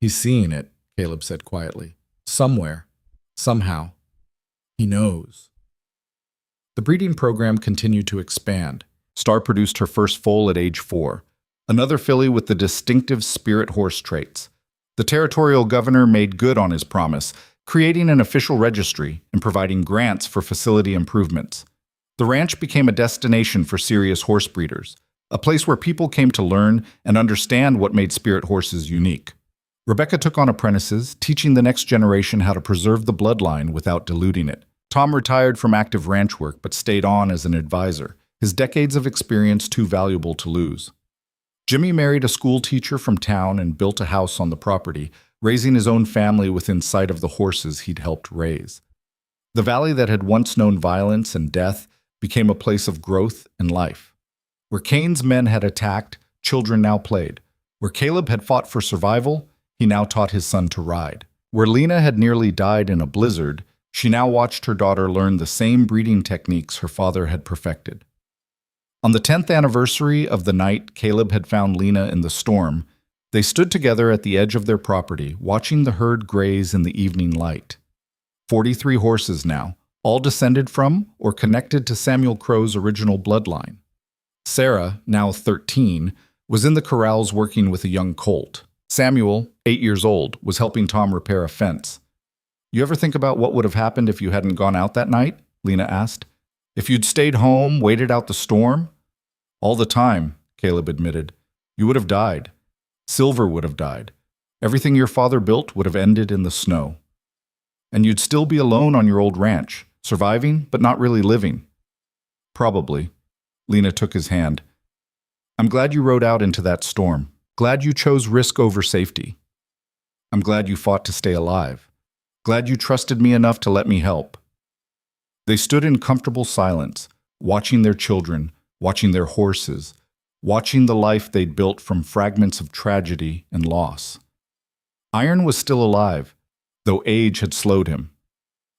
"He's seeing it," Caleb said quietly. "Somewhere. Somehow. He knows." The breeding program continued to expand. Star produced her first foal at age 4, another filly with the distinctive spirit horse traits. The territorial governor made good on his promise, creating an official registry and providing grants for facility improvements. The ranch became a destination for serious horse breeders, a place where people came to learn and understand what made spirit horses unique. Rebecca took on apprentices, teaching the next generation how to preserve the bloodline without diluting it. Tom retired from active ranch work but stayed on as an advisor, his decades of experience too valuable to lose. Jimmy married a school teacher from town and built a house on the property, raising his own family within sight of the horses he'd helped raise. The valley that had once known violence and death became a place of growth and life. Where Cain's men had attacked, children now played. Where Caleb had fought for survival, he now taught his son to ride. Where Lena had nearly died in a blizzard, she now watched her daughter learn the same breeding techniques her father had perfected. On the 10th anniversary of the night Caleb had found Lena in the storm, they stood together at the edge of their property, watching the herd graze in the evening light. 43 horses now, all descended from or connected to Samuel Crow's original bloodline. Sarah, now 13, was in the corrals working with a young colt. Samuel, 8 years old, was helping Tom repair a fence. "You ever think about what would have happened if you hadn't gone out that night?" Lena asked. "If you'd stayed home, waited out the storm?" "All the time," Caleb admitted. "You would have died. Silver would have died. Everything your father built would have ended in the snow. And you'd still be alone on your old ranch, surviving but not really living." "Probably." Lena took his hand. "I'm glad you rode out into that storm. Glad you chose risk over safety. I'm glad you fought to stay alive. Glad you trusted me enough to let me help." They stood in comfortable silence, watching their children, watching their horses, watching the life they'd built from fragments of tragedy and loss. Iron was still alive, though age had slowed him.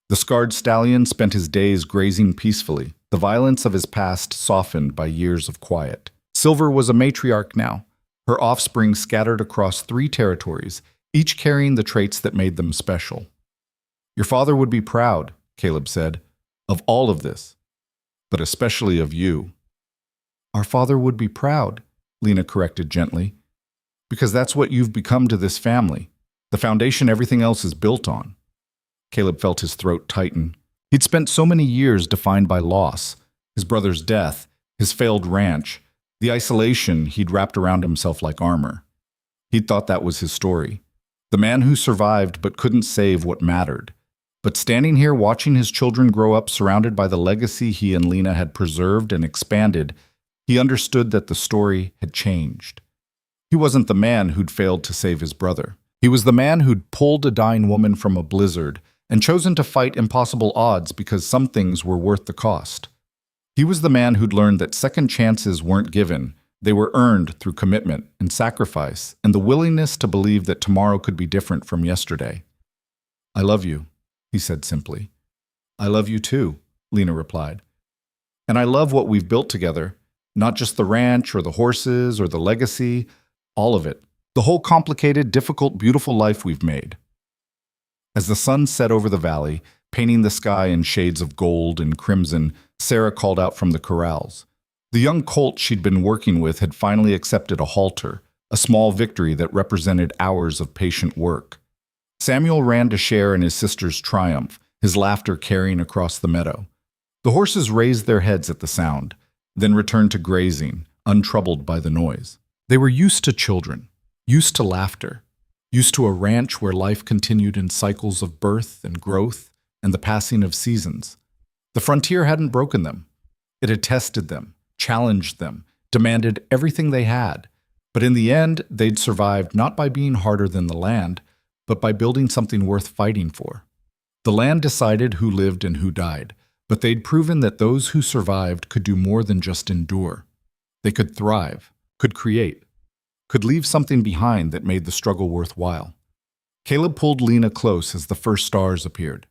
The scarred stallion spent his days grazing peacefully, the violence of his past softened by years of quiet. Silver was a matriarch now, her offspring scattered across 3 territories, each carrying the traits that made them special. "Your father would be proud," Caleb said, "of all of this, but especially of you." "Our father would be proud," Lena corrected gently, "because that's what you've become to this family, the foundation everything else is built on." Caleb felt his throat tighten. He'd spent so many years defined by loss, his brother's death, his failed ranch, the isolation he'd wrapped around himself like armor. He'd thought that was his story, the man who survived but couldn't save what mattered. But standing here watching his children grow up surrounded by the legacy he and Lena had preserved and expanded, he understood that the story had changed. He wasn't the man who'd failed to save his brother. He was the man who'd pulled a dying woman from a blizzard and chosen to fight impossible odds because some things were worth the cost. He was the man who'd learned that second chances weren't given, they were earned through commitment and sacrifice and the willingness to believe that tomorrow could be different from yesterday. "I love you," he said simply. "I love you too," Lena replied. "And I love what we've built together, not just the ranch or the horses or the legacy, all of it. The whole complicated, difficult, beautiful life we've made." As the sun set over the valley, painting the sky in shades of gold and crimson, Sarah called out from the corrals. The young colt she'd been working with had finally accepted a halter, a small victory that represented hours of patient work. Samuel ran to share in his sister's triumph, his laughter carrying across the meadow. The horses raised their heads at the sound, then returned to grazing, untroubled by the noise. They were used to children, used to laughter, used to a ranch where life continued in cycles of birth and growth and the passing of seasons. The frontier hadn't broken them. It had tested them, challenged them, demanded everything they had. But in the end, they'd survived not by being harder than the land, but by building something worth fighting for. The land decided who lived and who died, but they'd proven that those who survived could do more than just endure. They could thrive, could create, could leave something behind that made the struggle worthwhile. Caleb pulled Lena close as the first stars appeared.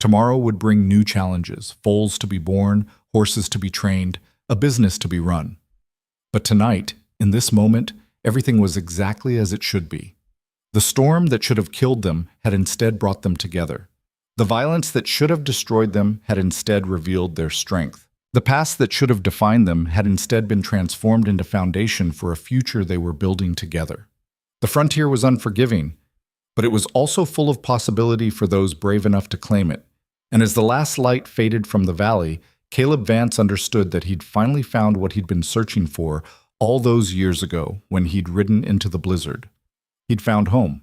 Tomorrow would bring new challenges, foals to be born, horses to be trained, a business to be run. But tonight, in this moment, everything was exactly as it should be. The storm that should have killed them had instead brought them together. The violence that should have destroyed them had instead revealed their strength. The past that should have defined them had instead been transformed into foundation for a future they were building together. The frontier was unforgiving, but it was also full of possibility for those brave enough to claim it. And as the last light faded from the valley, Caleb Vance understood that he'd finally found what he'd been searching for all those years ago when he'd ridden into the blizzard. He'd found home.